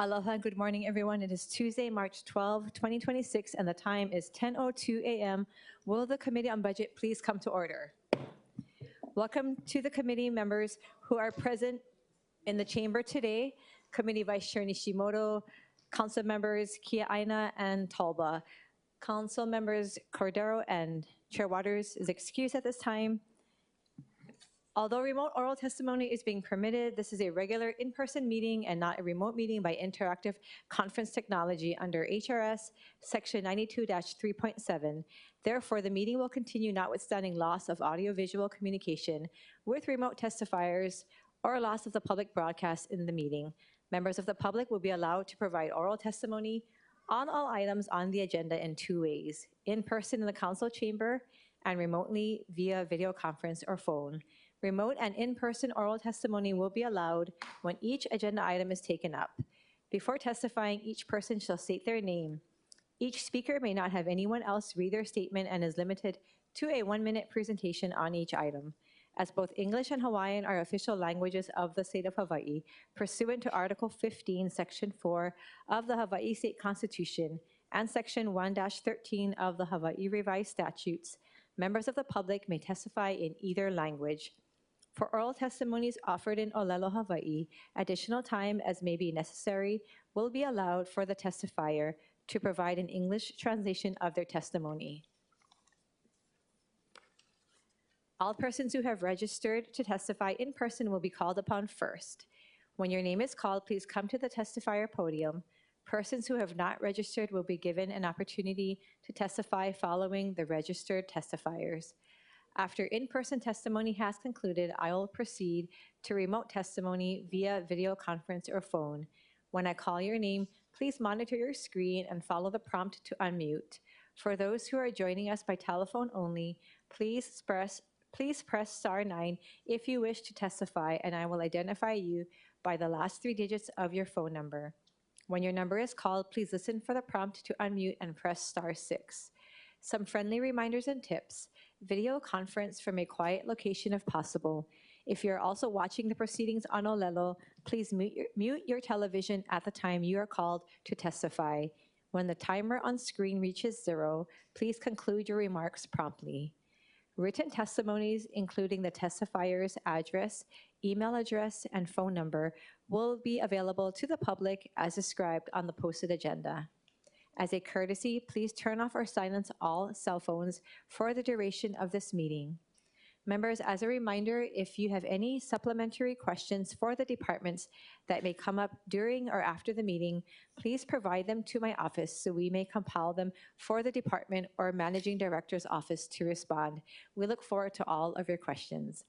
Aloha and good morning, everyone. It is Tuesday, March 12, 2026, and the time is 10:02 a.m. Will the Committee on Budget please come to order? Welcome to the committee members who are present in the chamber today. Committee Vice Chair Nishimoto, Council members Kia Aina and Talba. Council members Cordero and Chair Waters is excused at this time. Although remote oral testimony is being permitted, this is a regular in-person meeting and not a remote meeting by interactive conference technology under HRS Section 92-3.7. Therefore, the meeting will continue notwithstanding loss of audiovisual communication with remote testifiers or loss of the public broadcast in the meeting. Members of the public will be allowed to provide oral testimony on all items on the agenda in two ways: in person in the council chamber and remotely via video conference or phone. Remote and in-person oral testimony will be allowed when each agenda item is taken up. Before testifying, each person shall state their name. Each speaker may not have anyone else read their statement and is limited to a 1-minute presentation on each item. As both English and Hawaiian are official languages of the state of Hawaii, pursuant to Article 15, Section 4 of the Hawaii State Constitution and Section 1-13 of the Hawaii Revised Statutes, members of the public may testify in either language. For oral testimonies offered in Olelo, Hawaii, additional time as may be necessary will be allowed for the testifier to provide an English translation of their testimony. All persons who have registered to testify in person will be called upon first. When your name is called, please come to the testifier podium. Persons who have not registered will be given an opportunity to testify following the registered testifiers. After in-person testimony has concluded, I will proceed to remote testimony via video conference or phone. When I call your name, please monitor your screen and follow the prompt to unmute. For those who are joining us by telephone only, please press *9 if you wish to testify, and I will identify you by the last 3 digits of your phone number. When your number is called, please listen for the prompt to unmute and press *6. Some friendly reminders and tips: video conference from a quiet location if possible. If you're also watching the proceedings on Olelo, please mute your television at the time you are called to testify. When the timer on screen reaches 0, please conclude your remarks promptly. Written testimonies, including the testifier's address, email address, and phone number, will be available to the public as described on the posted agenda. As a courtesy, please turn off or silence all cell phones for the duration of this meeting. Members, as a reminder, if you have any supplementary questions for the departments that may come up during or after the meeting, please provide them to my office so we may compile them for the department or managing director's office to respond. We look forward to all of your questions.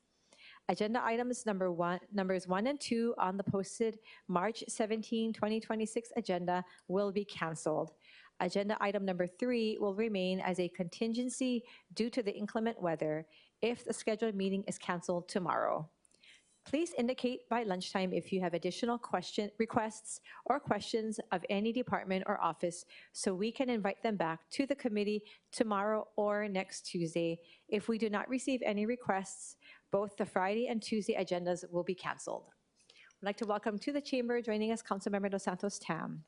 Agenda items numbers 1 and 2 on the posted March 17, 2026 agenda will be canceled. Agenda item number 3 will remain as a contingency due to the inclement weather if the scheduled meeting is canceled tomorrow. Please indicate by lunchtime if you have additional requests or questions of any department or office so we can invite them back to the committee tomorrow or next Tuesday. If we do not receive any requests, both the Friday and Tuesday agendas will be canceled. I'd like to welcome to the chamber, joining us, Councilmember Dos Santos Tam.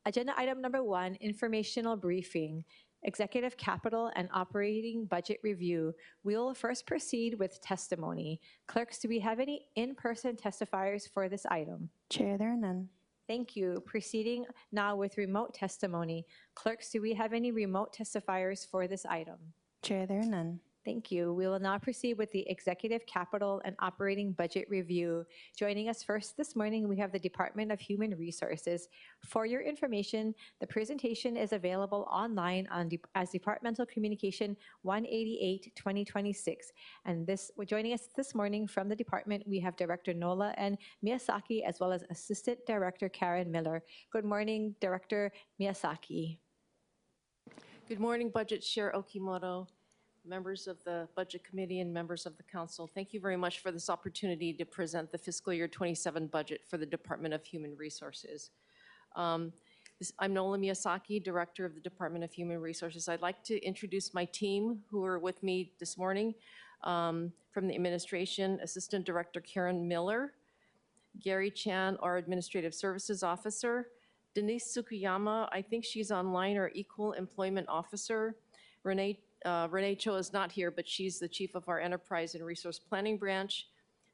Agenda item number 1, informational briefing, executive capital and operating budget review. We will first proceed with testimony. Clerks, do we have any in-person testifiers for this item? Chair, there are none. Thank you. Proceeding now with remote testimony. Clerks, do we have any remote testifiers for this item? Chair, there are none. Thank you. We will now proceed with the Executive Capital and Operating Budget Review. Joining us first this morning, we have the Department of Human Resources. For your information, the presentation is available online as Departmental Communication 188-2026. And joining us this morning from the department, we have Director Nola and Miyasaki, as well as Assistant Director Karen Miller. Good morning, Director Miyasaki. Good morning, Budget Chair Okimoto, members of the Budget Committee, and members of the Council. Thank you very much for this opportunity to present the fiscal year 27 budget for the Department of Human Resources. I'm Nola Miyasaki, Director of the Department of Human Resources. I'd like to introduce my team who are with me this morning. From the administration, Assistant Director Karen Miller, Gary Chan, our Administrative Services Officer. Denise Tsukuyama, I think she's online, our Equal Employment Officer. Renee Cho is not here, but she's the Chief of our Enterprise and Resource Planning Branch.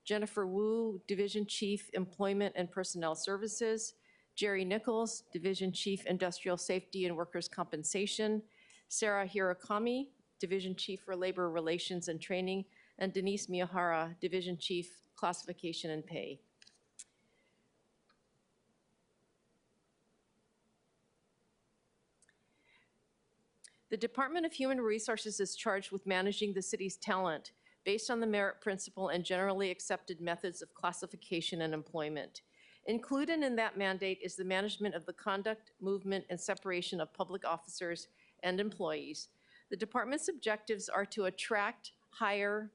Jennifer Wu, Division Chief, Employment and Personnel Services. Jerry Nichols, Division Chief, Industrial Safety and Workers' Compensation. Sarah Hirakami, Division Chief for Labor Relations and Training. And Denise Miyahara, Division Chief, Classification and Pay. The Department of Human Resources is charged with managing the city's talent based on the merit principle and generally accepted methods of classification and employment. Included in that mandate is the management of the conduct, movement, and separation of public officers and employees. The department's objectives are to attract, hire,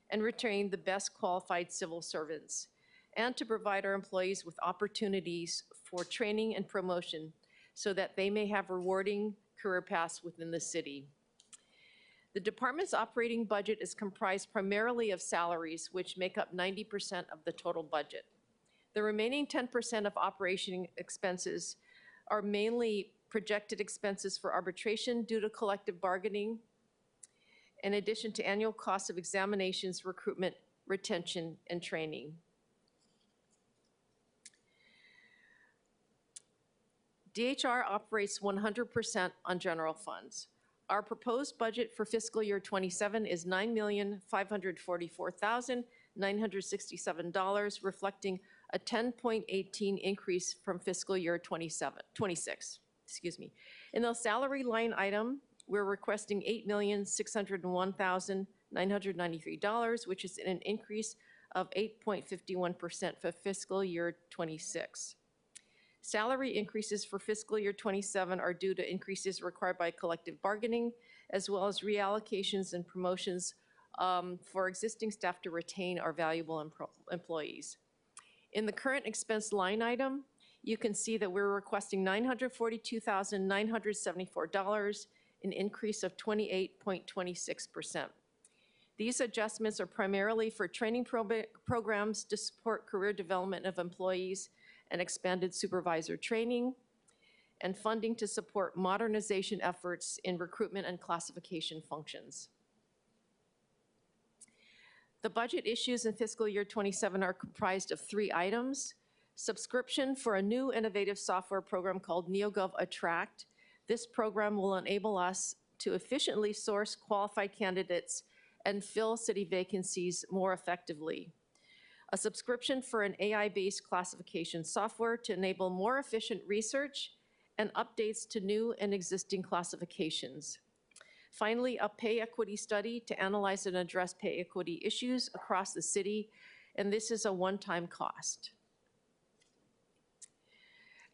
and retain the best qualified civil servants, and to provide our employees with opportunities for training and promotion so that they may have rewarding career paths within the city. The department's operating budget is comprised primarily of salaries, which make up 90% of the total budget. The remaining 10% of operation expenses are mainly projected expenses for arbitration due to collective bargaining, in addition to annual costs of examinations, recruitment, retention, and training. DHR operates 100% on general funds. Our proposed budget for fiscal year 27 is $9,544,967, reflecting a 10.18 increase from fiscal year 26. Excuse me. In the salary line item, we're requesting $8,601,993, which is an increase of 8.51% for fiscal year 26. Salary increases for fiscal year 27 are due to increases required by collective bargaining, as well as reallocations and promotions for existing staff to retain our valuable employees. In the current expense line item, you can see that we're requesting $942,974, an increase of 28.26%. These adjustments are primarily for training programs to support career development of employees and expanded supervisor training, and funding to support modernization efforts in recruitment and classification functions. The budget issues in fiscal year 27 are comprised of 3 items: subscription for a new innovative software program called NeoGov Attract. This program will enable us to efficiently source qualified candidates and fill city vacancies more effectively. A subscription for an AI-based classification software to enable more efficient research and updates to new and existing classifications. Finally, a pay equity study to analyze and address pay equity issues across the city, and this is a one-time cost.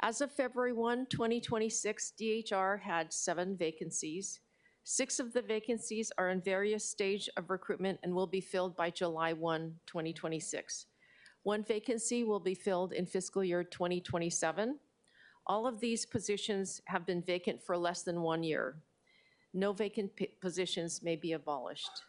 As of February 1, 2026, DHR had 7 vacancies. 6 of the vacancies are in various stages of recruitment and will be filled by July 1, 2026. 1 vacancy will be filled in fiscal year 2027. All of these positions have been vacant for less than 1 year. No vacant positions may be abolished.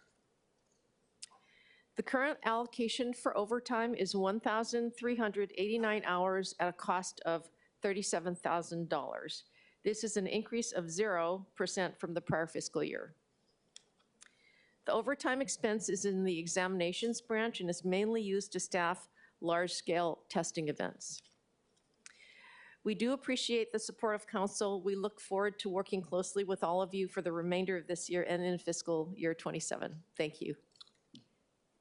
The current allocation for overtime is 1,389 hours at a cost of $37,000. This is an increase of 0% from the prior fiscal year. The overtime expense is in the examinations branch and is mainly used to staff large-scale testing events. We do appreciate the support of council. We look forward to working closely with all of you for the remainder of this year and in fiscal year 27. Thank you.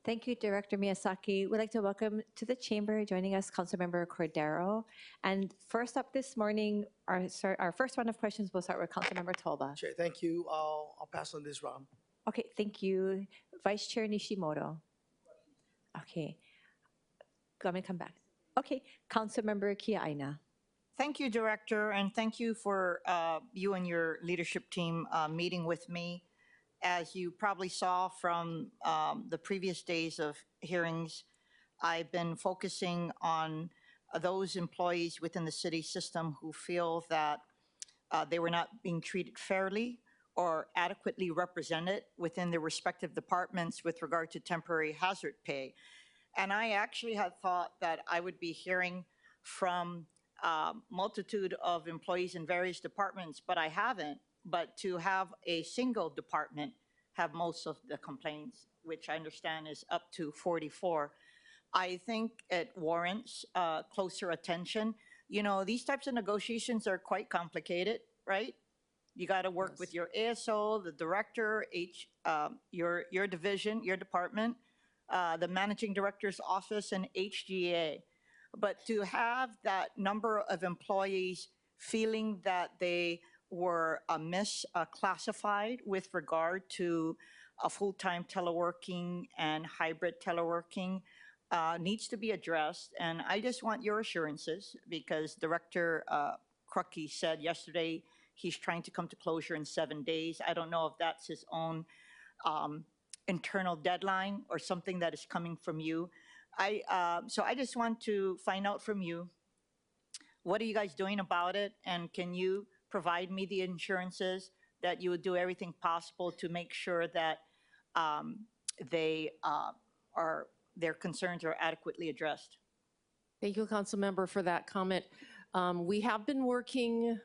Thank you, Director Miyazaki. We'd like to welcome to the chamber, joining us, Councilmember Cordero. And first up this morning, our first round of questions will start with Councilmember Toba. Chair, thank you. I'll pass on this round. Okay, thank you. Vice Chair Nishimoto. Okay, let me come back. Okay, Councilmember Kia-Aina. Thank you, Director, and thank you for you and your leadership team meeting with me. As you probably saw from the previous days of hearings, I've been focusing on those employees within the city system who feel that they were not being treated fairly or adequately represented within their respective departments with regard to temporary hazard pay. And I actually had thought that I would be hearing from a multitude of employees in various departments, but I haven't. But to have a single department have most of the complaints, which I understand is up to 44, I think it warrants closer attention. You know, these types of negotiations are quite complicated, right? You got to work with your ASO, the director, your division, your department, the managing director's office, and HGA. But to have that number of employees feeling that they were misclassified with regard to a full-time teleworking and hybrid teleworking needs to be addressed. And I just want your assurances, because Director Crucky said yesterday he's trying to come to closure in 7 days. I don't know if that's his own internal deadline or something that is coming from you. So I just want to find out from you, what are you guys doing about it? And can you provide me the assurances that you would do everything possible to make sure that their concerns are adequately addressed? Thank you, Council Member, for that comment. We have been working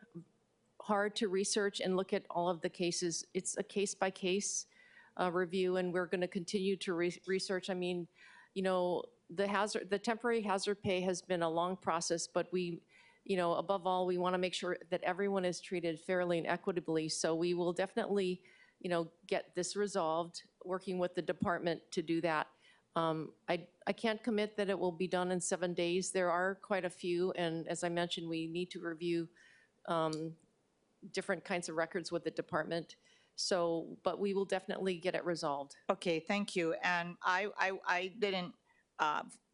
hard to research and look at all of the cases. It's a case-by-case review, and we're going to continue to research. I mean, you know, the temporary hazard pay has been a long process, but we, you know, above all, we want to make sure that everyone is treated fairly and equitably. So we will definitely, you know, get this resolved, working with the department to do that. I can't commit that it will be done in 7 days. There are quite a few, and as I mentioned, we need to review different kinds of records with the department. So, but we will definitely get it resolved. Okay, thank you. And I didn't,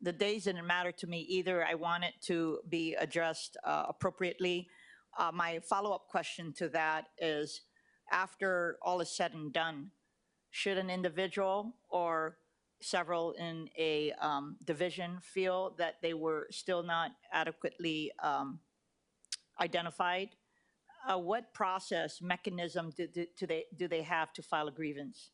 the days didn't matter to me either. I want it to be addressed appropriately. My follow-up question to that is, after all is said and done, should an individual or several in a division feel that they were still not adequately identified, what process mechanism do they have to file a grievance?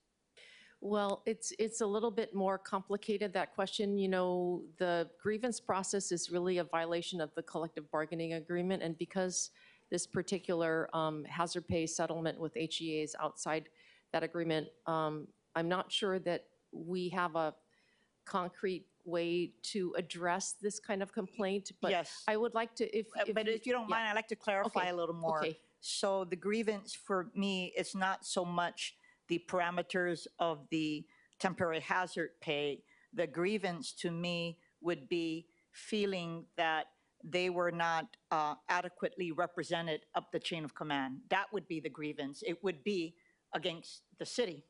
Well, it's a little bit more complicated, that question. You know, the grievance process is really a violation of the collective bargaining agreement, and because this particular hazard pay settlement with HEA is outside that agreement, I'm not sure that we have a concrete way to address this kind of complaint, but Yes. I would like to, But if you don't mind, I'd like to clarify Okay, a little more. okay. So the grievance for me is not so much the parameters of the temporary hazard pay. The grievance to me would be feeling that they were not adequately represented up the chain of command. That would be the grievance. It would be against the city.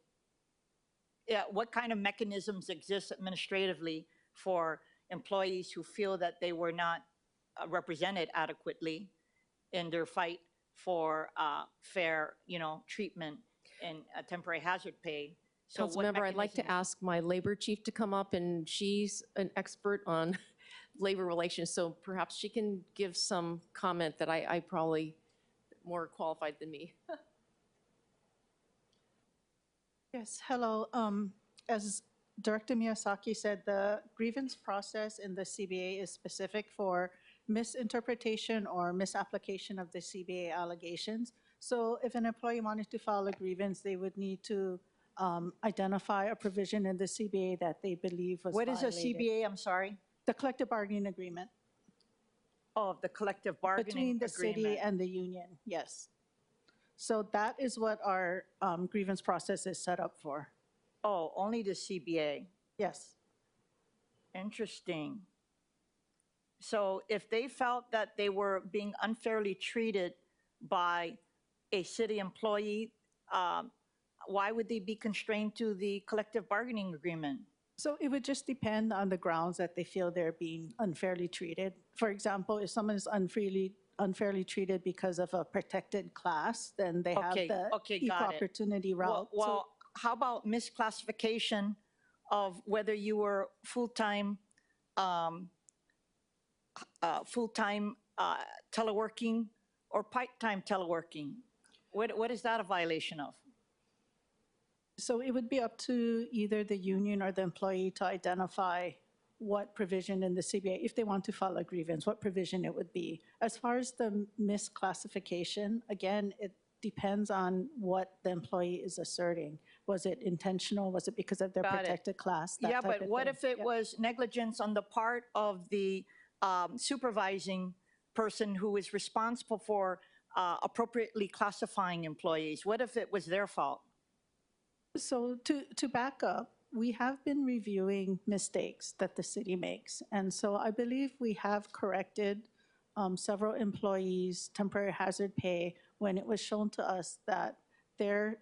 Yeah, what kind of mechanisms exist administratively for employees who feel that they were not represented adequately in their fight for fair, you know, treatment and temporary hazard pay? So what Councilmember, I'd like to mechanism- ask my labor chief to come up, and she's an expert on labor relations, so perhaps she can give some comment that I probably more qualified than me. Yes, hello. As Director Miyazaki said, the grievance process in the CBA is specific for misinterpretation or misapplication of the CBA allegations. So if an employee wanted to file a grievance, they would need to identify a provision in the CBA that they believe was What is a violated. CBA? I'm sorry. The collective bargaining agreement Oh, the collective bargaining between the city agreement. and the union, yes. So that is what our grievance process is set up for. Oh, only the CBA. Yes. Interesting. So if they felt that they were being unfairly treated by a city employee, why would they be constrained to the collective bargaining agreement? So it would just depend on the grounds that they feel they're being unfairly treated. For example, if someone is unfairly treated because of a protected class, then they have Okay, the okay, equal got it. opportunity route. Well, how about misclassification of whether you were full-time teleworking or part-time teleworking? What is that a violation of? So it would be up to either the union or the employee to identify what provision in the CBA, if they want to file a grievance, what provision it would be. As far as the misclassification, again, it depends on what the employee is asserting. Was it intentional? Was it because of their Got it. protected class? That Yeah, type but of what thing. if it Yeah. was negligence on the part of the supervising person who is responsible for appropriately classifying employees? What if it was their fault? So to back up, we have been reviewing mistakes that the city makes. And so I believe we have corrected several employees' temporary hazard pay when it was shown to us that their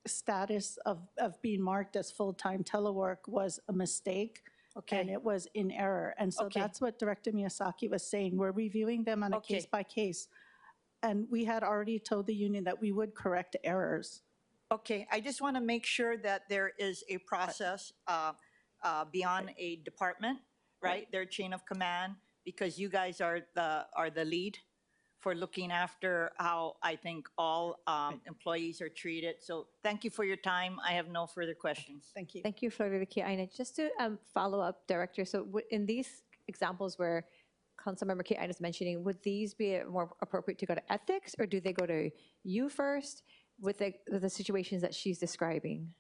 status of being marked as full-time telework was a mistake. Okay. And it was in error. And so Okay. that's what Director Miyazaki was saying. We're reviewing them on a Okay. case by case. And we had already told the union that we would correct errors. Okay, I just want to make sure that there is a process beyond a department, right? Their chain of command, because you guys are the lead for looking after how I think all employees are treated. So thank you for your time. I have no further questions. Thank you. Thank you, Florida Kiaina. Just to follow up, Director, so in these examples where Councilmember Kiaina is mentioning, would these be more appropriate to go to ethics, or do they go to you first with the situations that she's describing?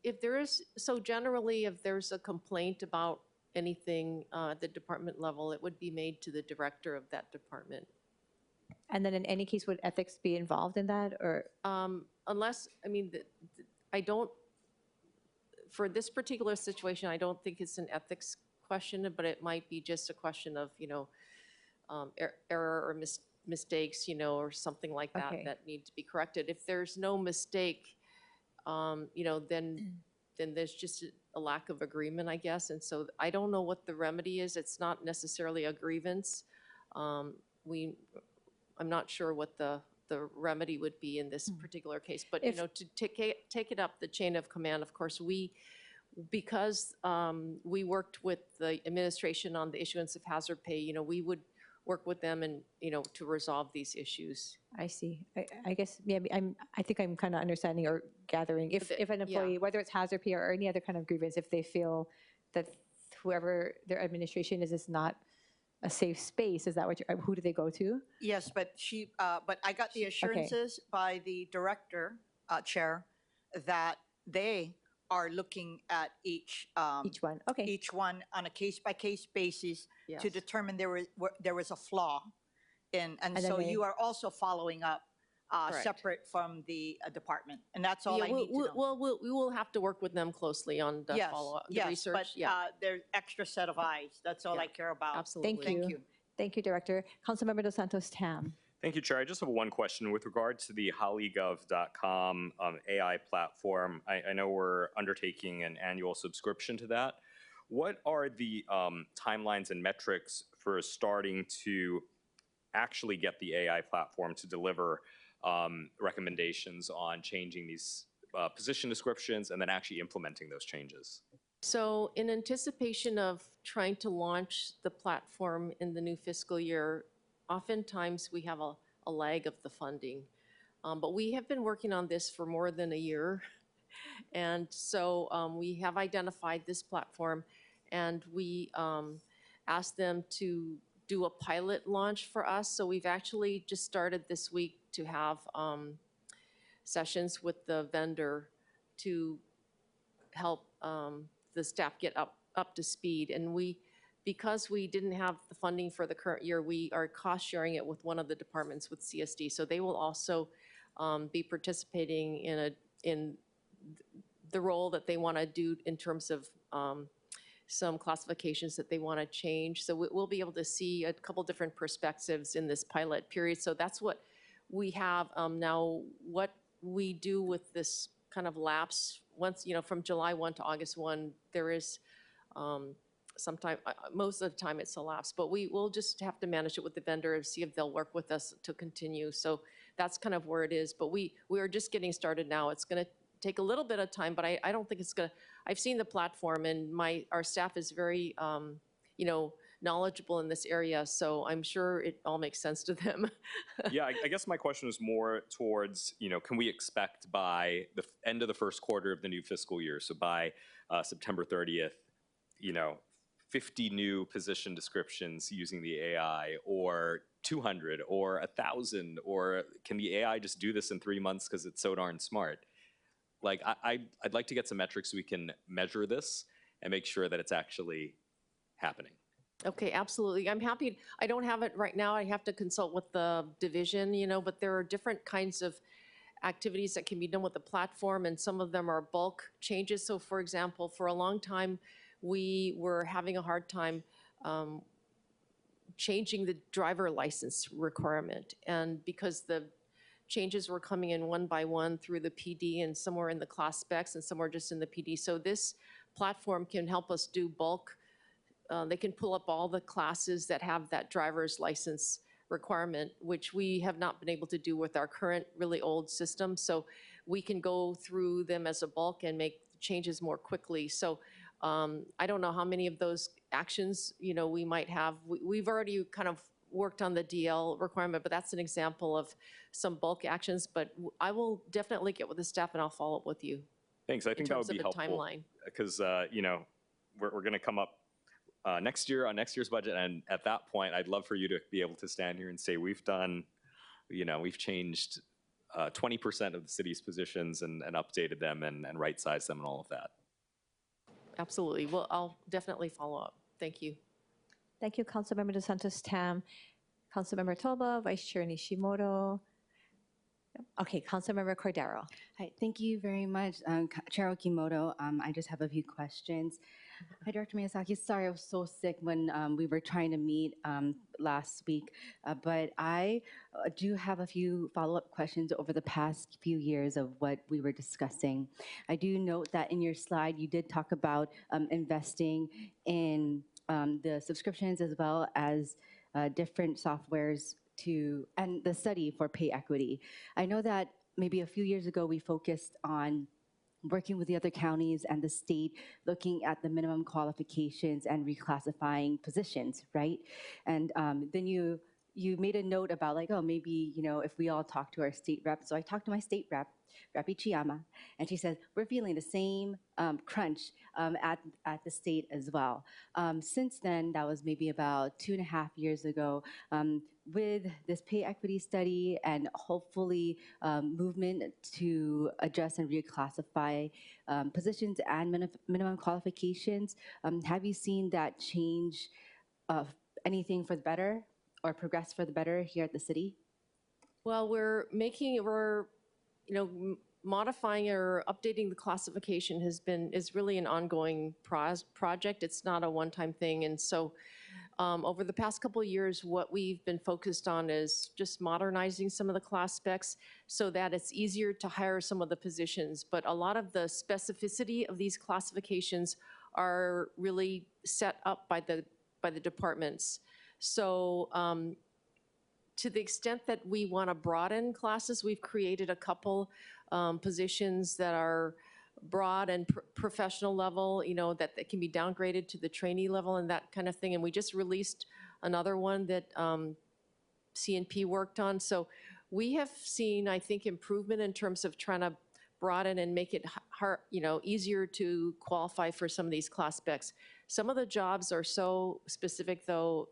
If there is, so generally, if there's a complaint about anything at the department level, it would be made to the director of that department. And then in any case, would ethics be involved in that, or? Unless, I mean, I don't, for this particular situation, I don't think it's an ethics question, but it might be just a question of, error or mistakes, or something like that Okay. that need to be corrected. If there's no mistake, then there's just a lack of agreement, I guess. And so I don't know what the remedy is. It's not necessarily a grievance. I'm not sure what the remedy would be in this particular case. But, to take it up the chain of command, of course, because we worked with the administration on the issuance of hazard pay, we would work with them and, to resolve these issues. I see. I guess, yeah, I think I'm kind of understanding or gathering. If an employee, whether it's hazard pay or any other kind of grievance, if they feel that whoever their administration is not a safe space, is that what who do they go to? Yes, but but I got the assurances by the director, chair, that they are looking at each One, okay. each one on a case-by-case basis to Yes. determine there was a flaw in, and then so they- you are also following up Correct. separate from the department, and that's all I need to know. Well, we will have to work with them closely on the Yes, follow-up, the yes, research. but there's extra set of eyes. That's all Yeah, I care about. Absolutely. Thank you. Thank you. Thank you, Director. Councilmember Dos Santos Tam. Thank you, Chair. I just have one question with regard to the hollygov.com AI platform. I know we're undertaking an annual subscription to that. What are the timelines and metrics for starting to actually get the AI platform to deliver recommendations on changing these position descriptions and then actually implementing those changes? So in anticipation of trying to launch the platform in the new fiscal year, oftentimes we have a lag of the funding. But we have been working on this for more than a year. And so we have identified this platform, and we asked them to do a pilot launch for us. So we've actually just started this week to have sessions with the vendor to help the staff get up to speed. And because we didn't have the funding for the current year, we are cost sharing it with one of the departments with CSD. So they will also be participating in the role that they want to do in terms of some classifications that they want to change. So we'll be able to see a couple different perspectives in this pilot period. So that's what we have now. What we do with this kind of lapse, once, from July 1 to August 1, there is sometime, most of the time it's a lapse, but we'll just have to manage it with the vendor and see if they'll work with us to continue. So that's kind of where it is. But we are just getting started now. It's going to take a little bit of time, but I don't think it's going to, I've seen the platform, and our staff is very, knowledgeable in this area, so I'm sure it all makes sense to them. Yeah, I guess my question is more towards, can we expect by the end of the first quarter of the new fiscal year, so by September 30th, 50 new position descriptions using the AI, or 200, or 1,000, or can the AI just do this in 3 months because it's so darn smart? Like, I'd like to get some metrics so we can measure this and make sure that it's actually happening. Okay, absolutely. I'm happy. I don't have it right now. I have to consult with the division, but there are different kinds of activities that can be done with the platform, and some of them are bulk changes. So for example, for a long time, we were having a hard time changing the driver license requirement. And because the changes were coming in one by one through the PD, and some were in the class specs and some were just in the PD. So this platform can help us do bulk. They can pull up all the classes that have that driver's license requirement, which we have not been able to do with our current really old system. So we can go through them as a bulk and make changes more quickly. So I don't know how many of those actions, we might have. We've already kind of worked on the DL requirement, but that's an example of some bulk actions. But I will definitely get with the staff and I'll follow up with you. Thanks. I think that would be helpful. Timeline. Because, we're going to come up next year on next year's budget. And at that point, I'd love for you to be able to stand here and say, we've changed 20% of the city's positions and updated them and right-sized them and all of that. Absolutely. Well, I'll definitely follow up. Thank you. Thank you, Councilmember DeSantis Tam. Councilmember Toba, Vice Chair Nishimoto. Okay, Councilmember Cordero. Hi, thank you very much, Chair Okimoto. I just have a few questions. Hi, Director Miyazaki. Sorry, I was so sick when we were trying to meet last week, but I do have a few follow-up questions over the past few years of what we were discussing. I do note that in your slide, you did talk about investing in the subscriptions as well as different softwares and the study for pay equity. I know that maybe a few years ago we focused on working with the other counties and the state, looking at the minimum qualifications and reclassifying positions, right? And then you made a note about like, oh, maybe, if we all talk to our state rep. So I talked to my state rep, Rep Ichiyama, and she said, we're feeling the same crunch at the state as well. Since then, that was maybe about 2.5 years ago, with this pay equity study and hopefully movement to address and reclassify positions and minimum qualifications, have you seen that change anything for the better or progress for the better here at the city? Well, we're modifying or updating the classification is really an ongoing project. It's not a one-time thing. And so over the past couple of years, what we've been focused on is just modernizing some of the class specs so that it's easier to hire some of the positions. But a lot of the specificity of these classifications are really set up by the departments. So to the extent that we want to broaden classes, we've created a couple positions that are broad and professional level, that can be downgraded to the trainee level and that kind of thing. And we just released another one that CNP worked on. So we have seen, I think, improvement in terms of trying to broaden and make it hard, easier to qualify for some of these class specs. Some of the jobs are so specific, though.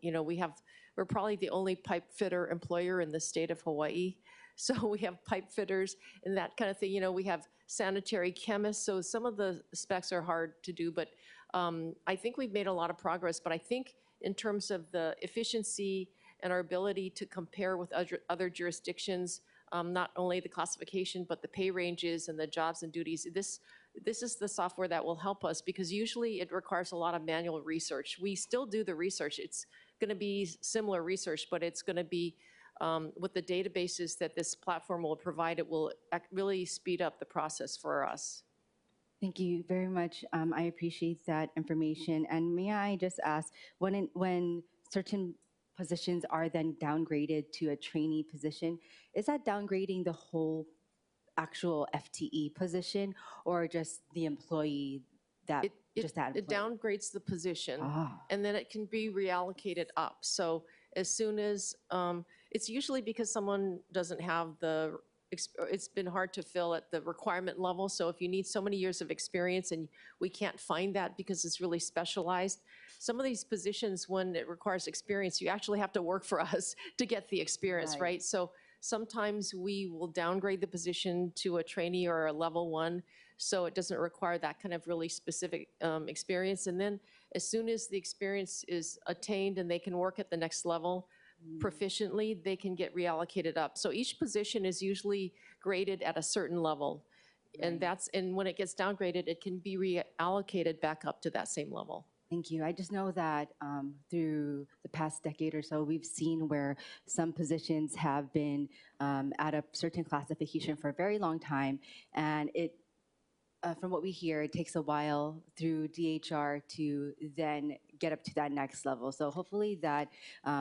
We're probably the only pipe fitter employer in the state of Hawaii. So we have pipe fitters and that kind of thing. We have sanitary chemists. So some of the specs are hard to do, but I think we've made a lot of progress. But I think in terms of the efficiency and our ability to compare with other jurisdictions, not only the classification, but the pay ranges and the jobs and duties, this is the software that will help us, because usually it requires a lot of manual research. We still do the research. It's going to be similar research, but it's going to be with the databases that this platform will provide. It will really speed up the process for us. Thank you very much. I appreciate that information. And may I just ask, when certain positions are then downgraded to a trainee position, is that downgrading the whole actual FTE position or just the employee that It downgrades the position, and then it can be reallocated up. So as soon as, it's usually because someone doesn't have the it's been hard to fill at the requirement level. So if you need so many years of experience and we can't find that because it's really specialized, some of these positions, when it requires experience, you actually have to work for us to get the experience, right? So sometimes we will downgrade the position to a trainee or a level 1, so it doesn't require that kind of really specific experience. And then as soon as the experience is attained and they can work at the next level proficiently, they can get reallocated up. So each position is usually graded at a certain level. And and when it gets downgraded, it can be reallocated back up to that same level. Thank you. I just know that through the past decade or so, we've seen where some positions have been at a certain classification for a very long time, and from what we hear, it takes a while through DHR to then get up to that next level. So hopefully that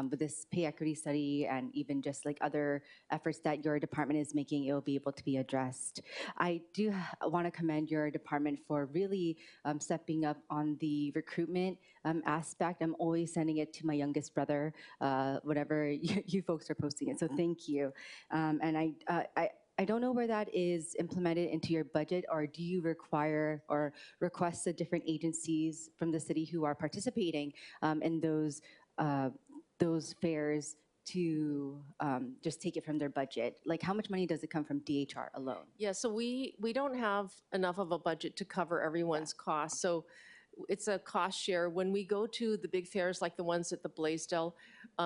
with this pay equity study and even just like other efforts that your department is making, it will be able to be addressed. I do want to commend your department for really stepping up on the recruitment aspect. I'm always sending it to my youngest brother whenever you folks are posting it. So thank you. And I don't know where that is implemented into your budget, or do you require or request the different agencies from the city who are participating in those fairs to just take it from their budget? Like, how much money does it come from DHR alone? Yeah, so we don't have enough of a budget to cover everyone's costs. So it's a cost share. When we go to the big fairs like the ones at the Blaisdell,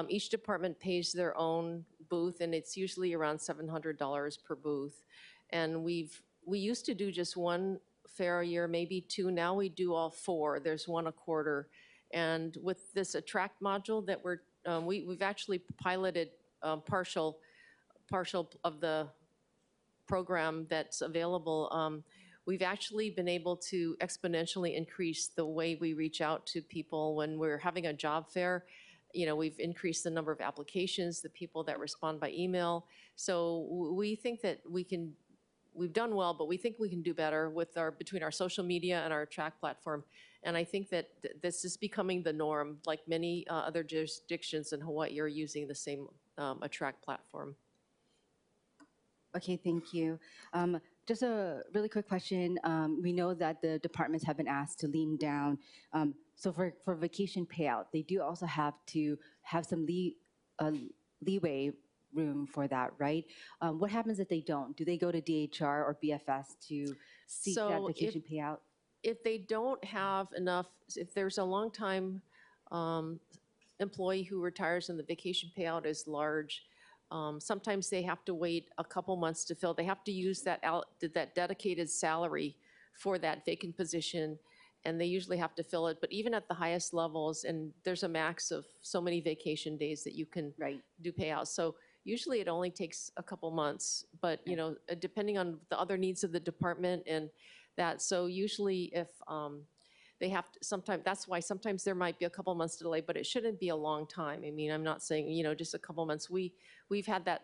each department pays their own booth, and it's usually around $700 per booth. And we used to do just one fair a year, maybe 2. Now we do all 4. There's 1 a quarter. And with this attract module that we've actually piloted partial of the program that's available. We've actually been able to exponentially increase the way we reach out to people when we're having a job fair. We've increased the number of applications, the people that respond by email. So we think that we've done well, but we think we can do better between our social media and our Attract platform. And I think that this is becoming the norm, like many other jurisdictions in Hawaii are using the same Attract platform. Okay, thank you. Just a really quick question. We know that the departments have been asked to lean down. So for vacation payout, they do also have to have some leeway room for that, right? What happens if they don't? Do they go to DHR or BFS to seek that vacation payout? If they don't have enough, if there's a long-time employee who retires and the vacation payout is large, sometimes they have to wait a couple months to fill. They have to use that dedicated salary for that vacant position, and they usually have to fill it. But even at the highest levels, and there's a max of so many vacation days that you can do payouts. So usually it only takes a couple months, but depending on the other needs of the department and that. So usually if they have to, sometimes, that's why sometimes there might be a couple months delay, but it shouldn't be a long time. I mean, I'm not saying, just a couple months. We've had that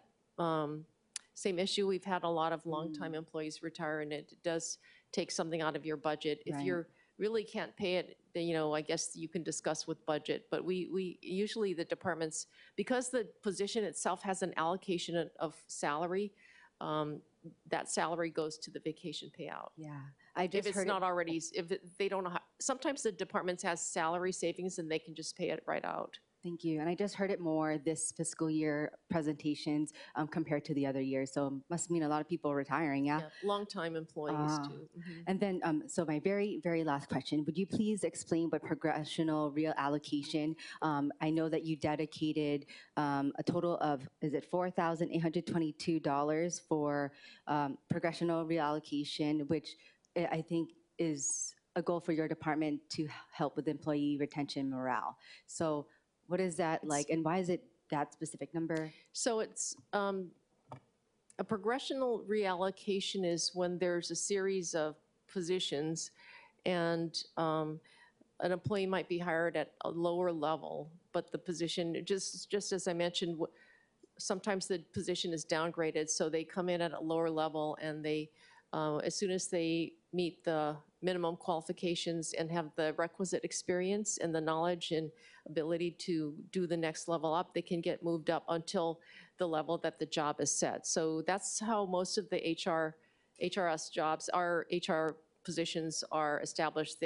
same issue. We've had a lot of longtime employees retire, and it does take something out of your budget. If you really can't pay it, then, I guess you can discuss with budget. But we usually, the departments, because the position itself has an allocation of salary, that salary goes to the vacation payout. Yeah, I just if it's not already, they don't know sometimes the departments has salary savings and they can just pay it right out. Thank you. And I just heard it more this fiscal year presentations compared to the other years. So it must mean a lot of people retiring, yeah? Long-time employees too. And then, so my very, very last question, would you please explain what progressional reallocation, I know that you dedicated a total of, is it $4,822 for progressional reallocation, which I think is a goal for your department to help with employee retention morale. So what is that like, and why is it that specific number? So it's a progressional reallocation is when there's a series of positions and an employee might be hired at a lower level, but the position, just as I mentioned, sometimes the position is downgraded, so they come in at a lower level and they, as soon as they meet the minimum qualifications and have the requisite experience and the knowledge and ability to do the next level up, they can get moved up until the level that the job is set. So that's how most of the HRS jobs, our HR positions are established.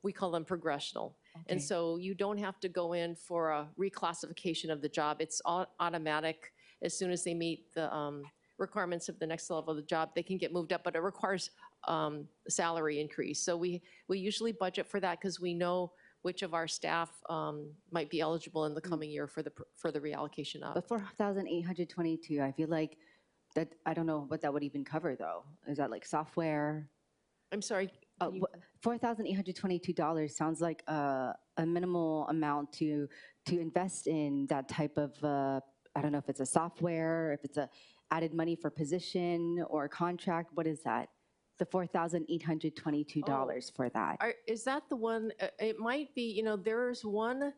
We call them progressional. And Okay. so you don't have to go in for a reclassification of the job. It's automatic. As soon as they meet the requirements of the next level of the job, they can get moved up, but it requires a salary increase. So we usually budget for that because we know which of our staff might be eligible in the coming year for the reallocation up. But 4,822, I feel like that, I don't know what that would even cover though. Is that like software? I'm sorry. can you- $4,822 sounds like a minimal amount to invest in that type of, I don't know if it's a software, if it's a added money for position or contract. What is that? The $4,822 for that. Is that the one, it might be, there's one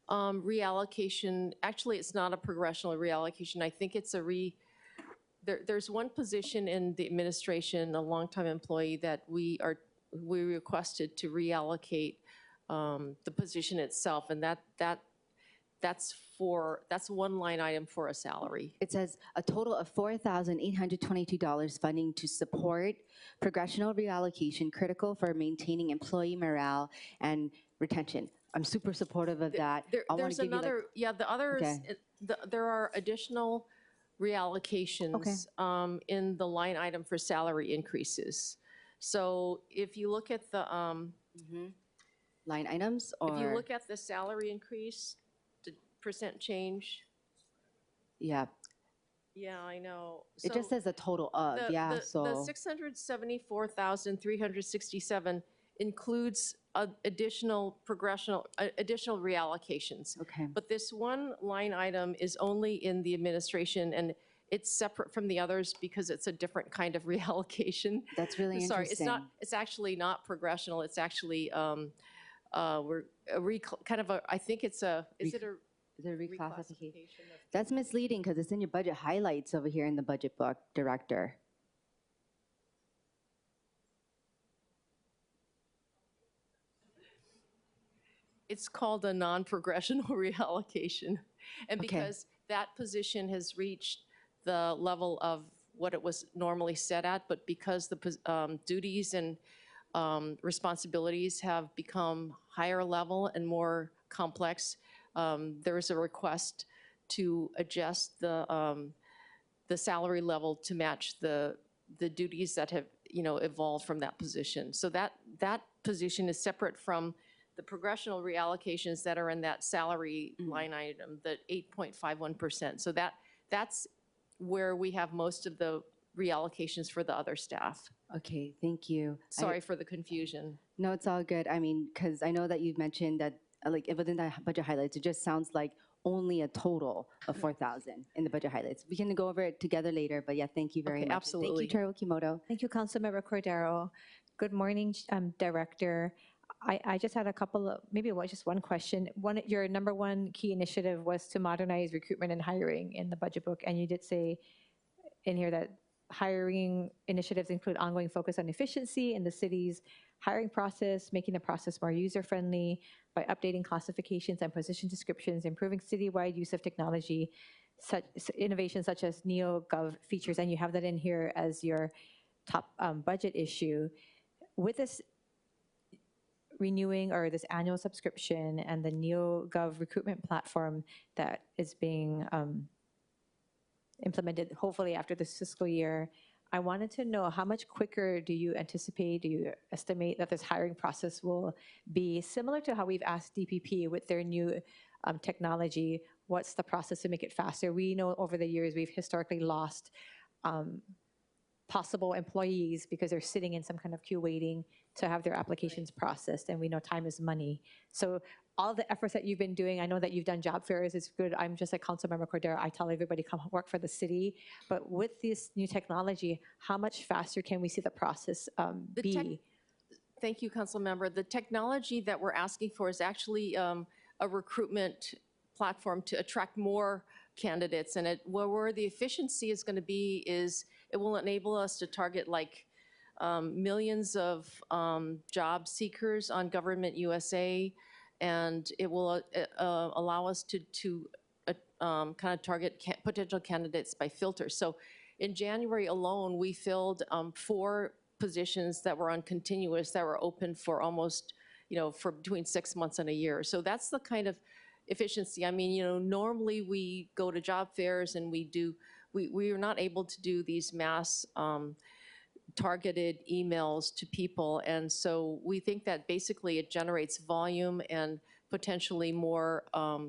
reallocation, actually, it's not a progressional reallocation. I think it's there's one position in the administration, a longtime employee, that we requested to reallocate the position itself, and that's one line item for a salary. It says a total of $4,822 funding to support progressional reallocation critical for maintaining employee morale and retention. I'm super supportive of that. I wanna There's give you, like- another, the others, Okay. there are additional reallocations in the line item for salary increases. So if you look at the, line items or? if you look at the salary increase, the percent change, Yeah, yeah, I know. it just So says a total of, yeah, the so. 674,367 includes additional additional reallocations. Okay. But this one line item is only in the administration, and it's separate from the others because it's a different kind of reallocation. That's really Sorry, interesting. it's actually not progressional. It's actually, I think it's a, is it a Is it a reclassification? reclassification of? That's misleading because it's in your budget highlights over here in the budget book, Director. It's called a non-progressional reallocation. And Okay. because that position has reached the level of what it was normally set at, but because the duties and responsibilities have become higher level and more complex, there is a request to adjust the salary level to match the duties that have, evolved from that position. So that position is separate from the progressional reallocations that are in that salary line item, the 8.51%. So that's where we have most of the reallocations for the other staff. Okay, thank you. Sorry for the confusion. No, it's all good. I mean, because I know that you've mentioned that, like, within the budget highlights, it just sounds like only a total of 4,000 in the budget highlights. We can go over it together later, but yeah, thank you very Okay, much. absolutely. Thank you, Chair Okimoto. Thank you, Councilmember Cordero. Good morning, Director. I just had a couple of, maybe just one question. Your number one key initiative was to modernize recruitment and hiring in the budget book, and you did say in here that hiring initiatives include ongoing focus on efficiency in the city's hiring process, making the process more user-friendly by updating classifications and position descriptions, improving citywide use of technology, such innovations such as NeoGov features, and you have that in here as your top budget issue. With this renewing or this annual subscription and the NeoGov recruitment platform that is being implemented hopefully after this fiscal year, I wanted to know how much quicker do you estimate that this hiring process will be, similar to how we've asked DPP with their new technology? What's the process to make it faster? We know over the years we've historically lost possible employees because they're sitting in some kind of queue waiting to have their applications processed, and we know time is money. So all the efforts that you've been doing, I know that you've done job fairs, it's good. I'm just like Councilmember Cordero, I tell everybody come work for the city. But with this new technology, how much faster can we see the process be? Thank you, Councilmember. The technology that we're asking for is actually a recruitment platform to attract more candidates. And where the efficiency is going to be is it will enable us to target like millions of job seekers on Government USA, and it will allow us to kind of target potential candidates by filter. So in January alone, we filled 4 positions that were on continuous that were open for almost, for between 6 months and a year. So that's the kind of efficiency. I mean, normally we go to job fairs and we are not able to do these mass targeted emails to people. And so we think that basically it generates volume and potentially more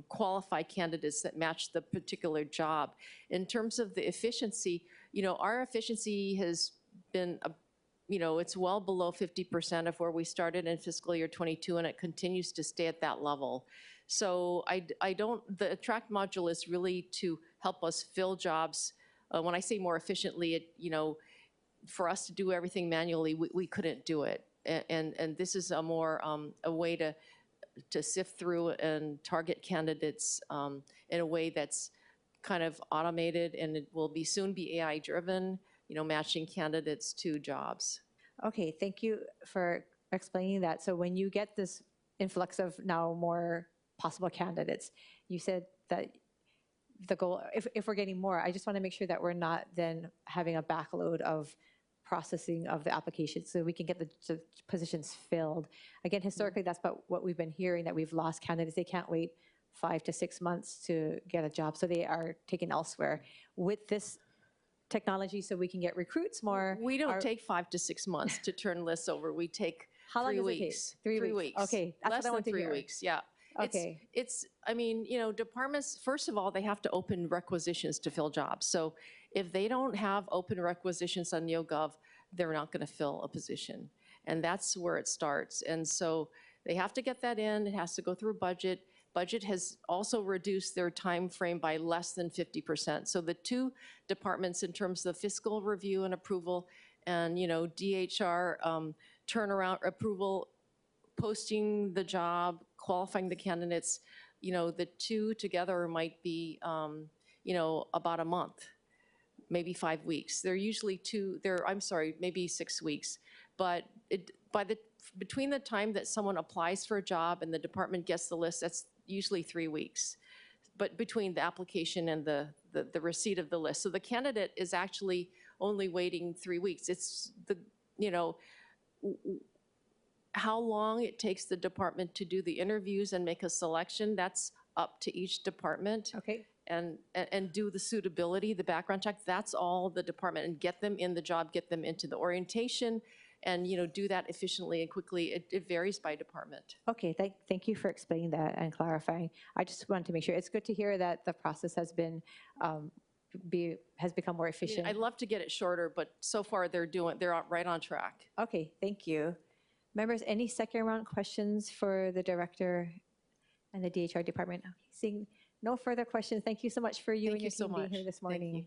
qualified candidates that match the particular job. In terms of the efficiency, our efficiency has been, it's well below 50% of where we started in fiscal year 22, and it continues to stay at that level. So the attract module is really to help us fill jobs. When I say more efficiently, for us to do everything manually, we couldn't do it. And this is a more, a way to sift through and target candidates in a way that's kind of automated, and it will soon be AI driven, matching candidates to jobs. Okay, thank you for explaining that. So when you get this influx of now more possible candidates, you said that the goal, if we're getting more, I just want to make sure that we're not then having a backload of processing of the applications so we can get the positions filled. Again, historically, that's about what we've been hearing, that we've lost candidates. They can't wait 5 to 6 months to get a job, so they are taken elsewhere. With this technology, so we can get recruits more. We don't take 5 to 6 months to turn lists over. We take How long 3 does it take? weeks. 3 weeks. Okay, that's less what I than want to 3 hear. weeks. Yeah. Okay. I mean, departments, first of all, they have to open requisitions to fill jobs. So if they don't have open requisitions on NeoGov, they're not going to fill a position. And that's where it starts. And so they have to get that in. It has to go through budget. Budget has also reduced their time frame by less than 50%. So the 2 departments in terms of fiscal review and approval and, DHR turnaround approval, posting the job, qualifying the candidates, the 2 together might be, about a month, maybe 5 weeks. They're usually maybe 6 weeks. But between the time that someone applies for a job and the department gets the list, that's usually 3 weeks. But between the application and the receipt of the list. So the candidate is actually only waiting 3 weeks. It's how long it takes the department to do the interviews and make a selection, that's up to each department. Okay. And do the suitability, the background check, that's all the department, and get them in the job, get them into the orientation, and do that efficiently and quickly. It varies by department. Okay, thank you for explaining that and clarifying. I just wanted to make sure. It's good to hear that the process has been has become more efficient. I'd love to get it shorter, but so far they're right on track. Okay, thank you. Members, any second round questions for the director and the DHR department? Okay, seeing no further questions, thank you so much for you and your team being here this morning.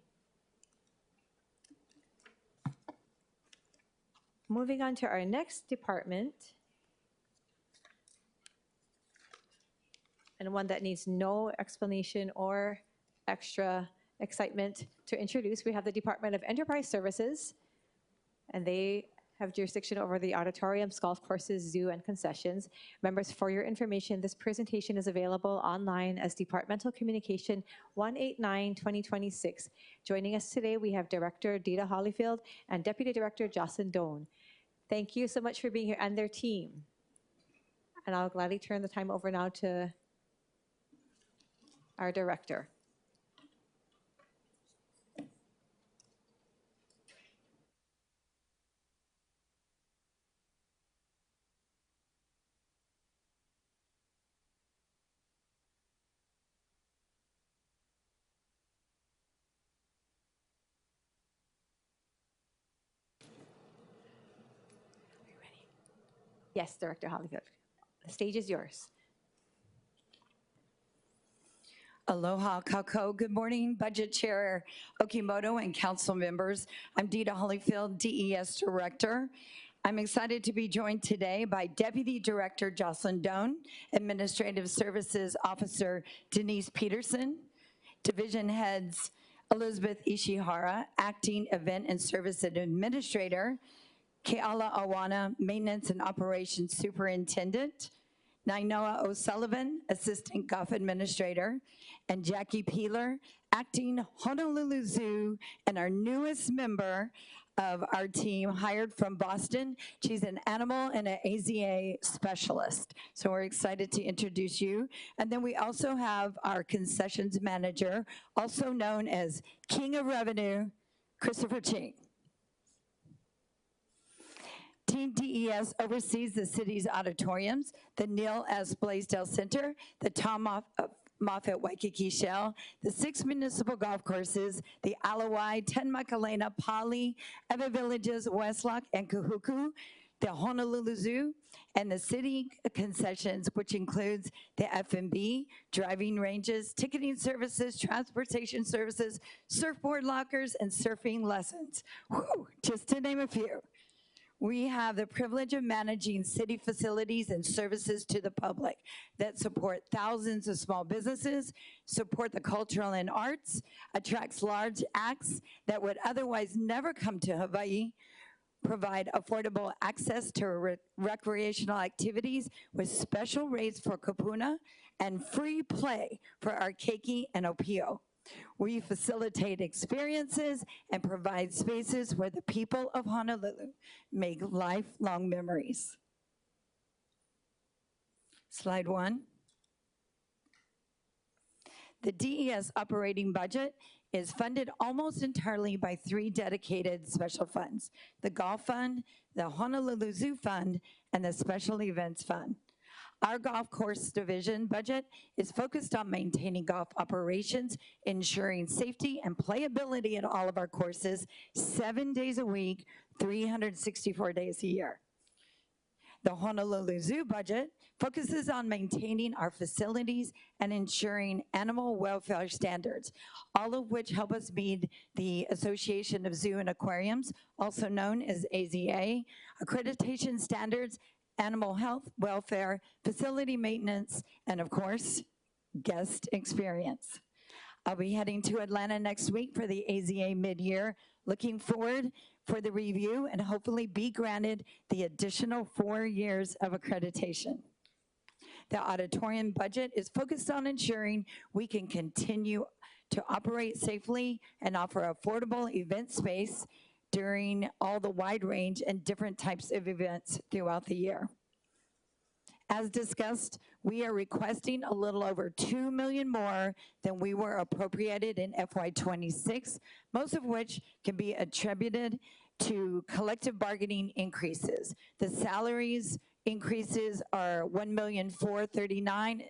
Moving on to our next department, and one that needs no explanation or extra excitement to introduce, we have the Department of Enterprise Services, and they have jurisdiction over the auditoriums, golf courses, zoo, and concessions. Members, for your information, this presentation is available online as Departmental Communication 189-2026. Joining us today, we have Director Dita Hollyfield and Deputy Director Jocelyn Doan. Thank you so much for being here, and their team. And I'll gladly turn the time over now to our director. Yes, Director Hollyfield. The stage is yours. Aloha kako. Good morning, Budget Chair Okimoto and council members. I'm Dita Hollyfield, DES Director. I'm excited to be joined today by Deputy Director Jocelyn Doan, Administrative Services Officer Denise Peterson, Division Heads Elizabeth Ishihara, Acting Event and Service Administrator, Keala Awana, Maintenance and Operations Superintendent, Nainoa O'Sullivan, Assistant Golf Administrator, and Jackie Peeler, Acting Honolulu Zoo, and our newest member of our team, hired from Boston. She's an animal and an AZA specialist. So we're excited to introduce you. And then we also have our concessions manager, also known as King of Revenue, Christopher Ching. Team DES oversees the city's auditoriums, the Neil S. Blaisdell Center, the Tom Moffett Waikiki Shell, the 6 municipal golf courses, the Alawai, 10 Makalena, Pali, Ewa Villages, Westlock, and Kahuku, the Honolulu Zoo, and the city concessions, which includes the F&B, driving ranges, ticketing services, transportation services, surfboard lockers, and surfing lessons. Whew, just to name a few. We have the privilege of managing city facilities and services to the public that support thousands of small businesses, support the cultural and arts, attracts large acts that would otherwise never come to Hawaii, provide affordable access to recreational activities with special rates for kapuna, and free play for our keiki and opio. We facilitate experiences and provide spaces where the people of Honolulu make lifelong memories. Slide 1. The DES operating budget is funded almost entirely by 3 dedicated special funds: the Golf Fund, the Honolulu Zoo Fund, and the Special Events Fund. Our golf course division budget is focused on maintaining golf operations, ensuring safety and playability at all of our courses 7 days a week, 364 days a year. The Honolulu Zoo budget focuses on maintaining our facilities and ensuring animal welfare standards, all of which help us meet the Association of Zoo and Aquariums, also known as AZA, accreditation standards, animal health, welfare, facility maintenance, and of course, guest experience. I'll be heading to Atlanta next week for the AZA mid-year, looking forward for the review and hopefully be granted the additional 4 years of accreditation. The auditorium budget is focused on ensuring we can continue to operate safely and offer affordable event space during all the wide range and different types of events throughout the year. As discussed, we are requesting a little over $2 million more than we were appropriated in FY26, most of which can be attributed to collective bargaining increases. The salaries increases are $1,439,000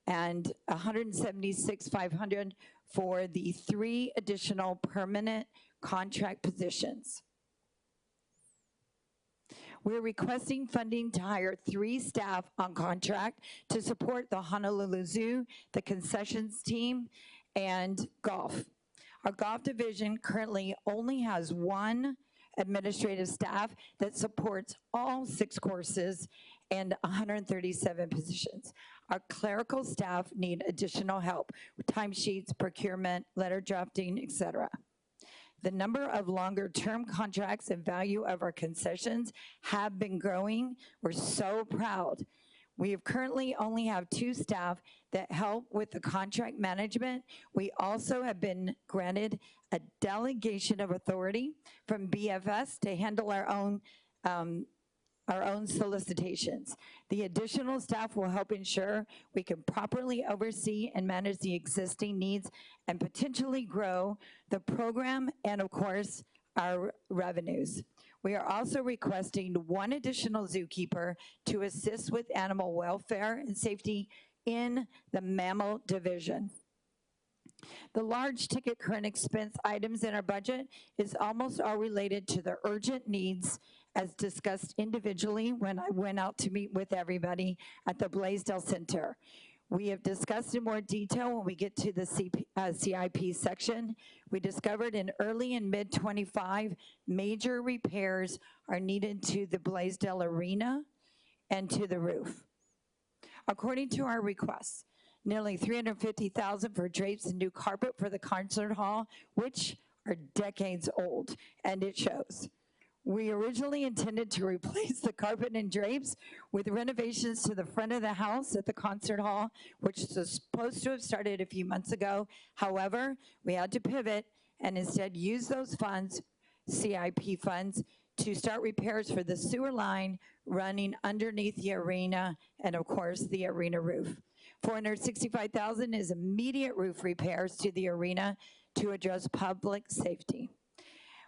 and $176,500 for the 3 additional permanent contract positions. We're requesting funding to hire 3 staff on contract to support the Honolulu Zoo, the concessions team, and golf. Our golf division currently only has 1 administrative staff that supports all 6 courses and 137 positions. Our clerical staff need additional help with timesheets, procurement, letter drafting, etc. The number of longer-term contracts and value of our concessions have been growing. We're so proud. We have currently only have 2 staff that help with the contract management. We also have been granted a delegation of authority from BFS to handle our own solicitations. The additional staff will help ensure we can properly oversee and manage the existing needs and potentially grow the program and, of course, our revenues. We are also requesting 1 additional zookeeper to assist with animal welfare and safety in the mammal division. The large ticket current expense items in our budget is almost all related to the urgent needs as discussed individually when I went out to meet with everybody at the Blaisdell Center. We have discussed in more detail when we get to the CIP section. We discovered in early and mid-25, major repairs are needed to the Blaisdell Arena and to the roof. According to our requests, nearly $350,000 for drapes and new carpet for the concert hall, which are decades old, and it shows. We originally intended to replace the carpet and drapes with renovations to the front of the house at the concert hall, which was supposed to have started a few months ago. However, we had to pivot and instead use those funds, CIP funds, to start repairs for the sewer line running underneath the arena and of course the arena roof. $465,000 is immediate roof repairs to the arena to address public safety.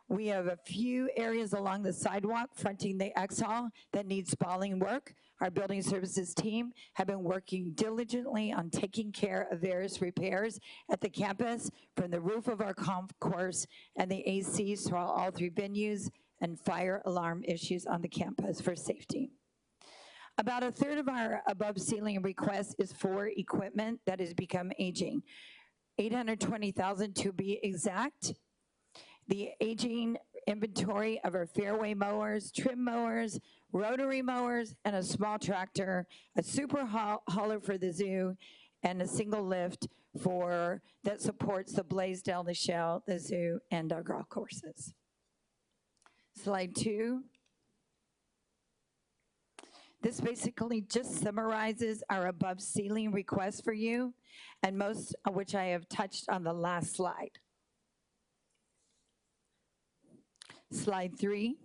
We have a few areas along the sidewalk fronting the X Hall that need spalling work. Our building services team have been working diligently on taking care of various repairs at the campus, from the roof of our concourse and the ACs throughout all three venues, and fire alarm issues on the campus for safety. About a third of our above ceiling requests is for equipment that has become aging. $820,000 to be exact. The aging inventory of our fairway mowers, trim mowers, rotary mowers, and a small tractor, a super hauler for the zoo, and a single lift that supports the Blaisdell, the Shell, the zoo, and our golf courses. Slide 2. This basically just summarizes our above ceiling requests for you, and most of which I have touched on the last slide. Slide 3.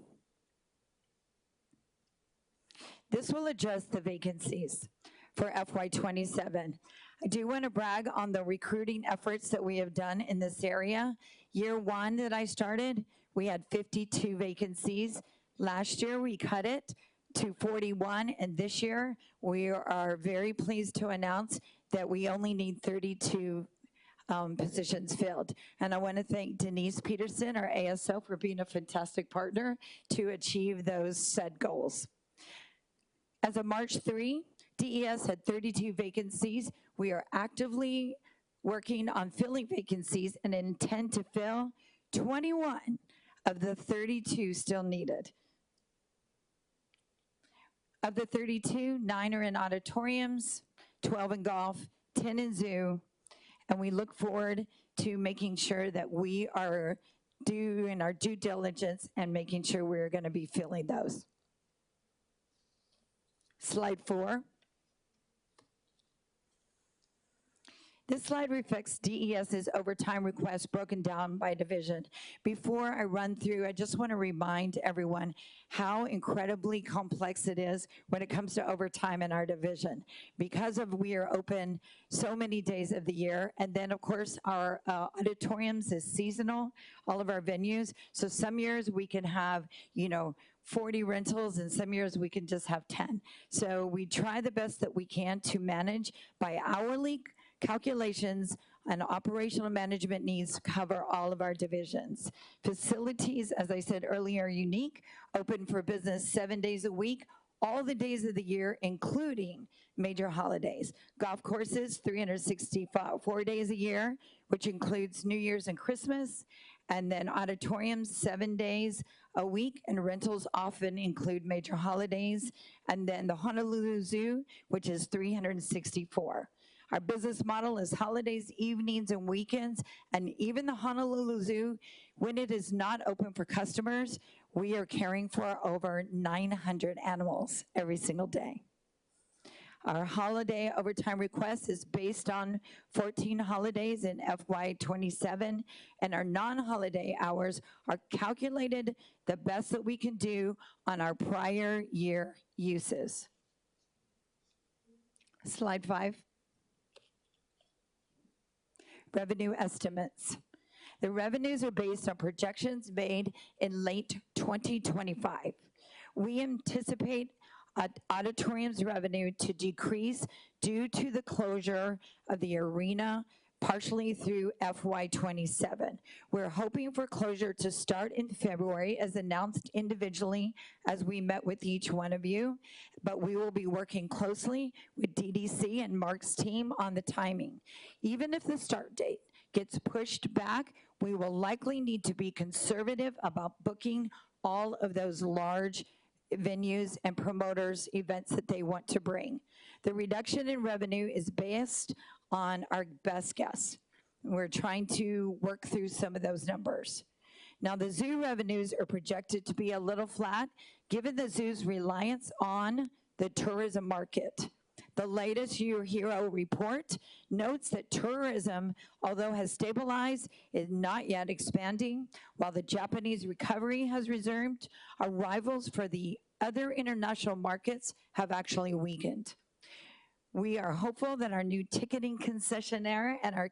This will address the vacancies for FY27. I do want to brag on the recruiting efforts that we have done in this area. Year 1 that I started, we had 52 vacancies. Last year, we cut it to 41, and this year, we are very pleased to announce that we only need 32 positions filled. And I want to thank Denise Peterson, our ASO, for being a fantastic partner to achieve those said goals. As of March 3, DES had 32 vacancies. We are actively working on filling vacancies and intend to fill 21 of the 32 still needed. Of the 32, 9 are in auditoriums, 12 in golf, 10 in zoo, and we look forward to making sure that we are doing our due diligence and making sure we're going to be filling those. Slide 4. This slide reflects DES's overtime requests broken down by division. Before I run through, I just want to remind everyone how incredibly complex it is when it comes to overtime in our division. Because we are open so many days of the year, and then of course our auditoriums is seasonal, all of our venues. So some years we can have, 40 rentals, and some years we can just have 10. So we try the best that we can to manage by hourly calculations, and operational management needs to cover all of our divisions. Facilities, as I said earlier, are unique, open for business 7 days a week, all the days of the year, including major holidays. Golf courses, 364 days a year, which includes New Year's and Christmas. And then auditoriums, 7 days a week, and rentals often include major holidays. And then the Honolulu Zoo, which is 364. Our business model is holidays, evenings, and weekends, and even the Honolulu Zoo, when it is not open for customers, we are caring for over 900 animals every single day. Our holiday overtime request is based on 14 holidays in FY27, and our non-holiday hours are calculated the best that we can do on our prior year uses. Slide 5. Revenue estimates. The revenues are based on projections made in late 2025. We anticipate auditoriums revenue to decrease due to the closure of the arena partially through FY27. We're hoping for closure to start in February as announced individually as we met with each one of you, but we will be working closely with DDC and Mark's team on the timing. Even if the start date gets pushed back, we will likely need to be conservative about booking all of those large venues and promoters events that they want to bring. The reduction in revenue is based on our best guess. We're trying to work through some of those numbers. Now, the zoo revenues are projected to be a little flat, given the zoo's reliance on the tourism market. The latest Your Hero report notes that tourism, although has stabilized, is not yet expanding. While the Japanese recovery has resumed, arrivals for the other international markets have actually weakened. We are hopeful that our new ticketing concessionaire and our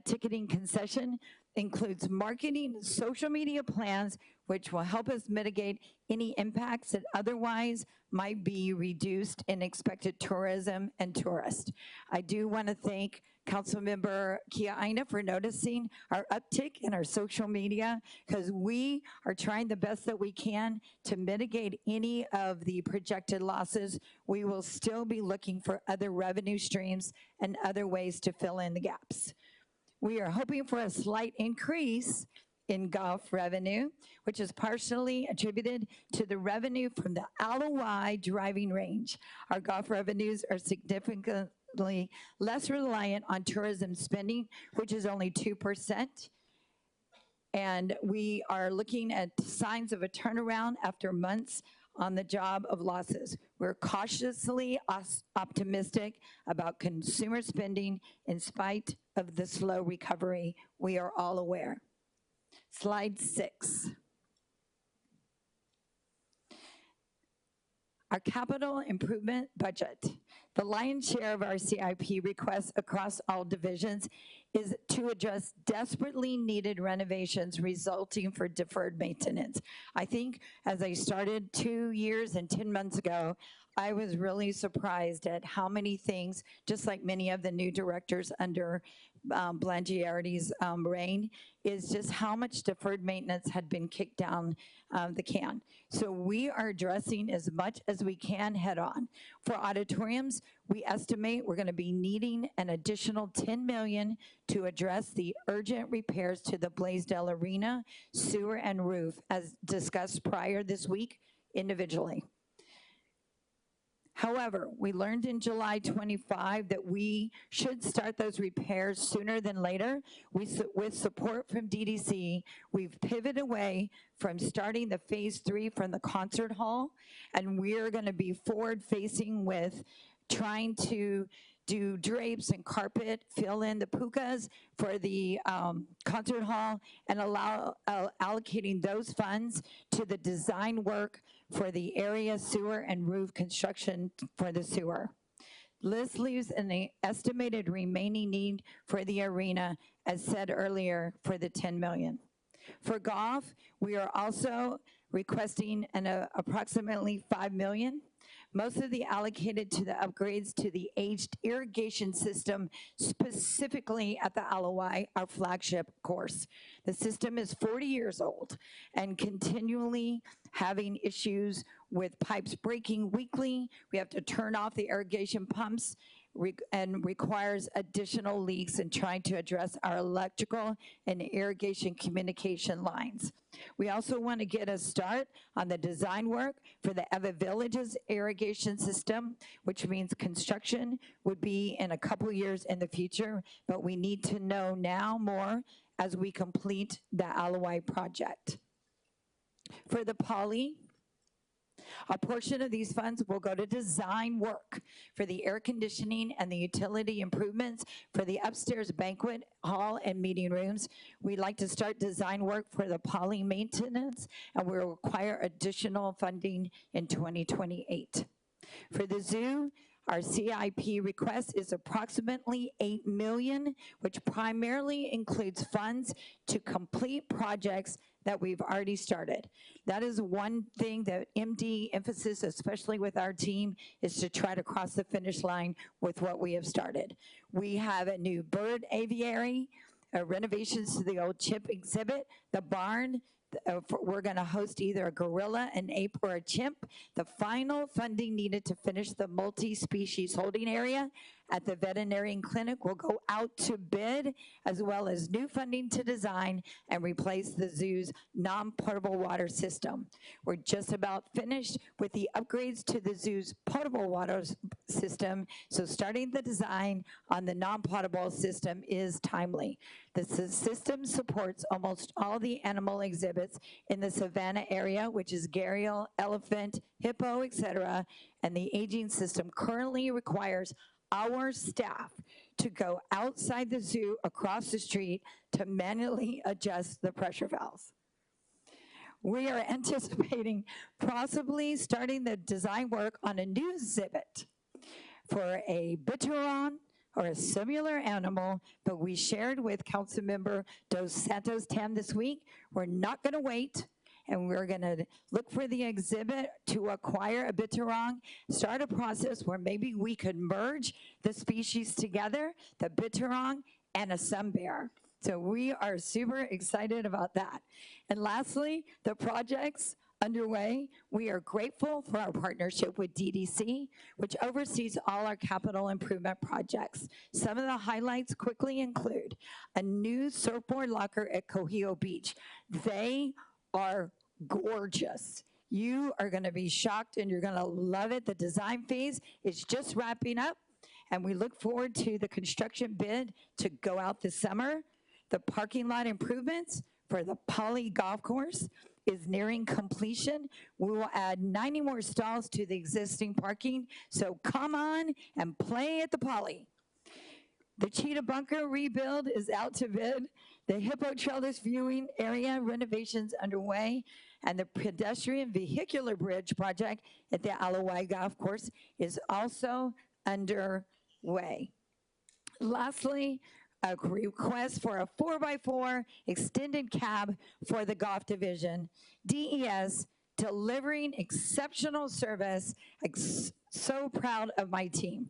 ticketing concession includes marketing and social media plans, which will help us mitigate any impacts that otherwise might be reduced in expected tourism and tourists. I do want to thank Councilmember Kia Aina for noticing our uptick in our social media, because we are trying the best that we can to mitigate any of the projected losses. We will still be looking for other revenue streams and other ways to fill in the gaps. We are hoping for a slight increase in golf revenue, which is partially attributed to the revenue from the Alawai driving range. Our golf revenues are significantly less reliant on tourism spending, which is only 2%. And we are looking at signs of a turnaround after months on the job of losses. We're cautiously optimistic about consumer spending in spite of the slow recovery we are all aware. Slide 6. Our capital improvement budget. The lion's share of our CIP requests across all divisions is to address desperately needed renovations resulting for deferred maintenance. I think as I started 2 years and 10 months ago, I was really surprised at how many things, just like many of the new directors under Blangiardi's reign, is just how much deferred maintenance had been kicked down the can. So we are addressing as much as we can head on. For auditoriums, we estimate we're going to be needing an additional $10 million to address the urgent repairs to the Blaisdell Arena, sewer, and roof, as discussed prior this week individually. However, we learned in July 25 that we should start those repairs sooner than later. With support from DDC, we've pivoted away from starting the phase 3 from the concert hall, and we're going to be forward-facing with trying to do drapes and carpet, fill in the pukas for the concert hall, and allocating those funds to the design work for the area sewer and roof construction for the sewer. This leaves an estimated remaining need for the arena, as said earlier, for the $10 million. For golf, we are also requesting approximately $5 million. Most of the allocated to the upgrades to the aged irrigation system, specifically at the Alawai, our flagship course. The system is 40 years old and continually having issues with pipes breaking weekly. We have to turn off the irrigation pumps and requires additional leaks in trying to address our electrical and irrigation communication lines. We also want to get a start on the design work for the Eva Village's irrigation system, which means construction would be in a couple years in the future, but we need to know now more as we complete the Alawai project. For the Poly, a portion of these funds will go to design work for the air conditioning and the utility improvements for the upstairs banquet hall and meeting rooms. We'd like to start design work for the Poly maintenance, and we will require additional funding in 2028. For the zoo, our CIP request is approximately $8 million, which primarily includes funds to complete projects that we've already started. That is one thing that MD emphasis, especially with our team, is to try to cross the finish line with what we have started. We have a new bird aviary, renovations to the old chip exhibit, the barn. We're going to host either a gorilla, an ape, or a chimp. The final funding needed to finish the multi-species holding area at the veterinarian clinic will go out to bid, as well as new funding to design and replace the zoo's non-potable water system. We're just about finished with the upgrades to the zoo's potable water system, so starting the design on the non-potable system is timely. The system supports almost all the animal exhibits in the Savannah area, which is gharial, elephant, hippo, etc., and the aging system currently requires our staff to go outside the zoo across the street to manually adjust the pressure valves. We are anticipating possibly starting the design work on a new exhibit for a Bituron or a similar animal, but we shared with Councilmember Dos Santos Tam this week, we're not gonna wait, and we're gonna look for the exhibit to acquire a Bituron, start a process where maybe we could merge the species together, the Bituron and a sun bear. So we are super excited about that. And lastly, the projects underway. We are grateful for our partnership with DDC, which oversees all our capital improvement projects. Some of the highlights quickly include a new surfboard locker at Cohio Beach. They are gorgeous. You are gonna be shocked and you're gonna love it. The design phase is just wrapping up, and we look forward to the construction bid to go out this summer. The parking lot improvements for the Poly Golf Course is nearing completion. We will add 90 more stalls to the existing parking, so come on and play at the Poly. The Cheetah Bunker rebuild is out to bid. The Hippo Trailers viewing area renovations underway, and the pedestrian vehicular bridge project at the Alawai Golf Course is also underway. Lastly, a request for a 4x4 extended cab for the golf division. DES delivering exceptional service. So proud of my team.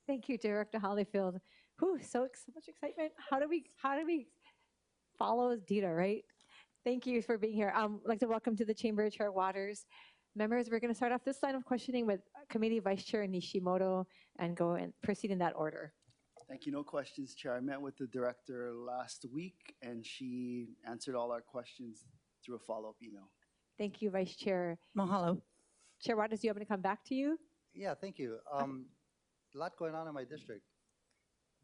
Thank you, Director Hollyfield. Whew, so much excitement. How do we follow Dita, right? Thank you for being here. I'd like to welcome to the Chamber Chair Waters. Members, we're going to start off this line of questioning with Committee Vice Chair Nishimoto and go and proceed in that order. Thank you. No questions, Chair. I met with the director last week, and she answered all our questions through a follow-up email. Thank you, Vice Chair. Mahalo. Chair Waters, do you want me to come back to you? Yeah, thank you. A lot going on in my district,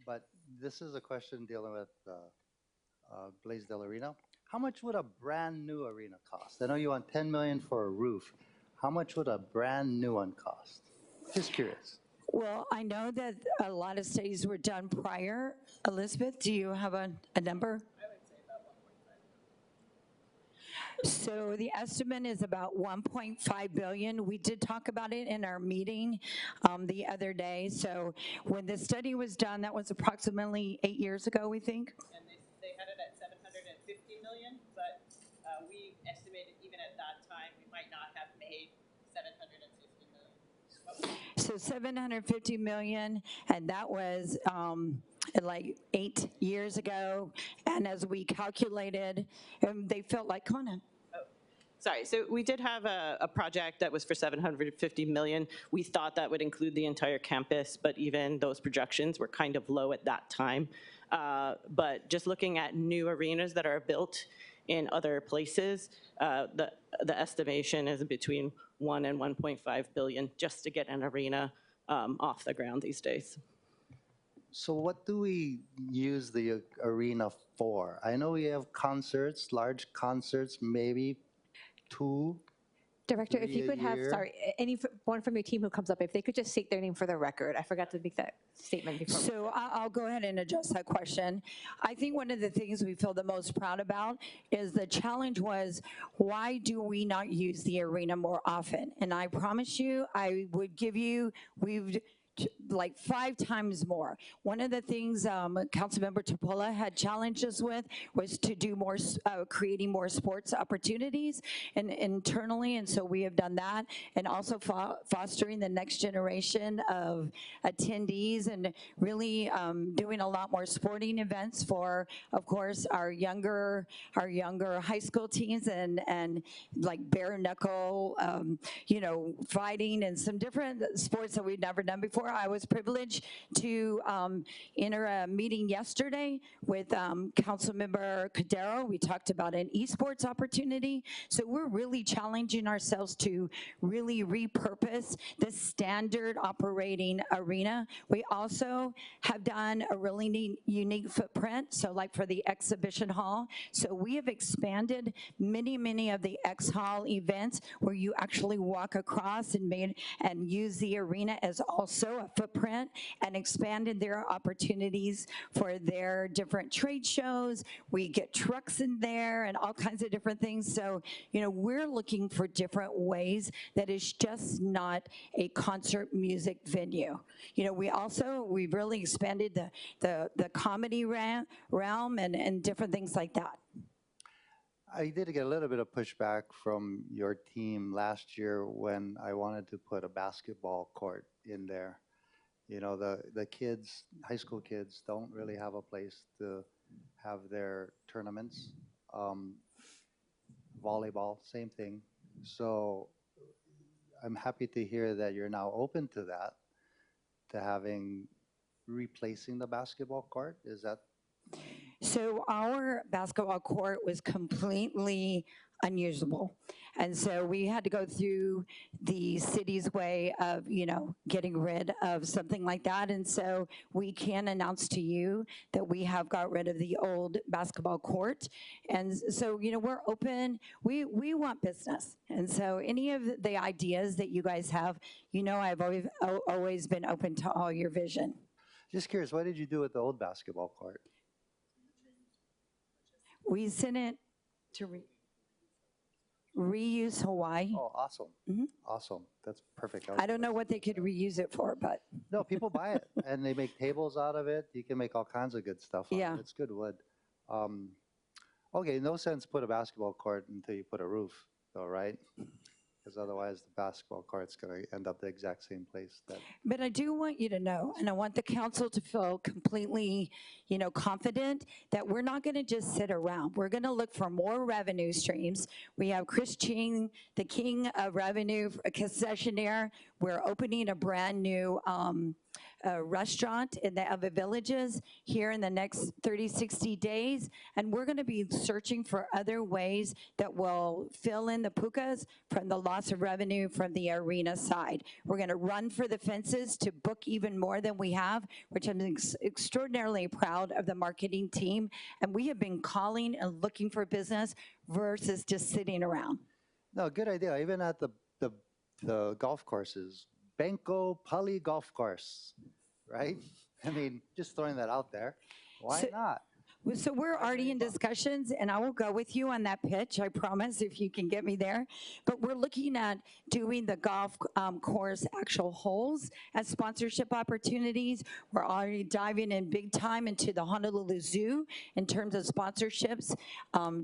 but this is a question dealing with Blaisdell Arena. How much would a brand new arena cost? I know you want $10 million for a roof. How much would a brand new one cost? Just curious. Well, I know that a lot of studies were done prior. Elizabeth, do you have a number? I would say about 1.5. So the estimate is about 1.5 billion. We did talk about it in our meeting the other day. So when the study was done, that was approximately 8 years ago, we think. And they had it at 750 million, but we estimated even at that time we might not have made 750 million. So 750 million, and that was like 8 years ago. And as we calculated, they felt like, come on in. Sorry, so we did have a project that was for 750 million. We thought that would include the entire campus, but even those projections were kind of low at that time. But just looking at new arenas that are built in other places, the estimation is between 1 and 1.5 billion just to get an arena off the ground these days. So what do we use the arena for? I know we have concerts, large concerts, maybe 2. Director, if you a could have, year. sorry, anyone from your team who comes up, if they could just state their name for the record. I forgot to make that statement before. So I'll go ahead and address that question. I think one of the things we feel the most proud about is the challenge was, why do we not use the arena more often? And I promise you, I would give you, we've like 5 times more. One of the things Councilmember Topola had challenged us with was to do more, creating more sports opportunities and internally, and so we have done that, and also fostering the next generation of attendees and really doing a lot more sporting events for, of course, our younger high school teams and like bare knuckle, you know, fighting and some different sports that we've never done before. I was privileged to enter a meeting yesterday with Councilmember Cordero. We talked about an esports opportunity. So we're really challenging ourselves to really repurpose the standard operating arena. We also have done a really unique footprint. So like for the exhibition hall. So we have expanded many of the X Hall events where you actually walk across and use the arena as also a footprint, and expanded their opportunities for their different trade shows. We get trucks in there and all kinds of different things. So, you know, we're looking for different ways that is just not a concert music venue. You know, we've really expanded the comedy realm and different things like that. I did get a little bit of pushback from your team last year when I wanted to put a basketball court in there. You know, the kids, high school kids, don't really have a place to have their tournaments. Volleyball, same thing. So I'm happy to hear that you're now open to that, to replacing the basketball court. Is that? So our basketball court was completely unusable. And so we had to go through the city's way of, you know, getting rid of something like that. And so we can announce to you that we have got rid of the old basketball court. And so, you know, we're open. We want business. And so any of the ideas that you guys have, you know, I've always been open to all your vision. Just curious, what did you do with the old basketball court? We sent it to reuse Hawaii. Oh, awesome. Mhm. Awesome. That's perfect. I don't know what they could reuse it for, but No, people buy it and they make tables out of it. You can make all kinds of good stuff out Yeah. of it. It's good wood. Okay, no sense put a basketball court until you put a roof, though, right? Because otherwise the basketball court's going to end up the exact same place. But I do want you to know, and I want the council to feel completely, you know, confident that we're not going to just sit around. We're going to look for more revenue streams. We have Chris Ching, the king of revenue, a concessionaire. We're opening a brand new restaurant in the Eva Villages here in the next 30, 60 days. And we're going to be searching for other ways that will fill in the pukas from the loss of revenue from the arena side. We're going to run for the fences to book even more than we have, which I'm extraordinarily proud of the marketing team. And we have been calling and looking for business versus just sitting around. No, good idea. Even at the golf courses, Benko Pali Golf Course, right? I mean, just throwing that out there. Why not? So we're already in discussions, and I will go with you on that pitch, I promise, if you can get me there. But we're looking at doing the golf course actual holes as sponsorship opportunities. We're already diving in big time into the Honolulu Zoo in terms of sponsorships.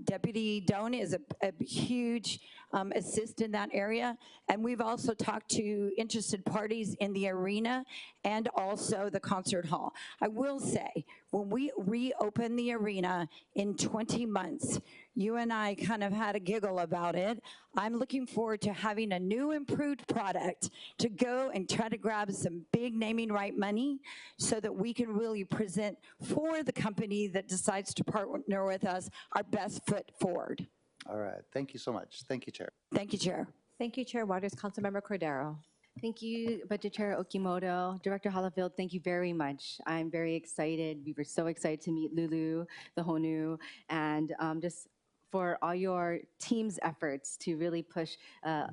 Deputy Doan is a huge assist in that area. And we've also talked to interested parties in the arena and also the concert hall. I will say, when we reopen the arena in 20 months, you and I kind of had a giggle about it. I'm looking forward to having a new improved product to go and try to grab some big naming right money so that we can really present for the company that decides to partner with us our best foot forward. All right. Thank you so much. Thank you, Chair. Thank you, Chair. Thank you, Chair Waters. Councilmember Cordero. Thank you, Budget Chair Okimoto. Director Hollifield, thank you very much. I'm very excited. We were so excited to meet Lulu, the Honu, and just for all your team's efforts to really push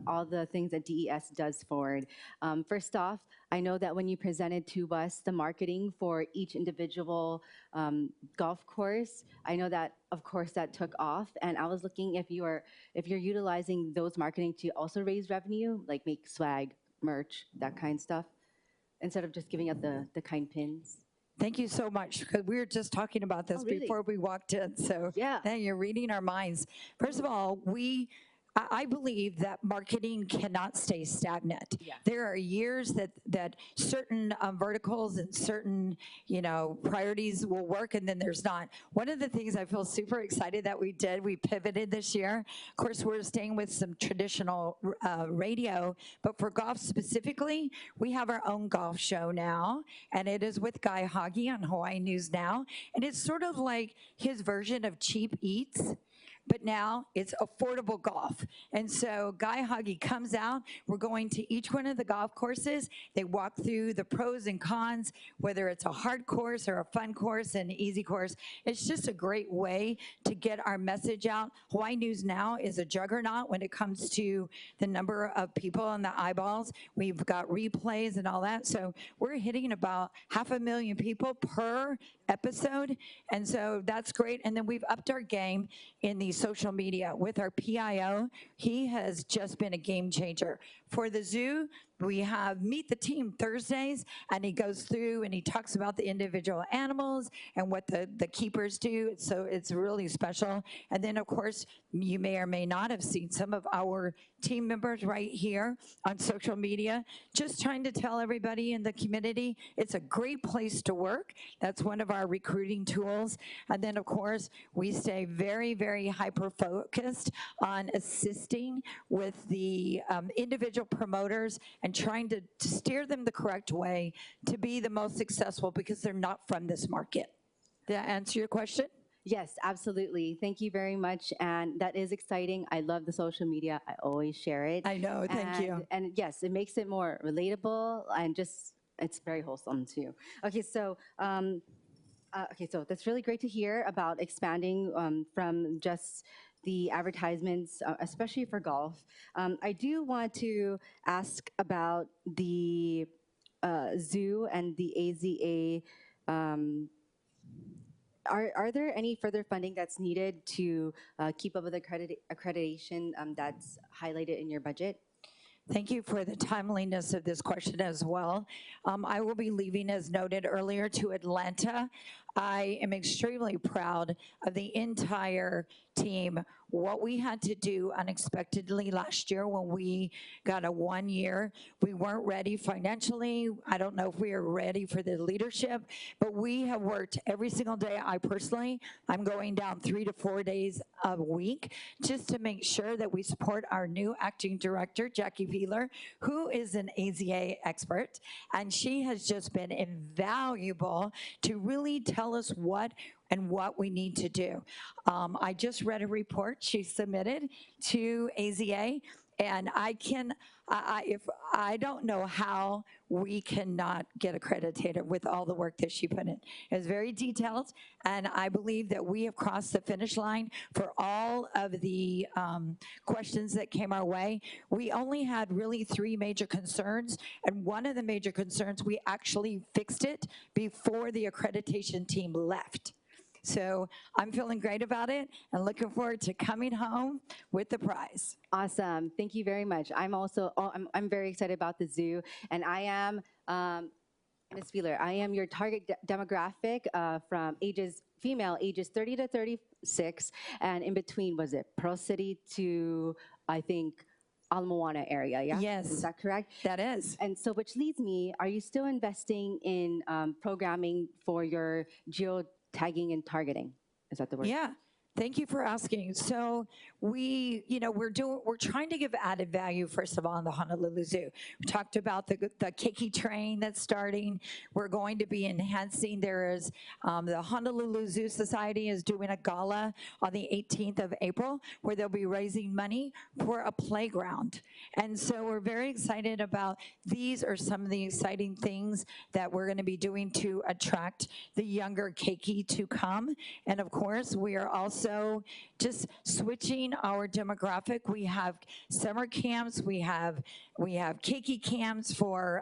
all the things that DES does forward. First off, I know that when you presented to us the marketing for each individual golf course, I know that, of course, that took off. And I was looking if you're utilizing those marketing to also raise revenue, like make swag, merch, that kind of stuff. instead of just giving out the kind pins? Thank you so much, because we were just talking about this Oh, really? before we walked in. So Yeah. now you're reading our minds. First of all, I believe that marketing cannot stay stagnant. Yeah. There are years that certain verticals and certain, priorities will work, and then there's not. One of the things I feel super excited that we pivoted this year. Of course, we're staying with some traditional radio, but for golf specifically, we have our own golf show now, and it is with Guy Hoggy on Hawaii News Now, and it's sort of like his version of Cheap Eats, but now it's affordable golf. And so Guy Hoggy comes out, we're going to each one of the golf courses, they walk through the pros and cons, whether it's a hard course or a fun course, an easy course. It's just a great way to get our message out. Hawaii News Now is a juggernaut when it comes to the number of people and the eyeballs. We've got replays and all that. So we're hitting about 500,000 people per episode. And so that's great. And then we've upped our game in the social media with our PIO. He has just been a game changer. For the zoo, we have Meet the Team Thursdays, and he goes through and he talks about the individual animals and what the keepers do. So it's really special. And then, of course, you may or may not have seen some of our team members right here on social media, just trying to tell everybody in the community it's a great place to work. That's one of our recruiting tools. And then, of course, we stay very, very hyper-focused on assisting with the individual promoters and trying to steer them the correct way to be the most successful, because they're not from this market. Did that answer your question? Yes, absolutely. Thank you very much. And that is exciting. I love the social media. I always share it. I know, thank you. And yes, it makes it more relatable and just, it's very wholesome too. Okay, so so that's really great to hear about expanding from just the advertisements, especially for golf. I do want to ask about the zoo and the AZA. Are there any further funding that's needed to keep up with the accreditation that's highlighted in your budget? Thank you for the timeliness of this question as well. I will be leaving, as noted earlier, to Atlanta. I am extremely proud of the entire team. What we had to do unexpectedly last year when we got a 1 year, we weren't ready financially. I don't know if we are ready for the leadership, but we have worked every single day. I personally, I'm going down 3 to 4 days a week just to make sure that we support our new acting director, Jackie Peeler, who is an AZA expert, and she has just been invaluable to really tell us what we need to do. I just read a report she submitted to AZA, and I don't know how we cannot get accredited with all the work that she put in. It was very detailed, and I believe that we have crossed the finish line for all of the questions that came our way. We only had really 3 major concerns, and one of the major concerns, we actually fixed it before the accreditation team left. So I'm feeling great about it and looking forward to coming home with the prize. Awesome. Thank you very much. I'm also, I'm very excited about the zoo, and I am, Ms. Wheeler, I am your target demographic from female ages 30 to 36, and in between, was it Pearl City to, I think, Ala Moana area, yeah? Yes. Is that correct? That is. And so, which leads me, are you still investing in programming for your geotagging and targeting? Is that the word? Yeah. Thank you for asking. So we're trying to give added value, first of all, in the Honolulu Zoo. We talked about the keiki train that's starting. We're going to be enhancing. There is the Honolulu Zoo Society is doing a gala on the 18th of April where they'll be raising money for a playground. And so we're very excited about these are some of the exciting things that we're going to be doing to attract the younger keiki to come. And of course, we are also just switching our demographic. We have summer camps. We have keiki camps for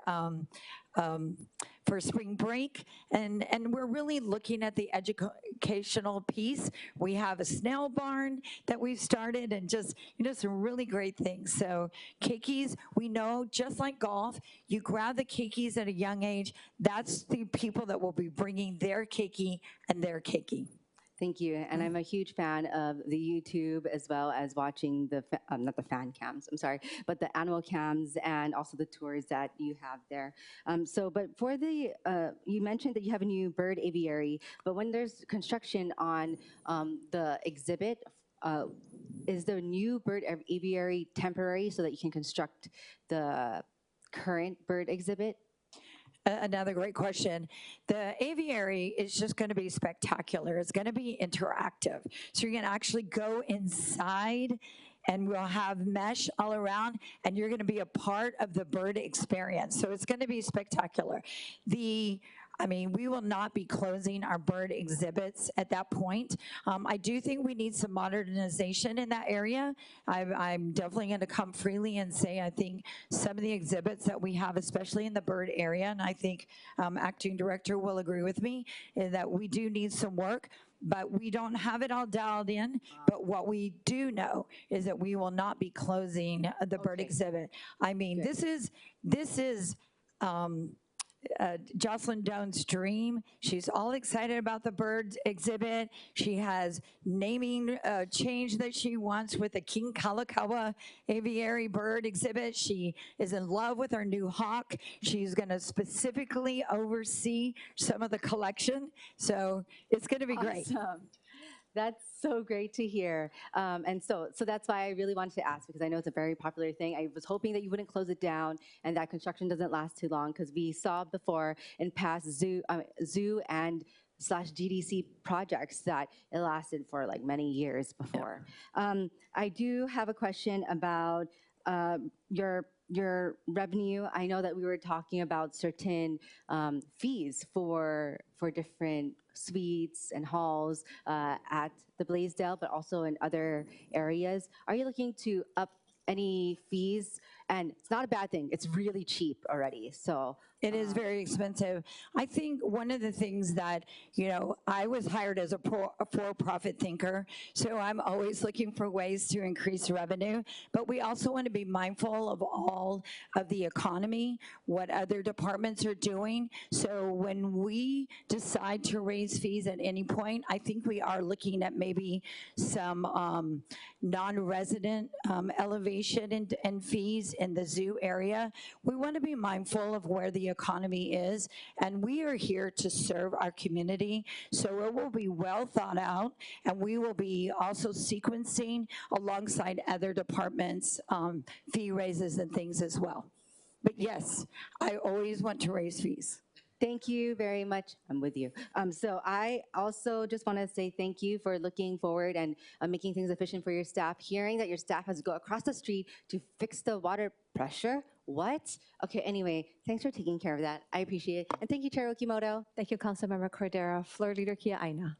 for spring break, and we're really looking at the educational piece. We have a snail barn that we've started, and just, some really great things. So keikis, we know, just like golf, you grab the keikis at a young age, that's the people that will be bringing their keiki and their keiki. Thank you. And I'm a huge fan of the YouTube, as well as watching the, not the fan cams, I'm sorry, but the animal cams and also the tours that you have there. But for the, you mentioned that you have a new bird aviary, but when there's construction on the exhibit, is the new bird aviary temporary so that you can construct the current bird exhibit? Another great question. The aviary is just going to be spectacular. It's going to be interactive. So you're going to actually go inside, and we'll have mesh all around, and you're going to be a part of the bird experience. So it's going to be spectacular. We will not be closing our bird exhibits at that point. I do think we need some modernization in that area. I'm definitely going to come freely and say I think some of the exhibits that we have, especially in the bird area, and I think Acting Director will agree with me, is that we do need some work, but we don't have it all dialed in. But what we do know is that we will not be closing the bird exhibit. This is Jocelyn Doan's dream. She's all excited about the bird exhibit. She has naming change that she wants with the King Kalakaua aviary bird exhibit. She is in love with our new hawk. She's going to specifically oversee some of the collection. So it's going to be great. Awesome. That's so great to hear. And so that's why I really wanted to ask, because I know it's a very popular thing. I was hoping that you wouldn't close it down and that construction doesn't last too long, because we saw before in past zoo and / GDC projects that it lasted for like many years before. I do have a question about your revenue. I know that we were talking about certain fees for different suites and halls at the Blaisdell, but also in other areas. Are you looking to up any fees? And it's not a bad thing. It's really cheap already. So it is very expensive. I think one of the things that, I was hired as a for-profit thinker, so I'm always looking for ways to increase revenue, but we also want to be mindful of all of the economy, what other departments are doing. So when we decide to raise fees at any point, I think we are looking at maybe some non-resident elevation and fees in the zoo area. We want to be mindful of where the economy is, and we are here to serve our community. So it will be well thought out, and we will be also sequencing alongside other departments fee raises and things as well. But yes, I always want to raise fees. Thank you very much. I'm with you. So I also just want to say thank you for looking forward and making things efficient for your staff. Hearing that your staff has to go across the street to fix the water pressure. What? Okay, anyway, thanks for taking care of that. I appreciate it. And thank you, Chair Okimoto. Thank you, Councilmember Cordero. Floor Leader Kia Aina.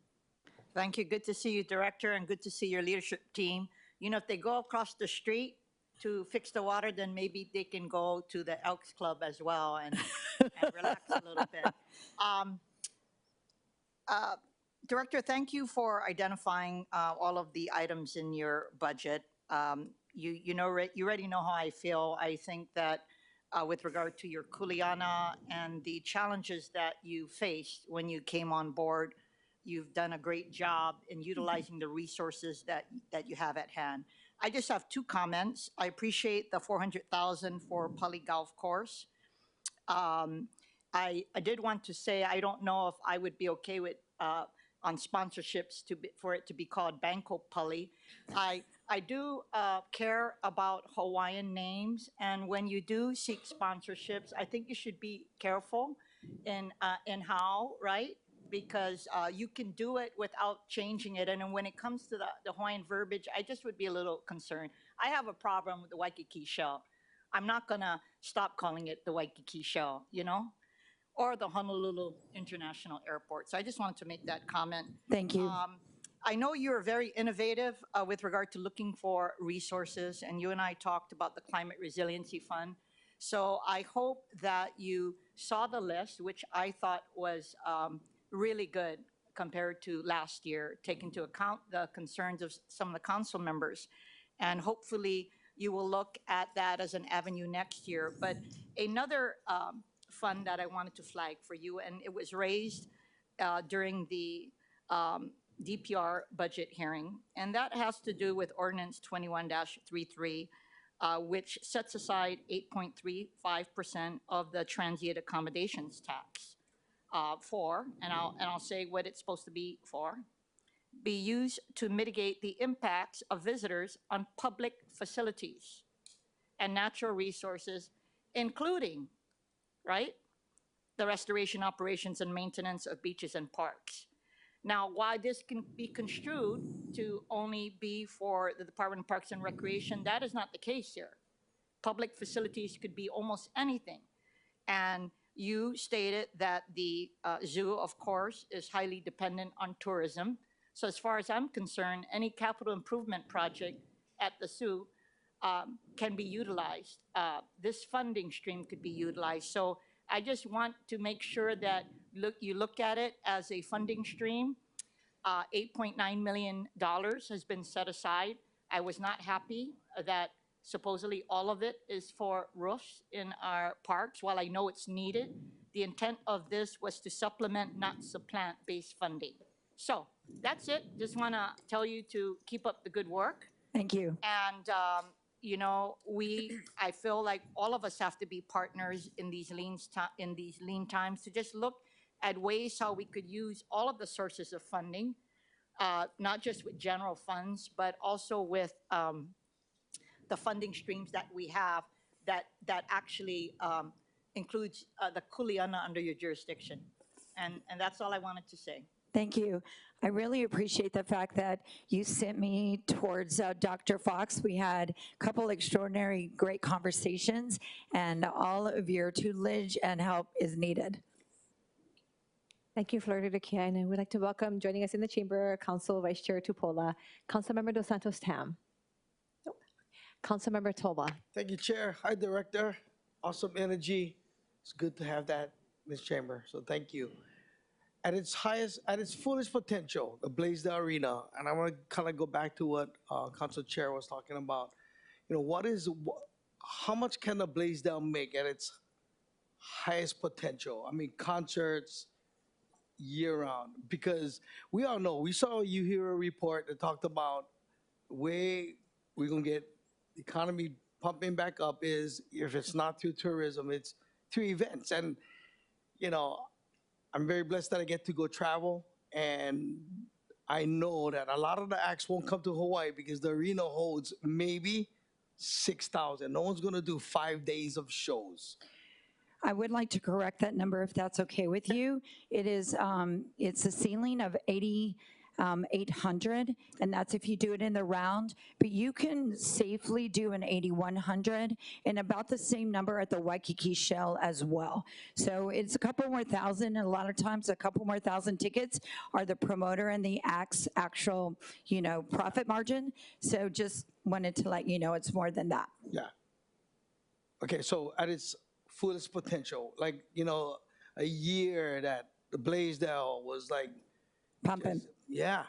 Thank you. Good to see you, Director, and good to see your leadership team. If they go across the street to fix the water, then maybe they can go to the Elks Club as well and relax a little bit. Director, thank you for identifying all of the items in your budget. You already know how I feel. I think that with regard to your kuleana and the challenges that you faced when you came on board, you've done a great job in utilizing the resources that you have at hand. I just have two comments. I appreciate the $400,000 for Pali Golf Course. I did want to say I don't know if I would be okay with on sponsorships for it to be called Banco Pali. I do care about Hawaiian names, and when you do seek sponsorships, I think you should be careful in how, right? Because you can do it without changing it. And then when it comes to the Hawaiian verbiage, I just would be a little concerned. I have a problem with the Waikiki shell. I'm not going to stop calling it the Waikiki shell, or the Honolulu International Airport. So I just wanted to make that comment. Thank you. I know you're very innovative with regard to looking for resources, and you and I talked about the Climate Resiliency Fund. So I hope that you saw the list, which I thought was really good compared to last year, take into account the concerns of some of the council members. And hopefully you will look at that as an avenue next year. But another fund that I wanted to flag for you, and it was raised during the DPR budget hearing, and that has to do with Ordinance 21-33, which sets aside 8.35% of the transient accommodations tax for, and I'll say what it's supposed to be for, be used to mitigate the impacts of visitors on public facilities and natural resources, including, right, the restoration, operations, and maintenance of beaches and parks. Now, while this can be construed to only be for the Department of Parks and Recreation, that is not the case here. Public facilities could be almost anything. And you stated that the zoo, of course, is highly dependent on tourism. So as far as I'm concerned, any capital improvement project at the zoo can be utilized. This funding stream could be utilized. So I just want to make sure that you look at it as a funding stream. $8.9 million has been set aside. I was not happy that supposedly all of it is for roofs in our parks. While I know it's needed, the intent of this was to supplement, not supplant, base funding. So that's it. Just want to tell you to keep up the good work. Thank you. And, you know, I feel like all of us have to be partners in these lean times to just look at ways how we could use all of the sources of funding, not just with general funds, but also with the funding streams that we have that actually includes the kuleana under your jurisdiction. And that's all I wanted to say. Thank you. I really appreciate the fact that you sent me towards Dr. Fox. We had a couple extraordinary great conversations, and all of your tutelage and help is needed. Thank you, Flor de Kia, and I would like to welcome, joining us in the chamber, Council Vice Chair Tupola, Councilmember Dos Santos Tam. Councilmember Toba. Thank you, Chair. Hi, Director. Awesome energy. It's good to have that in this chamber, so thank you. At its fullest potential, the Blaisdell Arena, and I want to kind of go back to what Council Chair was talking about. You know, how much can the Blaisdell make at its highest potential? I mean, concerts year-round, because we all know, we saw a UHERO report that talked about the way we're going to get the economy pumping back up is, if it's not through tourism, it's through events. And, you know, I'm very blessed that I get to go travel, and I know that a lot of the acts won't come to Hawaii because the arena holds maybe 6,000. No one's gonna do 5 days of shows. I would like to correct that number if that's okay with you. It is, it's a ceiling of 8,800, and that's if you do it in the round, but you can safely do an 8,100 and about the same number at the Waikiki Shell as well. So it's a couple more thousand, and a lot of times a couple more thousand tickets are the promoter and the act's actual, you know, profit margin. So just wanted to let you know it's more than that. Yeah. Okay, so at its fullest potential, like, you know, a year that the Blaisdell was like Pumping. Yeah.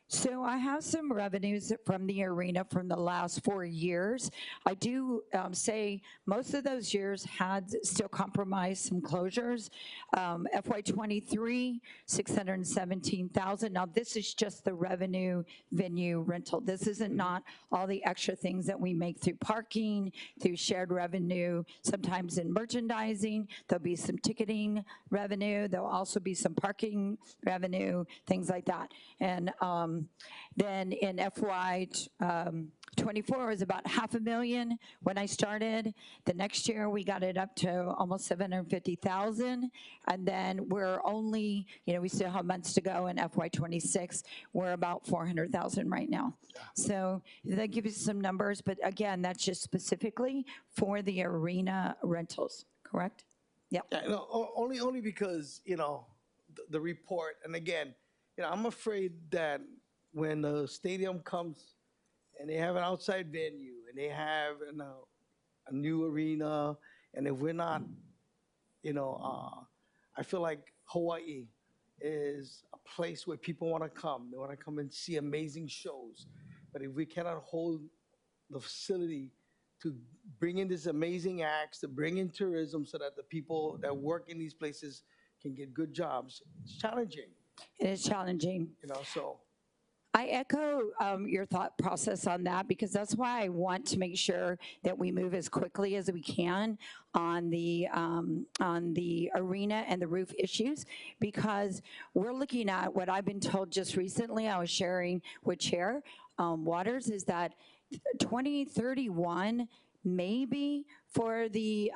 So I have some revenues from the arena from the last 4 years. I do say most of those years had still compromised some closures. FY23, 617,000. Now this is just the revenue venue rental. This isn't not all the extra things that we make through parking, through shared revenue, sometimes in merchandising. There'll be some ticketing revenue. There'll also be some parking revenue, things like that. And then in FY24 was about $500,000 when I started. The next year we got it up to almost 750,000, and then we're only, you know, we still have months to go in FY26. We're about 400,000 right now. So that gives you some numbers, but again, that's just specifically for the arena rentals, correct? Yep. Yeah, no, only because, you know, the report, and again, you know, I'm afraid that when the stadium comes and they have an outside venue and they have a new arena, and if we're not, I feel like Hawaii is a place where people want to come. They want to come and see amazing shows. But if we cannot hold the facility to bring in these amazing acts, to bring in tourism so that the people that work in these places can get good jobs, it's challenging, It is challenging. so. I echo your thought process on that, because that's why I want to make sure that we move as quickly as we can on the arena and the roof issues, because we're looking at what I've been told just recently. I was sharing with Chair Waters is that 2031 maybe for the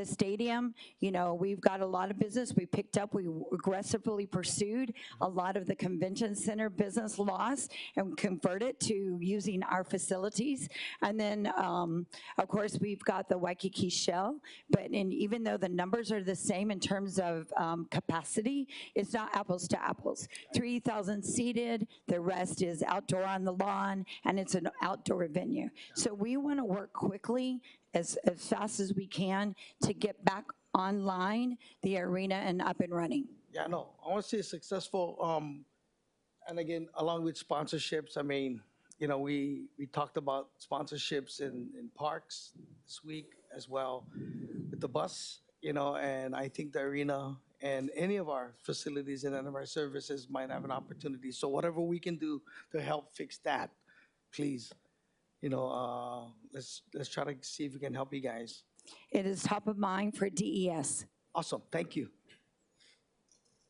stadium. We've got a lot of business we picked up. We aggressively pursued a lot of the convention center business loss and converted to using our facilities. And then, of course, we've got the Waikiki Shell. Even though the numbers are the same in terms of capacity, it's not apples to apples. 3,000 seated, the rest is outdoor on the lawn, and it's an outdoor venue. So we want to work quickly, as fast as we can, to get back online the arena and up and running. Yeah, no, I want to see it successful. And again, along with sponsorships, I mean, we talked about sponsorships in parks this week as well with the bus, and I think the arena and any of our facilities and any of our services might have an opportunity. So whatever we can do to help fix that, please, let's try to see if we can help you guys. It is top of mind for DES. Awesome, thank you.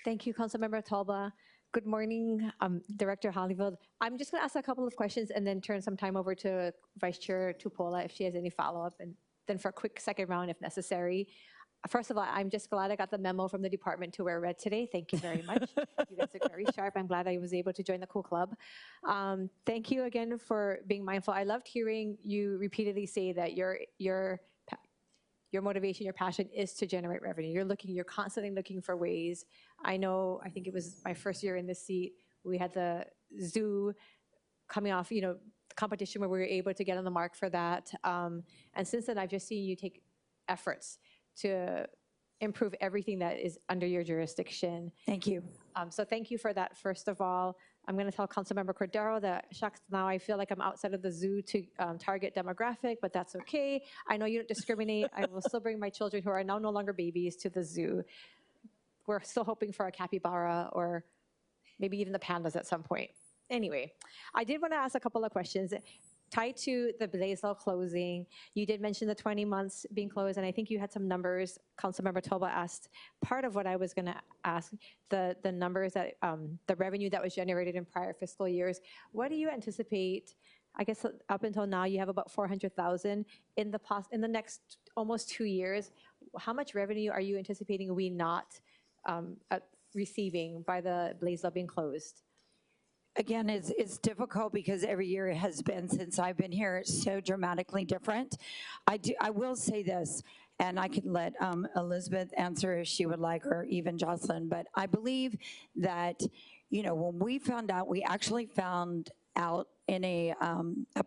Thank you, Councilmember Talba. Good morning, Director Hollyfield. I'm just going to ask a couple of questions and then turn some time over to Vice Chair Tupola if she has any follow-up, and then for a quick second round if necessary. First of all, I'm just glad I got the memo from the department to wear red today. Thank you very much. You guys are very sharp. I'm glad I was able to join the cool club. Thank you again for being mindful. I loved hearing you repeatedly say that your motivation, your passion is to generate revenue. You're constantly looking for ways. I think it was my first year in this seat, we had the zoo coming off, competition where we were able to get on the mark for that. And since then, I've just seen you take efforts to improve everything that is under your jurisdiction. Thank you. So thank you for that, first of all. I'm going to tell Councilmember Cordero that, shucks, now I feel like I'm outside of the zoo to target demographic, but that's okay. I know you don't discriminate. I will still bring my children who are now no longer babies to the zoo. We're still hoping for a capybara or maybe even the pandas at some point. Anyway, I did want to ask a couple of questions. Tied to the Blaisdell closing, you did mention the 20 months being closed, and I think you had some numbers. Councilmember Toba asked part of what I was going to ask, the numbers that, the revenue that was generated in prior fiscal years. What do you anticipate? I guess up until now, you have about 400,000 in the next almost 2 years. How much revenue are you anticipating we not receiving by the Blaisdell being closed? Again, it's difficult because every year it has been since I've been here, it's so dramatically different. I will say this, and I can let Elizabeth answer if she would like, or even Jocelyn, but I believe that, when we found out, we actually found out in a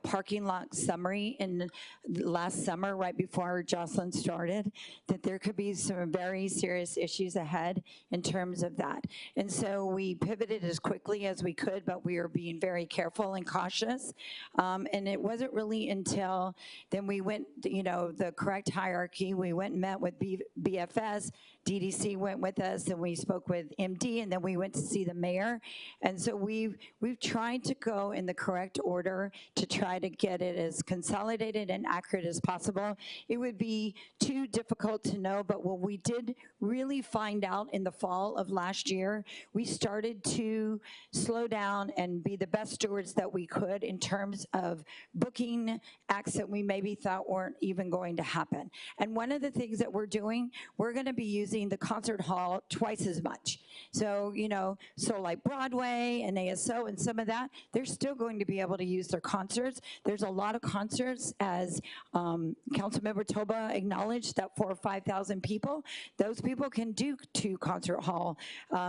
parking lot summary in last summer, right before Jocelyn started, that there could be some very serious issues ahead in terms of that. And so we pivoted as quickly as we could, but we were being very careful and cautious. And it wasn't really until then we went, the correct hierarchy, we went and met with BFS, DDC went with us, and we spoke with MD, and then we went to see the mayor. And so we've tried to go in the correct order to try to get it as consolidated and accurate as possible. It would be too difficult to know, but what we did really find out in the fall of last year, we started to slow down and be the best stewards that we could in terms of booking acts that we maybe thought weren't even going to happen. And one of the things that we're doing, we're going to be using the concert hall twice as much. So, so like Broadway and ASO and some of that, they're still going to be able to use their concerts. There's a lot of concerts, as Councilmember Toba acknowledged, that 4,000 or 5,000 people. Those people can do 2 concert hall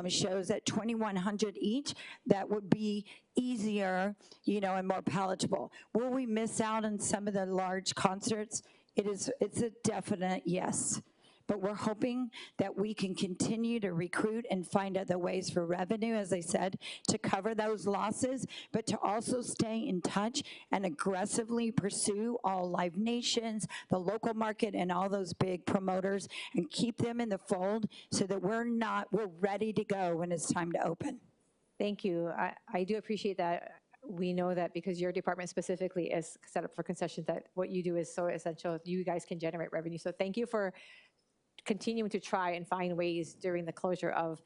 shows at $2,100 each. That would be easier, and more palatable. Will we miss out on some of the large concerts? It's a definite yes. But we're hoping that we can continue to recruit and find other ways for revenue, as I said, to cover those losses, but to also stay in touch and aggressively pursue all Live Nations, the local market, and all those big promoters, and keep them in the fold so that we're ready to go when it's time to open. Thank you. I do appreciate that. We know that because your department specifically is set up for concessions, that what you do is so essential. You guys can generate revenue. So thank you for continuing to try and find ways during the closure of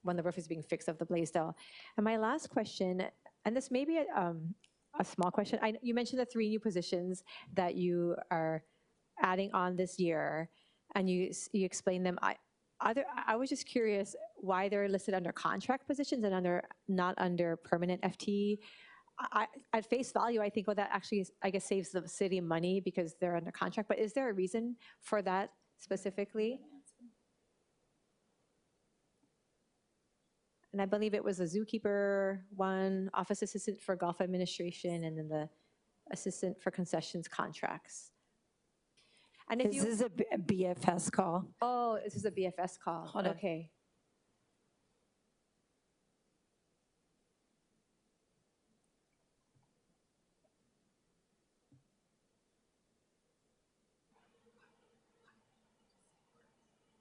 when the roof is being fixed of the Blaisdell. And my last question, and this may be a small question. You mentioned the 3 new positions that you are adding on this year, and you explained them. I was just curious why they're listed under contract positions and not under permanent FTE. At face value, I think, well, that actually, I guess, saves the city money because they're under contract. But is there a reason for that specifically? And I believe it was a zookeeper, one office assistant for golf administration, and then the assistant for concessions contracts. And if This is a BFS call. Oh, this is a BFS call. Hold on. Okay.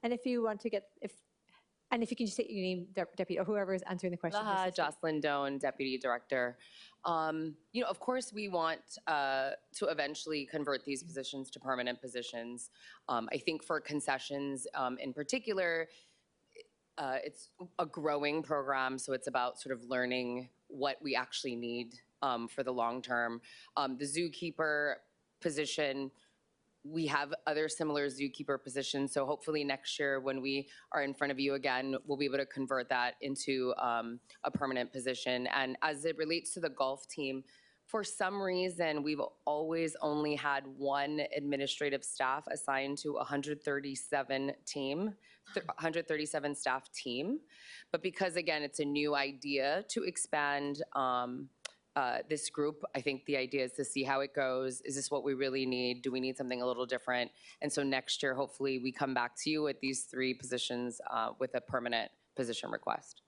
And if you want to get, and if you can just say your name, Deputy, or whoever is answering the question. Aloha, Jocelyn Doan, Deputy Director. Of course, we want to eventually convert these positions to permanent positions. I think for concessions in particular, it's a growing program, so it's about sort of learning what we actually need for the long term. The zookeeper position, we have other similar zookeeper positions, so hopefully next year when we are in front of you again, we'll be able to convert that into a permanent position. And as it relates to the golf team, for some reason, we've always only had one administrative staff assigned to 137 staff team. But because, again, it's a new idea to expand this group, I think the idea is to see how it goes. Is this what we really need? Do we need something a little different? And so next year, hopefully, we come back to you with these 3 positions with a permanent position request.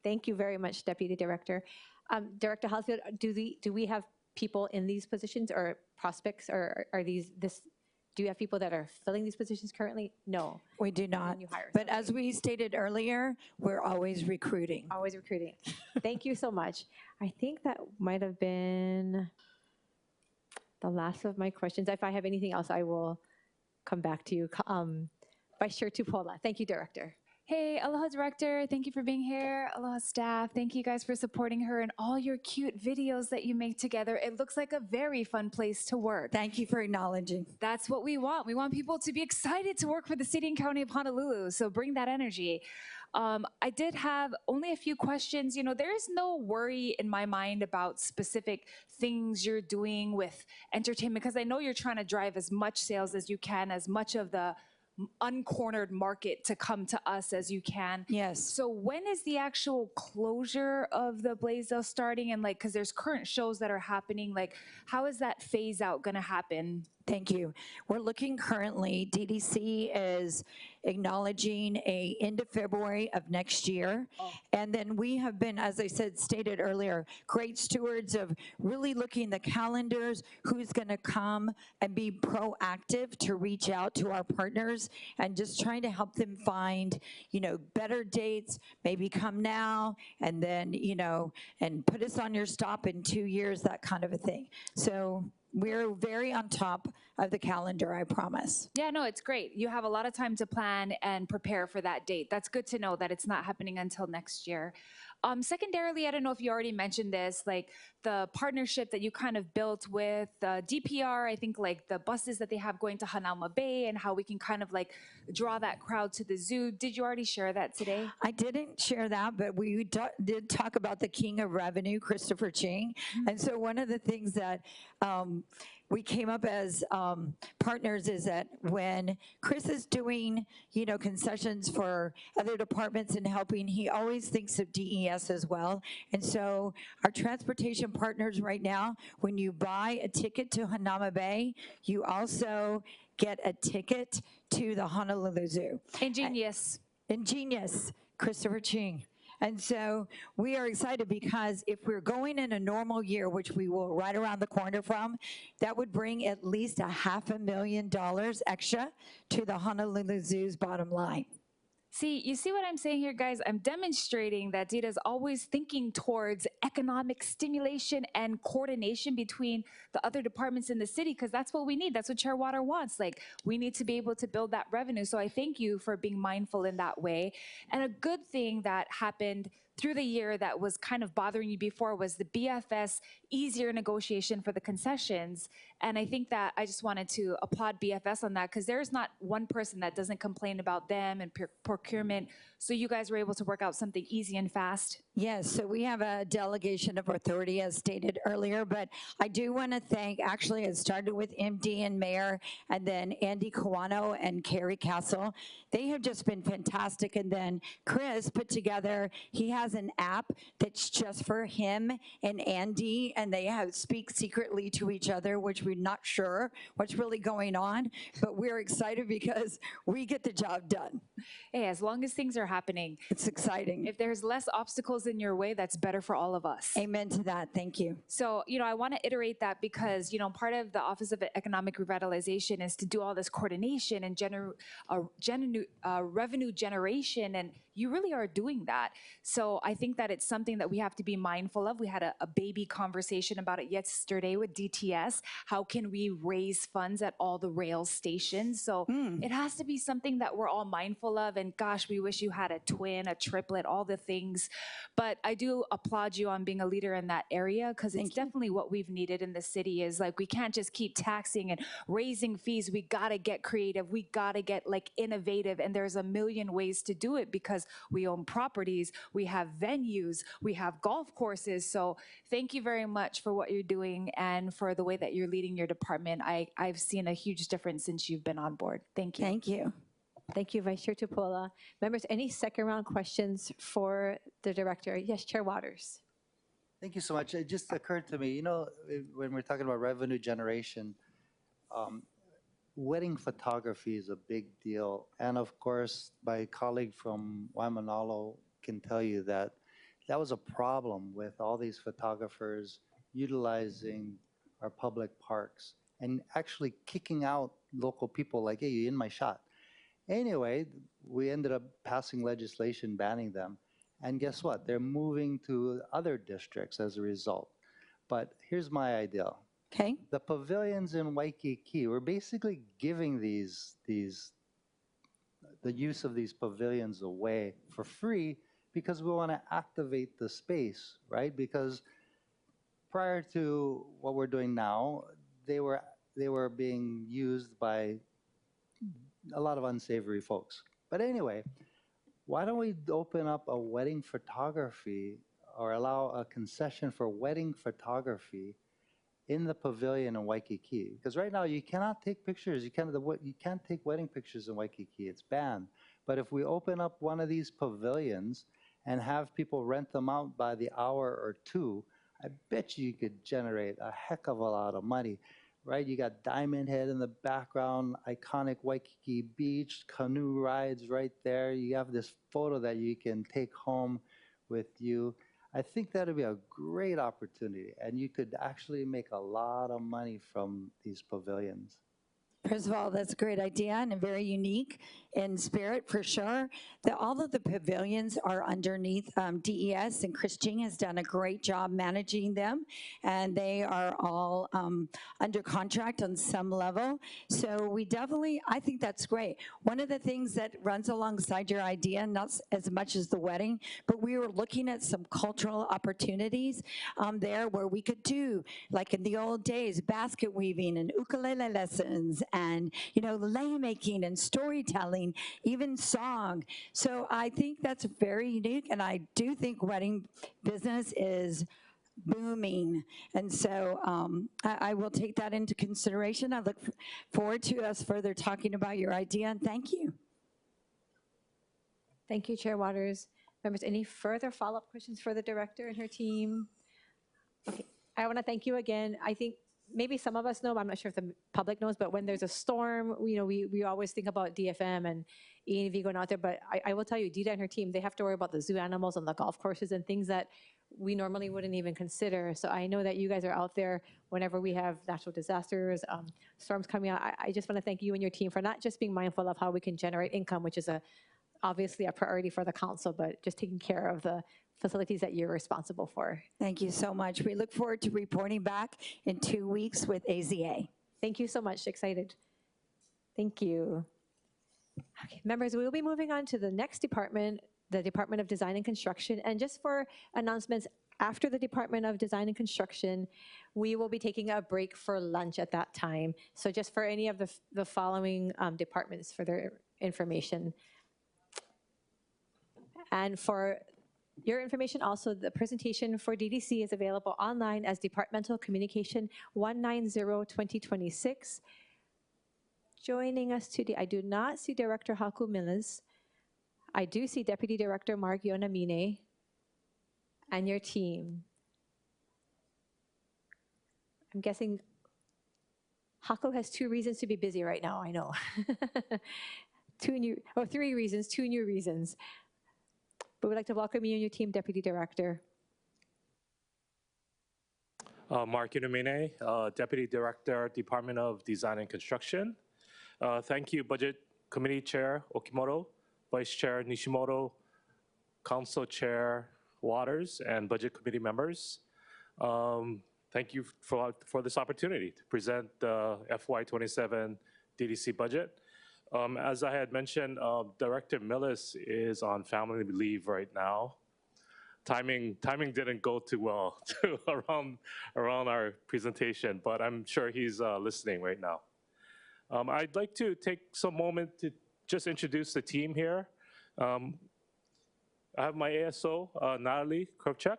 Thank you very much, Deputy Director. Director Hollifield, do we have people in these positions or prospects, or are do you have people that are filling these positions currently? No. We do not. You hire But as we stated earlier, we're always recruiting. Always recruiting. Thank you so much. I think that might have been the last of my questions. If I have anything else, I will come back to you. Vice Chair Tupola. Thank you, Director. Hey, aloha, Director. Thank you for being here. Aloha, staff. Thank you guys for supporting her and all your cute videos that you make together. It looks like a very fun place to work. Thank you for acknowledging. That's what we want. We want people to be excited to work for the City and County of Honolulu, so bring that energy. I did have only a few questions. You know, there is no worry in my mind about specific things you're doing with entertainment, because I know you're trying to drive as much sales as you can, as much of the uncornered market to come to us as you can. Yes. So when is the actual closure of the Blaisdell starting? And like, because there's current shows that are happening, like how is that phase out going to happen? Thank you. We're looking currently, DDC is acknowledging a end of February of next year. Oh. And then we have been, as I stated earlier, great stewards of really looking the calendars, who's going to come, and be proactive to reach out to our partners and just trying to help them find, better dates, maybe come now and then, and put us on your stop in 2 years, that kind of a thing. So we're very on top of the calendar, I promise. Yeah, no, it's great. You have a lot of time to plan and prepare for that date. That's good to know that it's not happening until next year. Secondarily, I don't know if you already mentioned this, like the partnership that you kind of built with DPR, I think like the buses that they have going to Hanauma Bay and how we can kind of like draw that crowd to the zoo. Did you already share that today? I didn't share that, but we did talk about the King of Revenue, Christopher Ching. Mm-hmm. And so one of the things that we came up as partners is that when Chris is doing, concessions for other departments and helping, he always thinks of DES as well. And so our transportation partners right now, when you buy a ticket to Hanauma Bay, you also get a ticket to the Honolulu Zoo. Ingenious. Ingenious, Christopher Ching. And so we are excited because if we're going in a normal year, which we will right around the corner from, that would bring at least $500,000 extra to the Honolulu Zoo's bottom line. See, you see what I'm saying here, guys? I'm demonstrating that Dita is always thinking towards economic stimulation and coordination between the other departments in the city, because that's what we need. That's what Chairwater wants. Like, we need to be able to build that revenue. So I thank you for being mindful in that way. And a good thing that happened through the year that was kind of bothering you before was the BFS easier negotiation for the concessions. And I think that I just wanted to applaud BFS on that, because there's not one person that doesn't complain about them and procurement. So you guys were able to work out something easy and fast. Yes, so we have a delegation of authority as stated earlier, but I do want to thank, actually it started with MD and Mayor, and then Andy Kawano and Carrie Castle. They have just been fantastic. And then Chris put together, he has an app that's just for him and Andy, and they speak secretly to each other, which we're not sure what's really going on, but we're excited because we get the job done. Hey, as long as things are happening. It's exciting. If there's less obstacles in your way, that's better for all of us. Amen to that. Thank you. So, I want to iterate that because, part of the Office of Economic Revitalization is to do all this coordination and revenue generation, and you really are doing that. So I think that it's something that we have to be mindful of. We had a baby conversation about it yesterday with DTS. How can we raise funds at all the rail stations? So it has to be something that we're all mindful of. And gosh, we wish you had a twin, a triplet, all the things. But I do applaud you on being a leader in that area, because it's definitely what we've needed in the city. Is like, we can't just keep taxing and raising fees. We got to get creative. We got to get innovative. And there's a million ways to do it, because we own properties, we have venues, we have golf courses. So thank you very much for what you're doing and for the way that you're leading your department. I've seen a huge difference since you've been on board. Thank you. Thank you. Thank you, Vice Chair Tupola. Members, any second round questions for the director? Yes, Chair Waters. Thank you so much. It just occurred to me, when we're talking about revenue generation, wedding photography is a big deal. And of course, my colleague from Waimanalo can tell you that that was a problem with all these photographers utilizing our public parks and actually kicking out local people like, hey, you're in my shot. Anyway, we ended up passing legislation banning them. And guess what? They're moving to other districts as a result. But here's my idea. Okay. The pavilions in Waikiki, we're basically giving the use of these pavilions away for free because we want to activate the space, right? Because prior to what we're doing now, they were being used by a lot of unsavory folks. But anyway, why don't we open up a wedding photography or allow a concession for wedding photography in the pavilion in Waikiki? Because right now you cannot take pictures. You can't take wedding pictures in Waikiki. It's banned. But if we open up one of these pavilions and have people rent them out by the hour or two, I bet you could generate a heck of a lot of money, right? You got Diamond Head in the background, iconic Waikiki Beach, canoe rides right there. You have this photo that you can take home with you. I think that would be a great opportunity, and you could actually make a lot of money from these pavilions. First of all, that's a great idea and very unique in spirit for sure. All of the pavilions are underneath DES, and Chris Ching has done a great job managing them, and they are all under contract on some level. So I think that's great. One of the things that runs alongside your idea, not as much as the wedding, but we were looking at some cultural opportunities there where we could do, like in the old days, basket weaving and ukulele lessons and, lei making and storytelling, even song. So I think that's very unique, and I do think wedding business is booming. And so I will take that into consideration. I look forward to us further talking about your idea, and thank you. Thank you, Chair Waters. Members, any further follow-up questions for the director and her team? Okay, I want to thank you again. I think maybe some of us know, but I'm not sure if the public knows, but when there's a storm, we always think about DFM and ENV going out there, but I will tell you, Dita and her team, they have to worry about the zoo animals and the golf courses and things that we normally wouldn't even consider. So I know that you guys are out there whenever we have natural disasters, storms coming out. I just want to thank you and your team for not just being mindful of how we can generate income, which is obviously a priority for the council, but just taking care of the facilities that you're responsible for. Thank you so much. We look forward to reporting back in 2 weeks with AZA. Thank you so much. Excited. Thank you. Okay, members, we will be moving on to the next department, the Department of Design and Construction. And just for announcements, after the Department of Design and Construction, we will be taking a break for lunch at that time. So just for any of the following departments for their information. And for your information also, the presentation for DDC is available online as Departmental Communication 190-2026. Joining us today, I do not see Director Haku Millis. I do see Deputy Director Mark Yonamine and your team. I'm guessing Haku has 2 reasons to be busy right now, I know. 3 reasons, 2 new reasons. But we'd like to welcome you and your team, Deputy Director. Mark Yonamine, Deputy Director, Department of Design and Construction. Thank you, Budget Committee Chair Okimoto, Vice Chair Nishimoto, Council Chair Waters, and Budget Committee members. Thank you for this opportunity to present the FY27 DDC budget. As I had mentioned, Director Millis is on family leave right now. Timing didn't go too well around our presentation, but I'm sure he's listening right now. I'd like to take some moment to just introduce the team here. I have my ASO, Natalie Krovchak,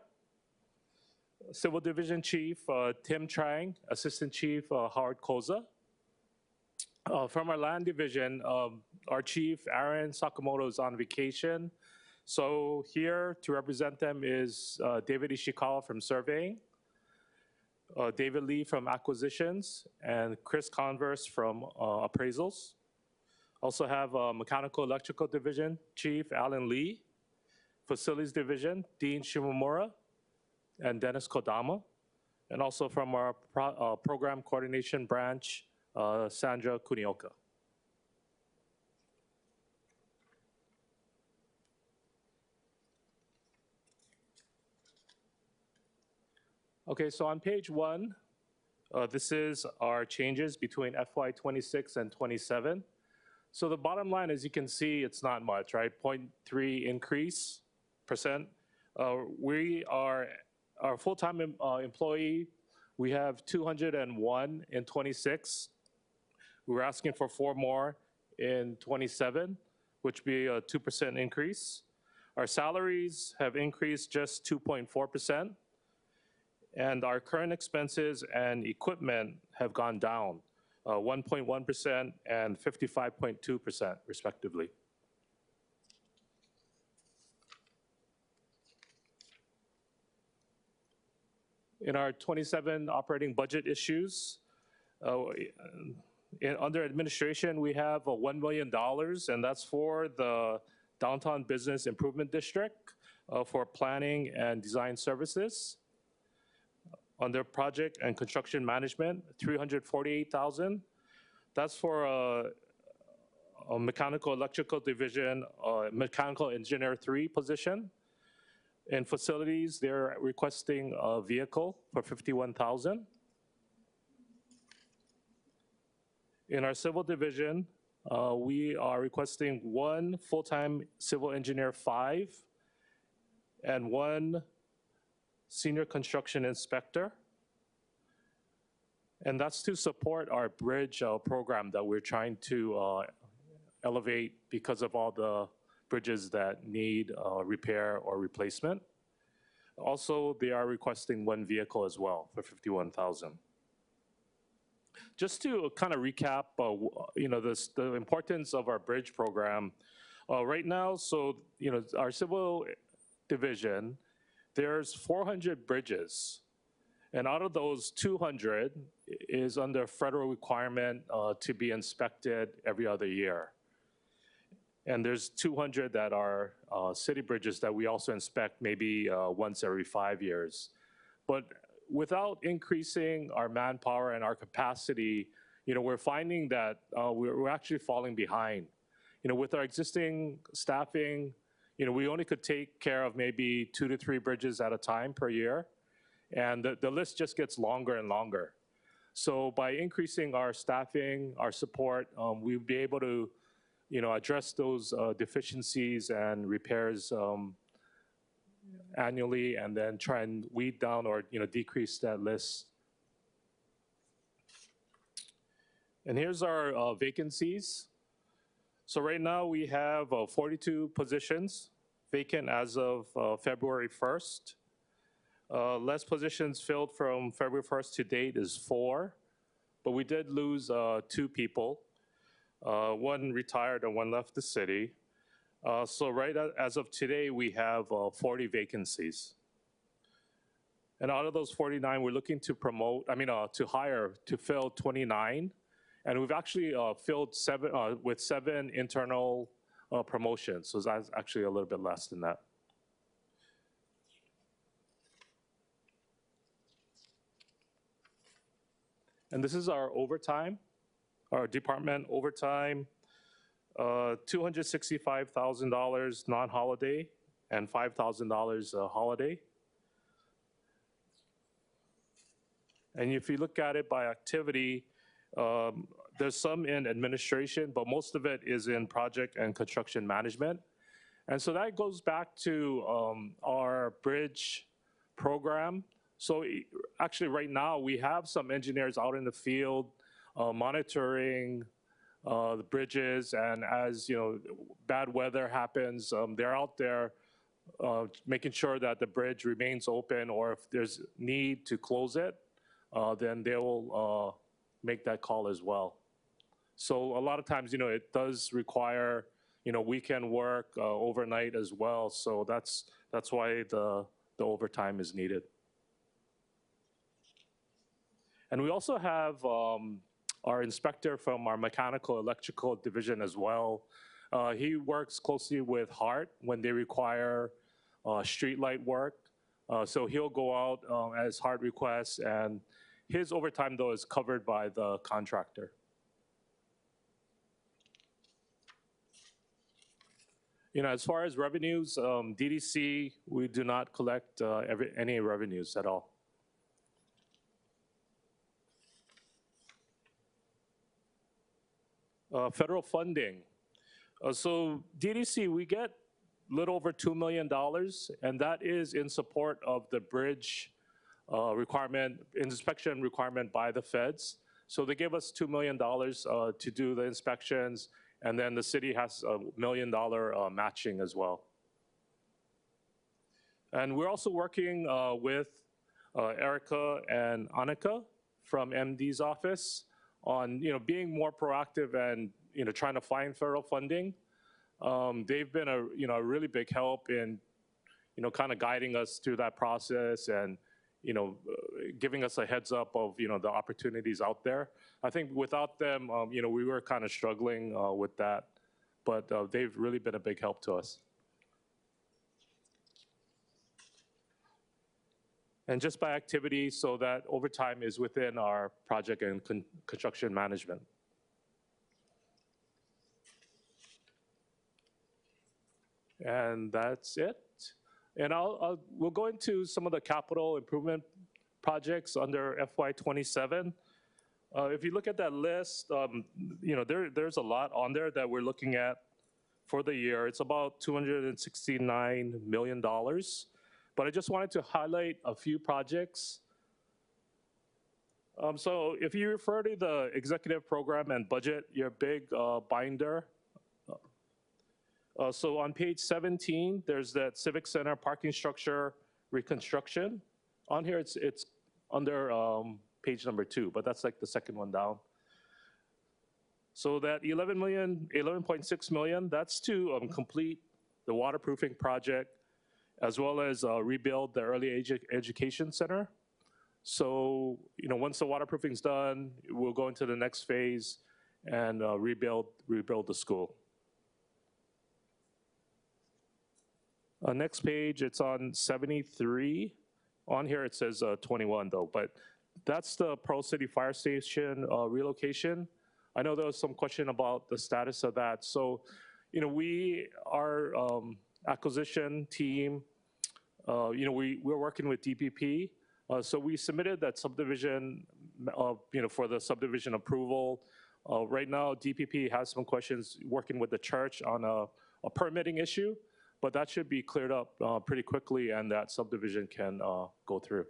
Civil Division Chief Tim Trang, Assistant Chief Howard Koza. From our land division, our chief, Aaron Sakamoto, is on vacation. So here to represent them is David Ishikawa from surveying, David Lee from acquisitions, and Chris Converse from appraisals. Also have mechanical electrical division chief, Alan Lee, facilities division, Dean Shimomura, and Dennis Kodama. And also from our program coordination branch, Sandra Kunioka. Okay, so on page 1, this is our changes between FY26 and 27. So the bottom line, as you can see, it's not much, right? 0.3 increase percent. Our full-time employee, we have 201 in 26. We're asking for 4 more in 27, which would be a 2% increase. Our salaries have increased just 2.4%, and our current expenses and equipment have gone down 1.1% and 55.2% respectively. In our 27 operating budget issues, under administration, we have $1 million, and that's for the Downtown Business Improvement District for planning and design services. Under project and construction management, $348,000. That's for a mechanical electrical division, mechanical engineer 3 position. In facilities, they're requesting a vehicle for $51,000. In our civil division, we are requesting 1 full-time civil engineer 5 and 1 senior construction inspector. And that's to support our bridge program that we're trying to elevate because of all the bridges that need repair or replacement. Also, they are requesting one vehicle as well for $51,000. Just to kind of recap, the importance of our bridge program. Right now, our civil division, there's 400 bridges. And out of those, 200 is under federal requirement to be inspected every other year. And there's 200 that are city bridges that we also inspect maybe once every 5 years. But without increasing our manpower and our capacity, we're finding that we're actually falling behind. With our existing staffing, we only could take care of maybe 2 to 3 bridges at a time per year. And the list just gets longer and longer. So by increasing our staffing, our support, we'll be able to address those deficiencies and repairs annually, and then try and weed down or decrease that list. And here's our vacancies. So right now we have 42 positions vacant as of February 1st. Less positions filled from February 1st to date is 4, but we did lose 2 people. One retired and one left the city. So right as of today, we have 40 vacancies. And out of those 49, we're looking to fill 29. And we've actually filled 7 with 7 internal promotions. So that's actually a little bit less than that. And this is our overtime, our department overtime, $265,000 non-holiday and $5,000 holiday. And if you look at it by activity, there's some in administration, but most of it is in project and construction management. And so that goes back to our bridge program. So actually right now we have some engineers out in the field monitoring the bridges, and as bad weather happens, they're out there making sure that the bridge remains open, or if there's need to close it, then they will make that call as well. So a lot of times, it does require weekend work, overnight as well. So that's why the overtime is needed. And we also have our inspector from our mechanical electrical division as well. He works closely with HART when they require street light work. So he'll go out as HART requests, and his overtime, though, is covered by the contractor. As far as revenues, DDC, we do not collect any revenues at all. Federal funding. So DDC, we get a little over $2 million, and that is in support of the bridge inspection requirement by the feds. So they give us $2 million to do the inspections, and then the city has a $1 million matching as well. And we're also working with Erica and Annika from MD's office on being more proactive and trying to find federal funding. They've been a really big help in kind of guiding us through that process, and giving us a heads up of the opportunities out there. I think without them, we were kind of struggling with that, but they've really been a big help to us. And just by activity, so that overtime is within our project and construction management. And that's it. And we'll go into some of the capital improvement projects under FY27. If you look at that list, there's a lot on there that we're looking at for the year. It's about $269 million. But I just wanted to highlight a few projects. So if you refer to the executive program and budget, your big binder. So on page 17, there's that Civic Center parking structure reconstruction. On here, it's under page number 2, but that's like the second one down. So that 11.6 million, that's to complete the waterproofing project, as well as rebuild the early education center. So, once the waterproofing's done, we'll go into the next phase and rebuild the school. Next page, it's on 73. On here, it says 21 though, but that's the Pearl City Fire Station relocation. I know there was some question about the status of that. So, our acquisition team, we're working with DPP. So we submitted that subdivision, for the subdivision approval. Right now, DPP has some questions working with the church on a permitting issue, but that should be cleared up pretty quickly, and that subdivision can go through.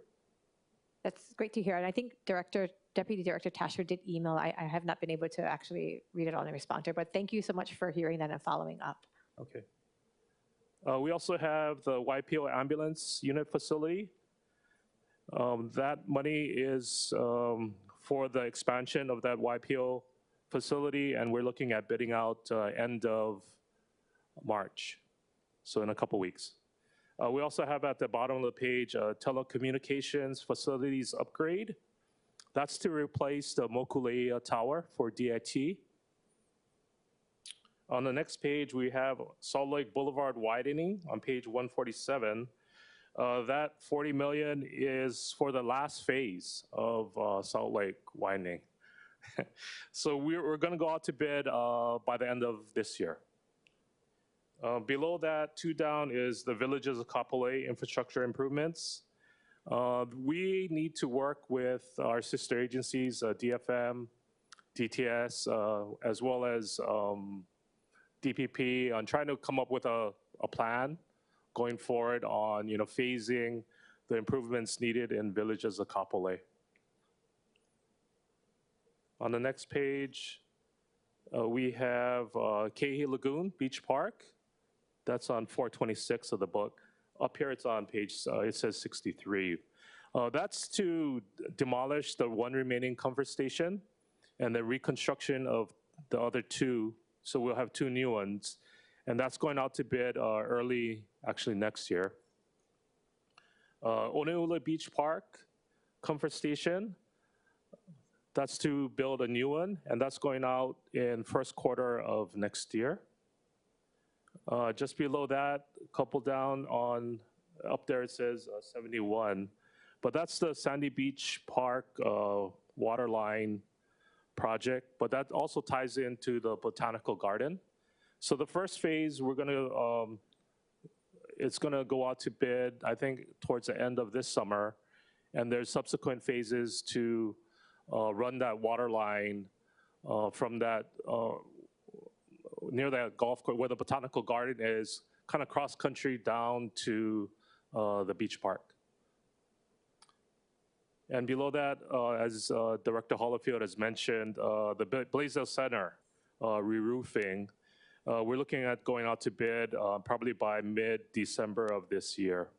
That's great to hear. And I think Deputy Director Tasher did email. I have not been able to actually read it all and respond to her, but thank you so much for hearing that and following up. Okay. We also have the YPO ambulance unit facility. That money is for the expansion of that YPO facility, and we're looking at bidding out end of March, so in a couple weeks. We also have at the bottom of the page telecommunications facilities upgrade. That's to replace the Mokulea Tower for DIT. On the next page, we have Salt Lake Boulevard widening on page 147. That 40 million is for the last phase of Salt Lake widening. So we're going to go out to bid by the end of this year. Below that, 2 down, is the Villages of Kapolei infrastructure improvements. We need to work with our sister agencies, DFM, DTS, as well as DPP, on trying to come up with a plan going forward on phasing the improvements needed in Villages of Kapolei. On the next page, we have Kehi Lagoon Beach Park. That's on 426 of the book. Up here, it's on page, it says 63. That's to demolish the one remaining comfort station and the reconstruction of the other 2. So we'll have 2 new ones. And that's going out to bid early, actually next year. Honolulu Beach Park Comfort Station, that's to build a new one, and that's going out in first quarter of next year. Just below that, a couple down up there it says 71, but that's the Sandy Beach Park water line project, but that also ties into the botanical garden. So the first phase, it's gonna go out to bid, I think, towards the end of this summer, and there's subsequent phases to run that water line from that near that golf course where the botanical garden is, kind of cross country down to the beach park. And below that, as Director Hollifield has mentioned, the Blaisdell Center re-roofing, we're looking at going out to bid probably by mid-December of this year.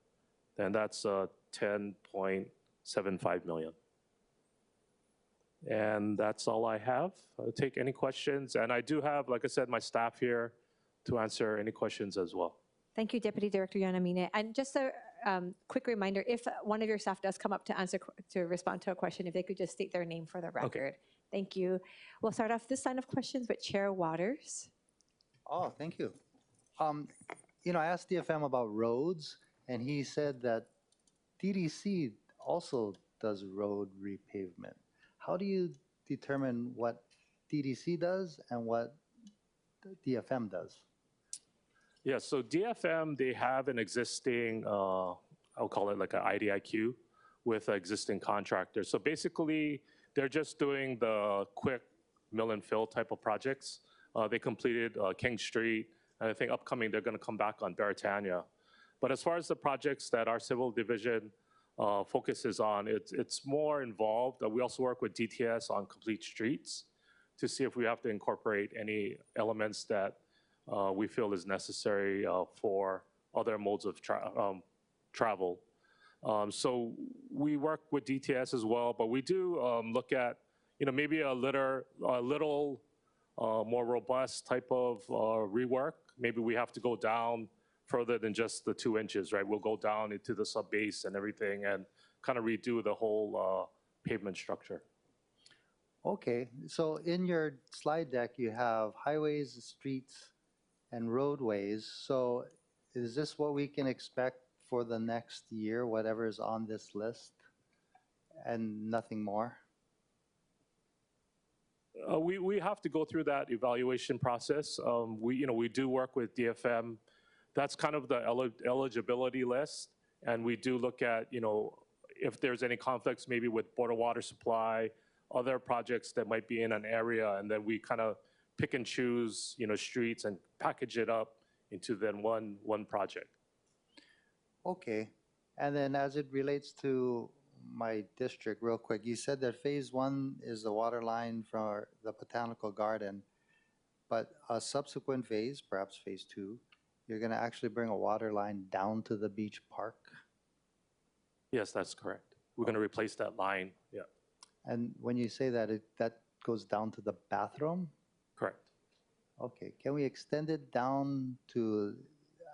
And that's 10.75 million. And that's all I have. I'll take any questions. And I do have, like I said, my staff here to answer any questions as well. Thank you, Deputy Director Yanamine. And just a quick reminder, if one of your staff does come up to respond to a question, if they could just state their name for the record. Okay. Thank you. We'll start off this line of questions with Chair Waters. Oh, thank you. I asked DFM about roads, and he said that DDC also does road repavement. How do you determine what DDC does and what DFM does? Yeah, so DFM, they have an existing, I'll call it like an IDIQ with existing contractors. So basically, they're just doing the quick mill and fill type of projects. They completed King Street, and I think upcoming they're going to come back on Beretania. But as far as the projects that our civil division focuses on, it's more involved. We also work with DTS on complete streets to see if we have to incorporate any elements that we feel is necessary for other modes of travel. So we work with DTS as well, but we do look at, maybe a little more robust type of rework. Maybe we have to go down further than just the 2 inches, right? We'll go down into the sub-base and everything and kind of redo the whole pavement structure. Okay, so in your slide deck, you have highways, streets, and roadways. So is this what we can expect for the next year, whatever is on this list, and nothing more? We have to go through that evaluation process. We do work with DFM. That's kind of the eligibility list. And we do look at, if there's any conflicts maybe with Board of Water Supply, other projects that might be in an area, and then we kind of pick and choose, streets and package it up into then one project. Okay, and then as it relates to my district, real quick, you said that phase 1 is the water line for the botanical garden, but a subsequent phase, perhaps phase 2, you're going to actually bring a water line down to the beach park? Yes, that's correct. We're going to replace that line, yeah. And when you say that, that goes down to the bathroom? Correct. Okay, can we extend it down to,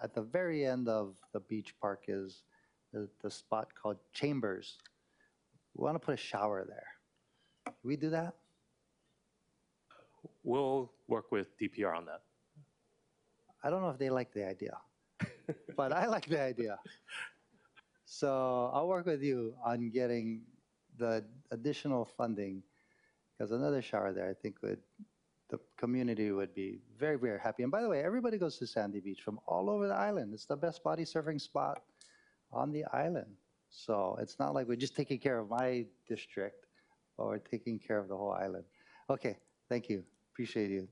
at the very end of the beach park is the spot called Chambers. We want to put a shower there. Can we do that? We'll work with DPR on that. I don't know if they like the idea, but I like the idea. So I'll work with you on getting the additional funding, because another shower there, I think the community would be very, very happy. And by the way, everybody goes to Sandy Beach from all over the island. It's the best body surfing spot on the island. So it's not like we're just taking care of my district, but we're taking care of the whole island. Okay, thank you. Appreciate you.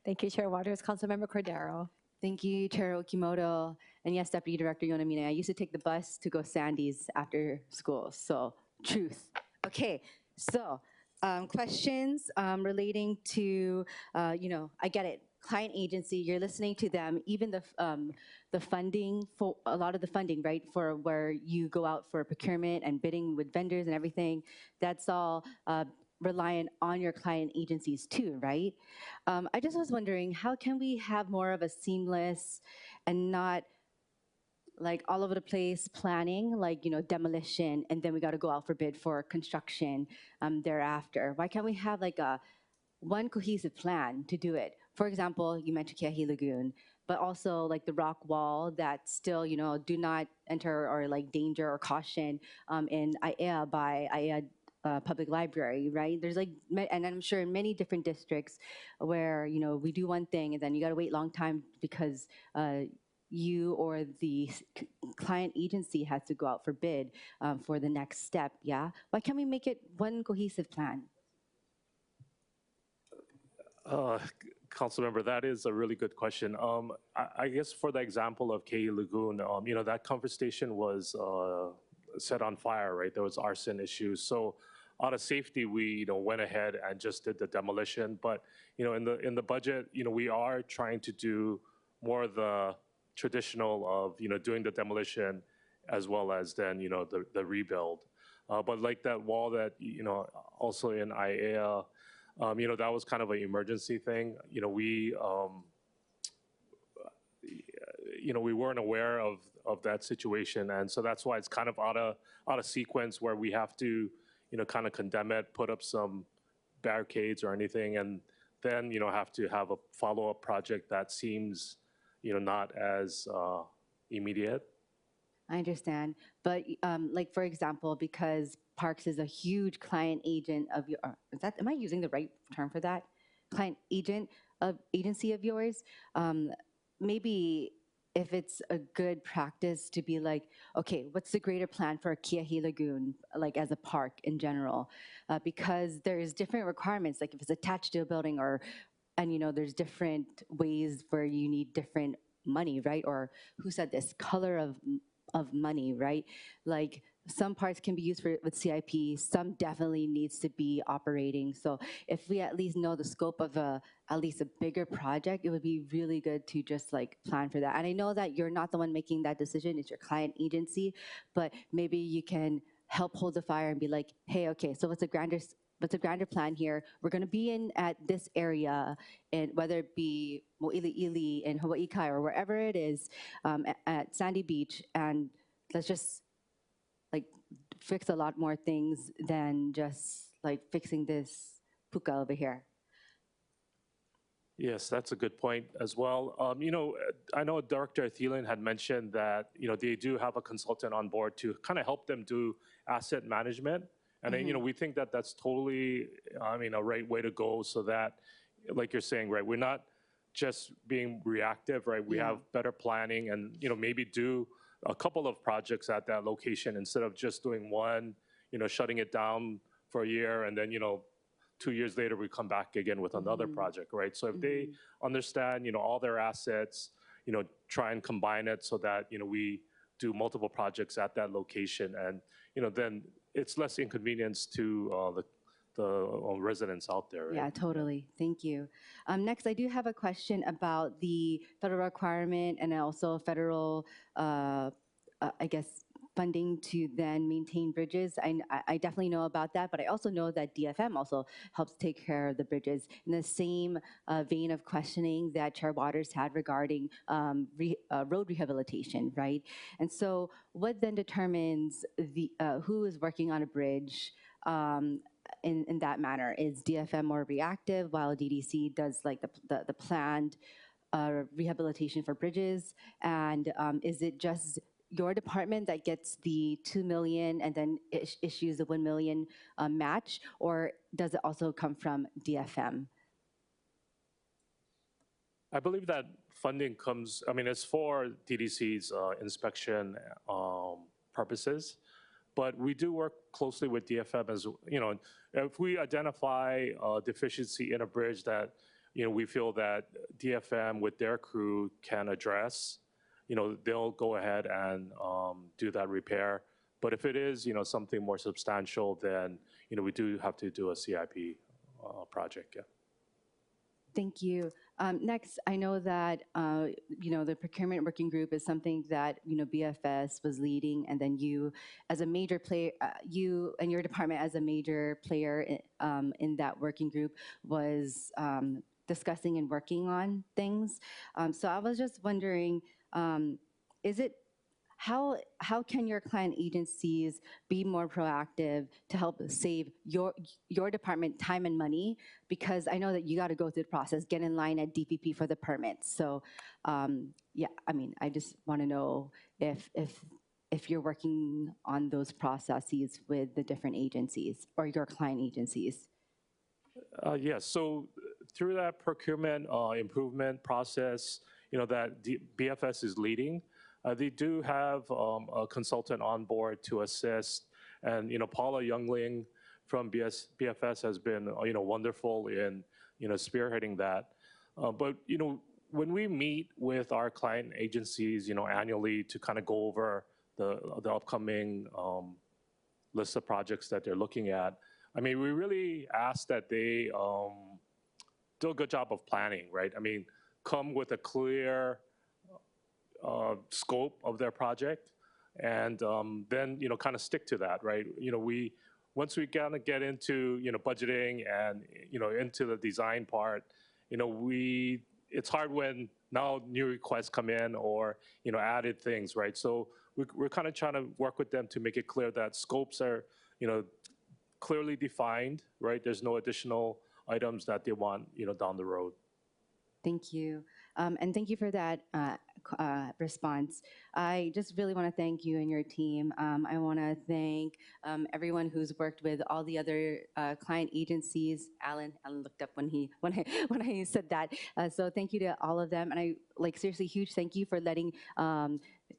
Thank you, Chair Waters. Councilmember Cordero. Thank you, Chair Okimoto. And yes, Deputy Director Yonamine, I used to take the bus to go Sandy's after school, so truth. Okay, so questions relating to, I get it, client agency, you're listening to them, even the funding, for a lot of the funding, right, for where you go out for procurement and bidding with vendors and everything, that's all reliant on your client agencies too, right? I just was wondering, how can we have more of a seamless and not like all over the place planning, like, demolition, and then we got to go out for bid for construction thereafter? Why can't we have like one cohesive plan to do it? For example, you mentioned Keahi Lagoon, but also like the rock wall that still, do not enter or like danger or caution in IAEA by IAEA Public Library, right? There's like, and I'm sure in many different districts where, we do one thing and then you got to wait a long time because you or the client agency has to go out for bid for the next step, yeah? Why can't we make it one cohesive plan? Councilmember, that is a really good question. I guess for the example of Keahi Lagoon, that conversation was set on fire, right? There was arson issues. So out of safety, we went ahead and just did the demolition. But in the budget, we are trying to do more of the traditional of doing the demolition as well as then the rebuild. But like that wall that also in IAEA, that was kind of an emergency thing. We weren't aware of that situation, and so that's why it's kind of out of sequence where we have to kind of condemn it, put up some barricades or anything, and then have to have a follow-up project that seems not as immediate. I understand, but like for example, because Parks is a huge client agent of your, am I using the right term for that? Client agent of agency of yours? Maybe if it's a good practice to be like, okay, what's the greater plan for Keahi Lagoon, like as a park in general? Because there's different requirements, like if it's attached to a building and there's different ways where you need different money, right? Or who said this? Color of money, right? Like some parts can be used with CIP, some definitely needs to be operating. So if we at least know the scope of at least a bigger project, it would be really good to just like plan for that. And I know that you're not the one making that decision, it's your client agency, but maybe you can help hold the fire and be like, hey, okay, so what's a grander plan here? We're going to be in at this area, and whether it be Mo'ili'ili in Hawaii Kai or wherever it is, at Sandy Beach, and let's just like fix a lot more things than just like fixing this puka over here. Yes, that's a good point as well. I know Director Thielen had mentioned that, they do have a consultant on board to kind of help them do asset management. And then, we think that that's totally, a right way to go so that, like you're saying, right, we're not just being reactive, right? We have better planning and, maybe do a couple of projects at that location instead of just doing one, shutting it down for a year and then, 2 years later, we come back again with another project, right? So if they understand, all their assets, try and combine it so that, we do multiple projects at that location and, then it's less inconvenience to the residents out there, right? Yeah, totally. Thank you. Next, I do have a question about the federal requirement and also federal, I guess, funding to then maintain bridges. I definitely know about that, but I also know that DFM also helps take care of the bridges in the same vein of questioning that Chair Waters had regarding road rehabilitation, right? And so what then determines who is working on a bridge in that manner? Is DFM more reactive while DDC does like the planned rehabilitation for bridges? And is it just your department that gets the $2 million and then issues the $1 million match, or does it also come from DFM? I believe that funding comes, it's for DDC's inspection purposes, but we do work closely with DFM as, if we identify a deficiency in a bridge that, we feel that DFM with their crew can address, they'll go ahead and do that repair. But if it is, something more substantial, then, we do have to do a CIP project, yeah. Thank you. Next, I know that, the procurement working group is something that, BFS was leading, and then you as a major player, you and your department as a major player in that working group was discussing and working on things. So I was just wondering, how can your client agencies be more proactive to help save your department time and money? Because I know that you got to go through the process, get in line at DPP for the permits. So yeah, I just want to know if you're working on those processes with the different agencies or your client agencies. Yes, so through that procurement improvement process, that BFS is leading, they do have a consultant on board to assist. And, Paula Youngling from BFS has been, wonderful in, spearheading that. But, when we meet with our client agencies, annually to kind of go over the upcoming list of projects that they're looking at, we really ask that they do a good job of planning, right? Come with a clear scope of their project, and then kind of stick to that, right? Once we kind of get into budgeting and into the design part, it's hard when now new requests come in or added things, right? So we're kind of trying to work with them to make it clear that scopes are clearly defined, right? There's no additional items that they want down the road. Thank you. And thank you for that response. I just really want to thank you and your team. I want to thank everyone who's worked with all the other client agencies. Alan looked up when I said that. So thank you to all of them. And I seriously huge thank you for letting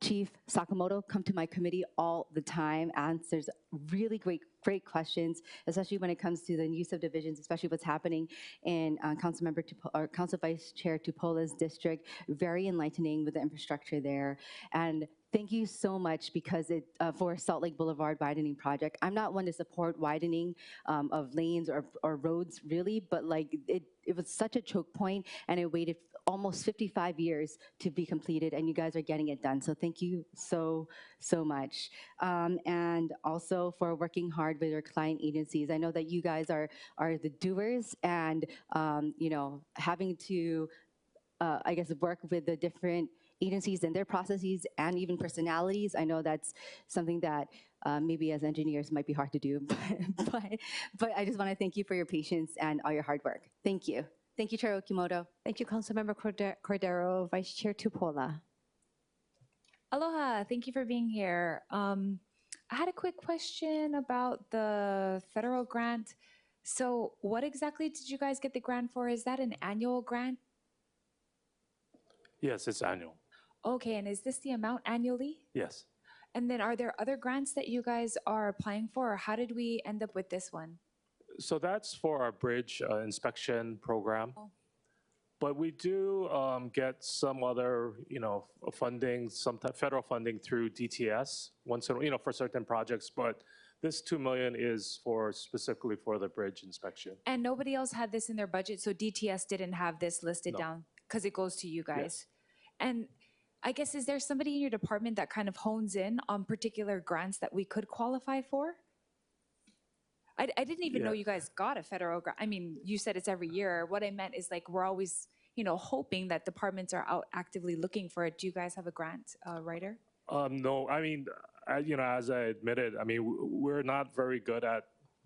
Chief Sakamoto come to my committee all the time, answers really great great questions, especially when it comes to the new subdivisions, especially what's happening in Council Vice Chair Tupola's district. Very enlightening with the infrastructure there. And thank you so much because for Salt Lake Boulevard widening project. I'm not one to support widening of lanes or roads really, but like it was such a choke point and it waited almost 55 years to be completed, and you guys are getting it done. So thank you so much. And also for working hard with your client agencies. I know that you guys are the doers and, you know, having to, I guess, work with the different agencies and their processes and even personalities. I know that's something that maybe as engineers might be hard to do, but I just want to thank you for your patience and all your hard work. Thank you. Thank you, Chair Okimoto. Thank you, Councilmember Cordero. Vice Chair Tupola. Aloha, thank you for being here. I had a quick question about the federal grant. So what exactly did you guys get the grant for? Is that an annual grant? Yes, it's annual. Okay, and is this the amount annually? Yes. And then are there other grants that you guys are applying for, or how did we end up with this one? So that's for our bridge inspection program. Oh. But we do get some other, you know, funding, some federal funding through DTS once in, you know, for certain projects. But this $2 million is for specifically for the bridge inspection. And nobody else had this in their budget, so DTS didn't have this listed No. down because it goes to you guys. Yes. And I guess, is there somebody in your department that kind of hones in on particular grants that we could qualify for? I didn't even know you guys got a federal grant. I mean, you said it's every year. What I meant is like, we're always, you know, hoping that departments are out actively looking for it. Do you guys have a grant writer? No, I mean, you know, as I admitted, I mean, we're not very good at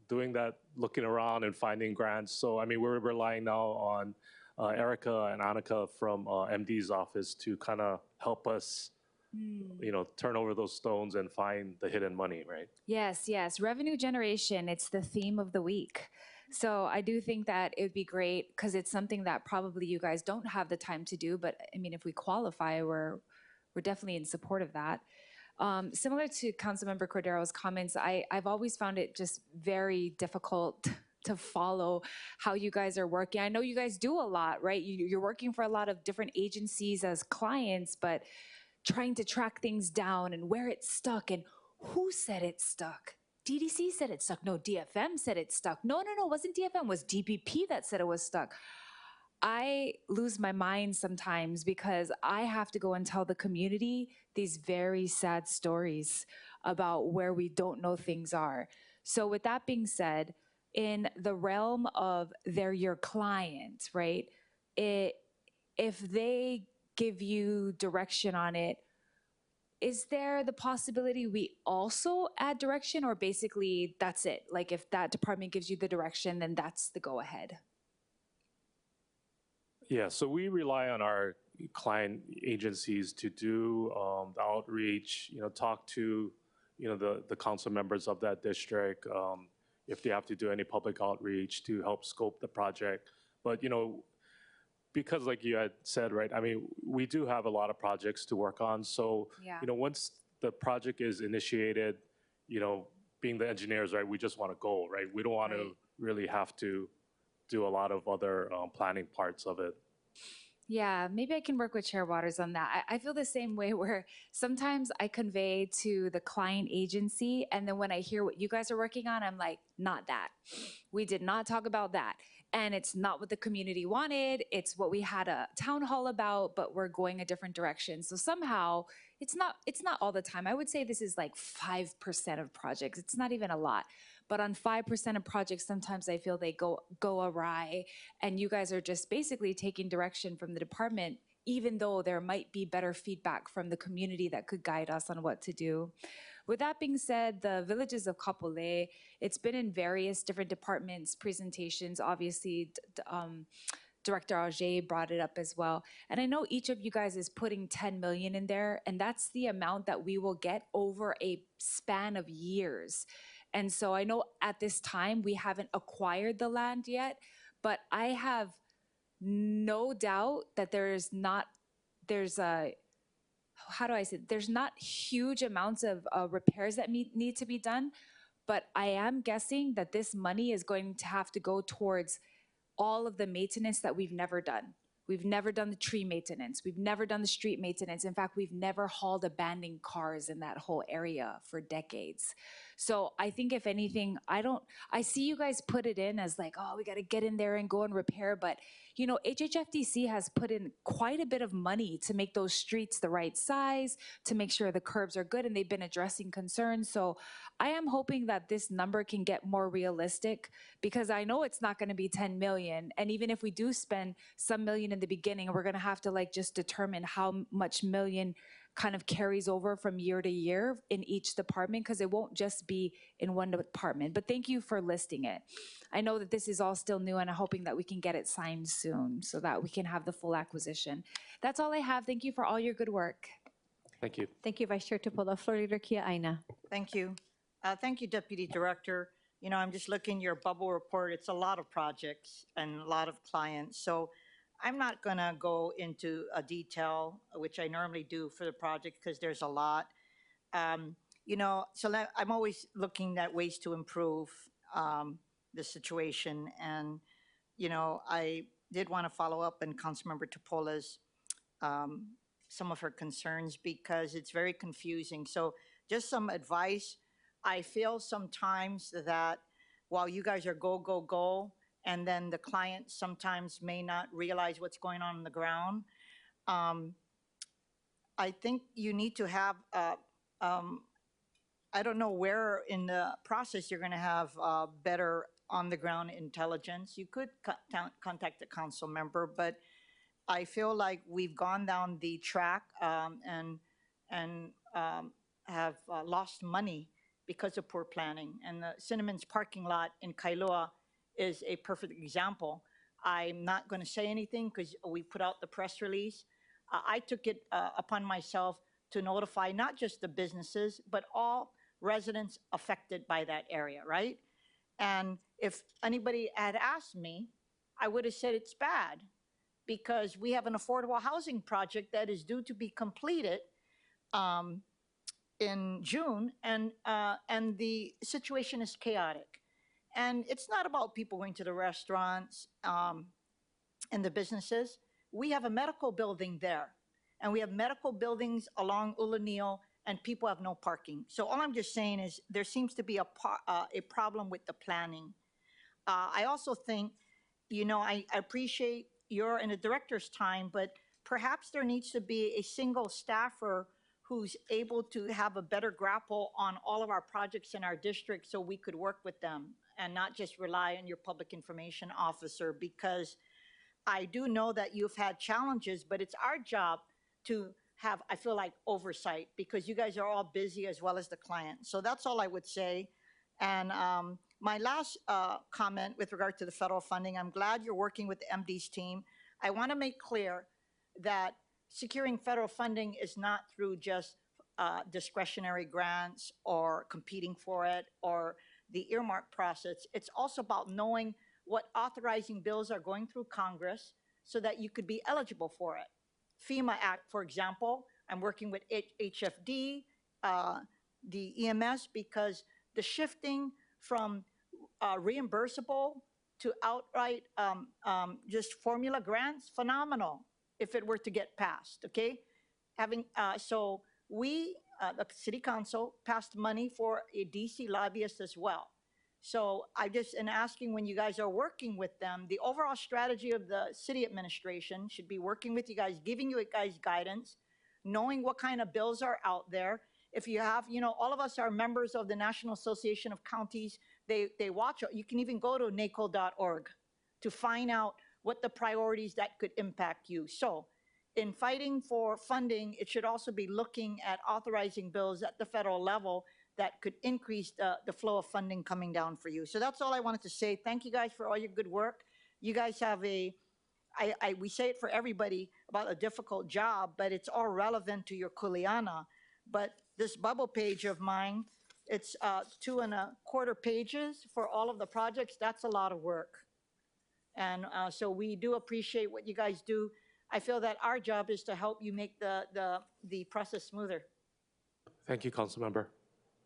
doing that, looking around and finding grants. So, I mean, we're relying now on Erica and Annika from MD's office to kind of help us, you know, turn over those stones and find the hidden money, right? Yes, yes. Revenue generation, it's the theme of the week. So I do think that it would be great because it's something that probably you guys don't have the time to do. But I mean, if we qualify, we're definitely in support of that. Similar to Councilmember Cordero's comments, I've always found it just very difficult to follow how you guys are working. I know you guys do a lot, right? You're working for a lot of different agencies as clients, but trying to track things down and where it's stuck and who said it's stuck. DDC said it's stuck. No, DFM said it's stuck. No, it wasn't DFM. It was DPP that said it was stuck. I lose my mind sometimes because I have to go and tell the community these very sad stories about where we don't know things are. So with that being said, in the realm of they're your client, right? If they give you direction on it, is there the possibility we also add direction, or basically that's it? Like if that department gives you the direction, then that's the go ahead? Yeah, so we rely on our client agencies to do the outreach, you know, talk to, you know, the council members of that district, if they have to do any public outreach to help scope the project. But, you know, because like you had said, right, I mean, we do have a lot of projects to work on. So, you know, once the project is initiated, you know, being the engineers, right, we just want to go, right? We don't want to really have to do a lot of other planning parts of it. Yeah, maybe I can work with Chair Waters on that. I feel the same way where sometimes I convey to the client agency, and then when I hear what you guys are working on, I'm like, not that. We did not talk about that. And it's not what the community wanted. It's what we had a town hall about, but we're going a different direction. So somehow it's not all the time. I would say this is like 5% of projects. It's not even a lot. But on 5% of projects, sometimes I feel they go awry, and you guys are just basically taking direction from the department, even though there might be better feedback from the community that could guide us on what to do. With that being said, the Villages of Kapolei, it's been in various different departments, presentations, obviously, Director Auger brought it up as well. And I know each of you guys is putting 10 million in there, and that's the amount that we will get over a span of years. And so I know at this time we haven't acquired the land yet, but I have no doubt that there's not huge amounts of repairs that need to be done, but I am guessing that this money is going to have to go towards all of the maintenance that we've never done. We've never done the tree maintenance. We've never done the street maintenance. In fact, we've never hauled abandoned cars in that whole area for decades. So I think if anything, I see you guys put it in as like, oh, we got to get in there and go and repair. But, you know, HHFDC has put in quite a bit of money to make those streets the right size, to make sure the curbs are good, and they've been addressing concerns. So I am hoping that this number can get more realistic, because I know it's not going to be 10 million. And even if we do spend some million in the beginning, we're going to have to like just determine how much million kind of carries over from year to year in each department, because it won't just be in one department. But thank you for listing it. I know that this is all still new, and I'm hoping that we can get it signed soon so that we can have the full acquisition. That's all I have. Thank you for all your good work. Thank you. Thank you, Vice Chair Tupola. Floor Leader Kia Aina. Thank you. Thank you, Deputy Director. You know, I'm just looking at your bubble report. It's a lot of projects and a lot of clients. So I'm not going to go into a detail, which I normally do for the project, because there's a lot. You know, so I'm always looking at ways to improve the situation. And, you know, I did want to follow up on Councilmember Tupola's, some of her concerns, because it's very confusing. So just some advice. I feel sometimes that while you guys are go, go, go, and then the client sometimes may not realize what's going on the ground. I think you need to have, I don't know where in the process you're going to have better on-the-ground intelligence. You could contact a council member, but I feel like we've gone down the track and have lost money because of poor planning. And the Cinnamon's parking lot in Kailua is a perfect example. I'm not going to say anything because we put out the press release. I took it upon myself to notify not just the businesses, but all residents affected by that area, right? And if anybody had asked me, I would have said it's bad, because we have an affordable housing project that is due to be completed in June, and the situation is chaotic. And it's not about people going to the restaurants and the businesses. We have a medical building there, and we have medical buildings along Ulanil, and people have no parking. So all I'm just saying is there seems to be a problem with the planning. I also think, you know, I appreciate your and the director's time, but perhaps there needs to be a single staffer who's able to have a better grapple on all of our projects in our district, so we could work with them and not just rely on your public information officer, because I do know that you've had challenges, but it's our job to have, I feel like, oversight, because you guys are all busy as well as the client. So that's all I would say. And my last comment with regard to the federal funding, I'm glad you're working with the MD's team. I want to make clear that securing federal funding is not through just discretionary grants or competing for it or the earmark process. It's also about knowing what authorizing bills are going through Congress so that you could be eligible for it. FEMA Act, for example, I'm working with HFD, the EMS, because the shifting from reimbursable to outright just formula grants, phenomenal if it were to get passed, okay? So we, the city council, passed money for a DC lobbyist as well. So I just, in asking when you guys are working with them, the overall strategy of the city administration should be working with you guys, giving you guys guidance, knowing what kind of bills are out there. If you have, you know, all of us are members of the National Association of Counties. They watch, you can even go to NACO.org to find out what the priorities that could impact you. So in fighting for funding, it should also be looking at authorizing bills at the federal level that could increase the flow of funding coming down for you. So that's all I wanted to say. Thank you guys for all your good work. You guys have we say it for everybody about a difficult job, but it's all relevant to your kuleana. But this bubble page of mine, it's 2.25 pages for all of the projects. That's a lot of work. And so we do appreciate what you guys do. I feel that our job is to help you make the process smoother. Thank you, Councilmember.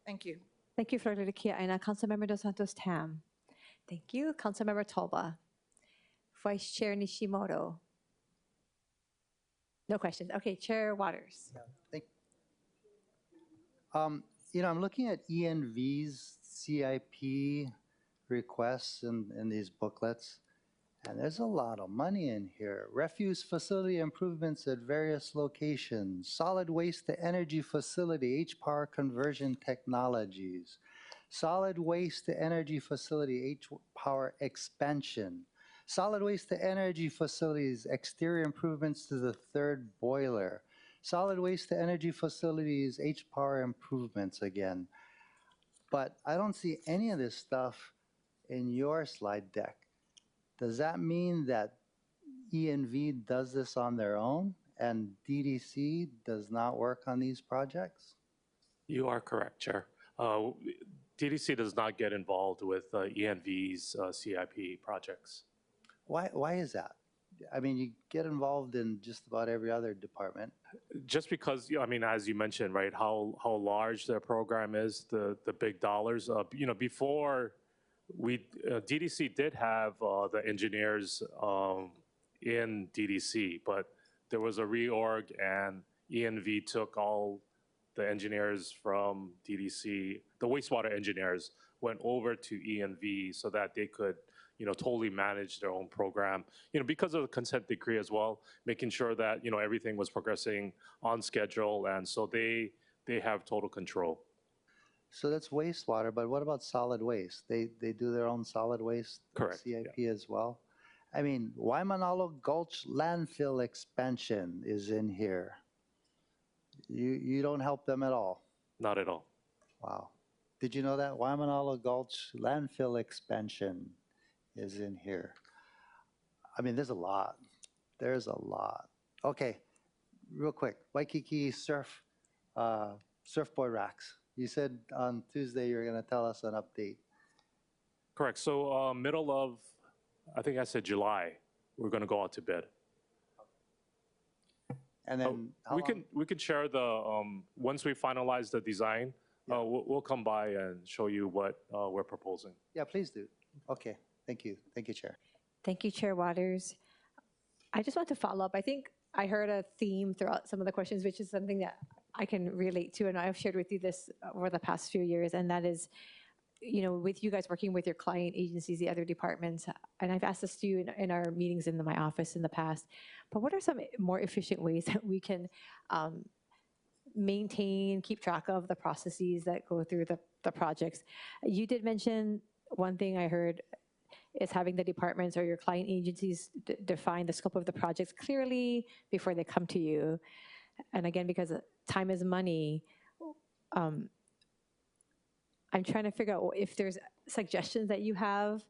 Thank you. Thank you, Flor Liquiana. Councilmember Dos Santos Tam. Thank you. Councilmember Tolba. Vice Chair Nishimoto. No questions. Okay, Chair Waters. You know, I'm looking at ENV's CIP requests in these booklets, and there's a lot of money in here. Refuse facility improvements at various locations, solid waste to energy facility, H-power conversion technologies, solid waste to energy facility, H-power expansion, solid waste to energy facilities, exterior improvements to the third boiler, solid waste to energy facilities, H-power improvements again. But I don't see any of this stuff in your slide deck. Does that mean that ENV does this on their own and DDC does not work on these projects? You are correct, Chair. DDC does not get involved with ENV's CIP projects. Why is that? I mean, you get involved in just about every other department. Just because, I mean, as you mentioned, right, how large their program is, the big dollars. You know, before DDC did have the engineers in DDC, but there was a reorg and ENV took all the engineers from DDC, the wastewater engineers went over to ENV so that they could, you know, totally manage their own program, you know, because of the consent decree as well, making sure that, you know, everything was progressing on schedule. And so they have total control. So that's wastewater, but what about solid waste? They do their own solid waste Correct, CIP as well? I mean, Waimanalo Gulch landfill expansion is in here. You don't help them at all? Not at all. Wow. Did you know that? Waimanalo Gulch landfill expansion is in here. I mean, there's a lot. There's a lot. Okay, real quick. Waikiki surfboard racks. You said on Tuesday you were going to tell us an update. Correct. So middle of, I think I said July, we're going to go out to bid. And then we can share the once we finalize the design, we'll come by and show you what we're proposing. Yeah, please do. Okay, thank you. Thank you, Chair. Thank you, Chair Waters. I just want to follow up. I think I heard a theme throughout some of the questions, which is something that I can relate to, and I've shared with you this over the past few years, and that is, you know, with you guys working with your client agencies, the other departments, and I've asked this to you in our meetings in my office in the past, but what are some more efficient ways that we can maintain, keep track of the processes that go through the projects? You did mention one thing I heard is having the departments or your client agencies define the scope of the projects clearly before they come to you. And again, because time is money, I'm trying to figure out if there's suggestions that you have.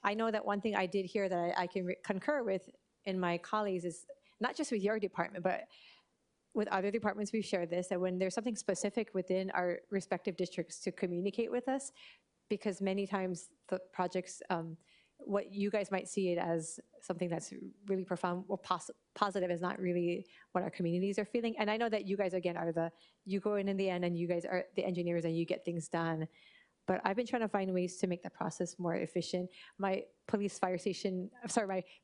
I know that one thing I did hear that I can concur with in my colleagues is not just with your department, but with other departments we've shared this, that when there's something specific within our respective districts to communicate with us, because many times the projects, what you guys might see it as something that's really profound or positive is not really what our communities are feeling. And I know that you guys, again, are you go in the end and you guys are the engineers and you get things done. But I've been trying to find ways to make the process more efficient. My police fire station,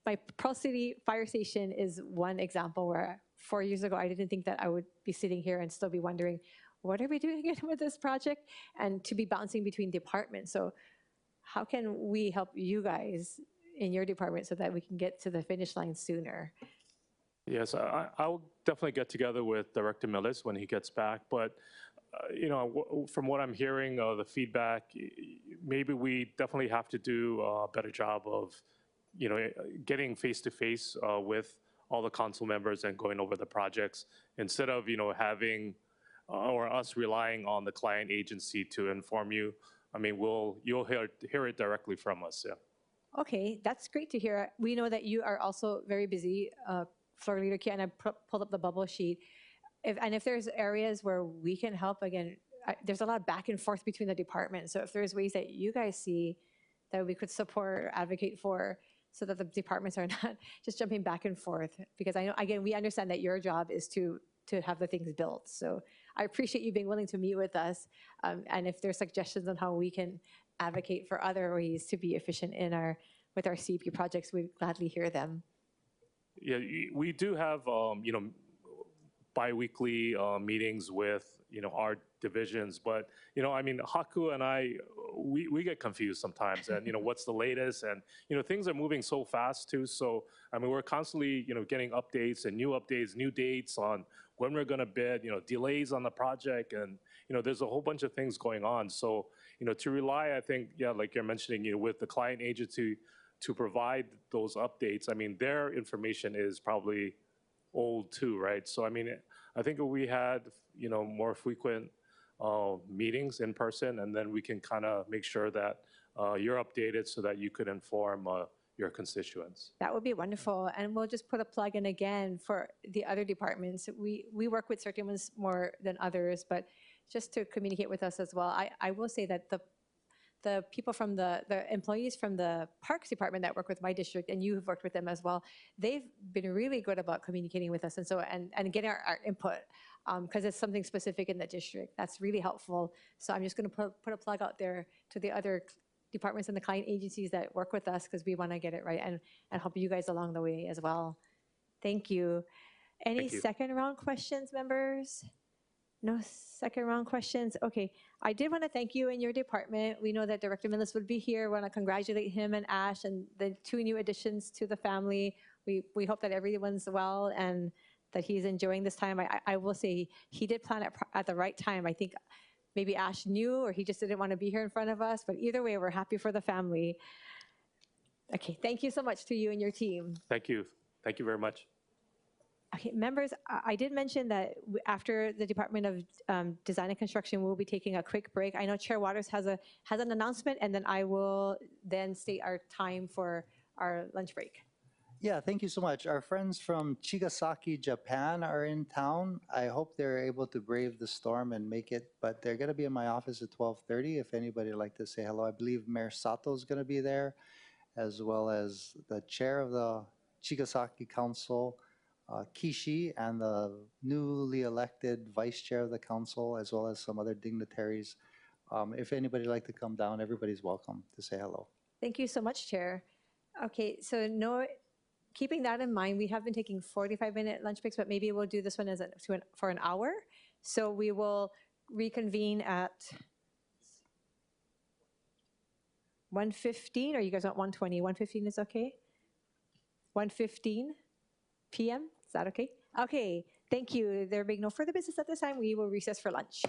my Pearl City fire station is one example where 4 years ago, I didn't think that I would be sitting here and still be wondering, what are we doing again with this project? And to be bouncing between departments. So how can we help you guys in your department so that we can get to the finish line sooner? Yes, I'll definitely get together with Director Millis when he gets back. But, you know, from what I'm hearing, the feedback, maybe we definitely have to do a better job of, you know, getting face-to-face with all the council members and going over the projects instead of, you know, having or us relying on the client agency to inform you. I mean, you'll hear it directly from us, yeah. Okay, that's great to hear. We know that you are also very busy. Floor Leader Kia and I pulled up the bubble sheet. If there's areas where we can help, again, there's a lot of back and forth between the departments. So if there's ways that you guys see that we could support or advocate for so that the departments are not just jumping back and forth. Because I know, again, we understand that your job is to have the things built. So I appreciate you being willing to meet with us. And if there's suggestions on how we can advocate for other ways to be efficient with our CP projects, we'd gladly hear them. Yeah, we do have, biweekly meetings with, our divisions, but, I mean, Haku and I, we get confused sometimes, and, what's the latest, and, things are moving so fast too, so, I mean, we're constantly, getting updates, new dates on when we're gonna bid, delays on the project, and, there's a whole bunch of things going on, so, to rely, I think, yeah, like you're mentioning, with the client agency to provide those updates, I mean, their information is probably old too, right? So, I mean, I think if we had, more frequent meetings in person, and then we can kind of make sure that you're updated so that you could inform your constituents. That would be wonderful. And we'll just put a plug in again for the other departments. We work with certain ones more than others, but just to communicate with us as well. I will say that the people from the employees from the Parks Department that work with my district, and you have worked with them as well, they've been really good about communicating with us and so and getting our input because it's something specific in the district. That's really helpful. So I'm just going to put a plug out there to the other departments and the client agencies that work with us because we want to get it right and help you guys along the way as well. Thank you. Any second round questions, members? No second round questions? Okay, I did want to thank you and your department. We know that Director Millis would be here. We want to congratulate him and Ash and the 2 new additions to the family. We hope that everyone's well and that he's enjoying this time. I will say he did plan it at the right time. I think maybe Ash knew or he just didn't want to be here in front of us, but either way, we're happy for the family. Okay, thank you so much to you and your team. Thank you. Thank you very much. Okay, members, I did mention that after the Department of Design and Construction, we'll be taking a quick break. I know Chair Waters has an announcement, and then I will then state our time for our lunch break. Yeah, thank you so much. Our friends from Chigasaki, Japan are in town. I hope they're able to brave the storm and make it, but they're going to be in my office at 12:30 if anybody would like to say hello. I believe Mayor Sato is going to be there, as well as the chair of the Chigasaki Council, Kishi, and the newly elected vice chair of the council, as well as some other dignitaries. If anybody would like to come down, everybody's welcome to say hello. Thank you so much, Chair. Okay, so keeping that in mind, we have been taking 45-minute lunch breaks, but maybe we'll do this one for an hour. So we will reconvene at 1:15, or you guys want 1:20? 1:15 is okay? 1:15 p.m., is that okay? Okay, thank you. There being no further business at this time, we will recess for lunch.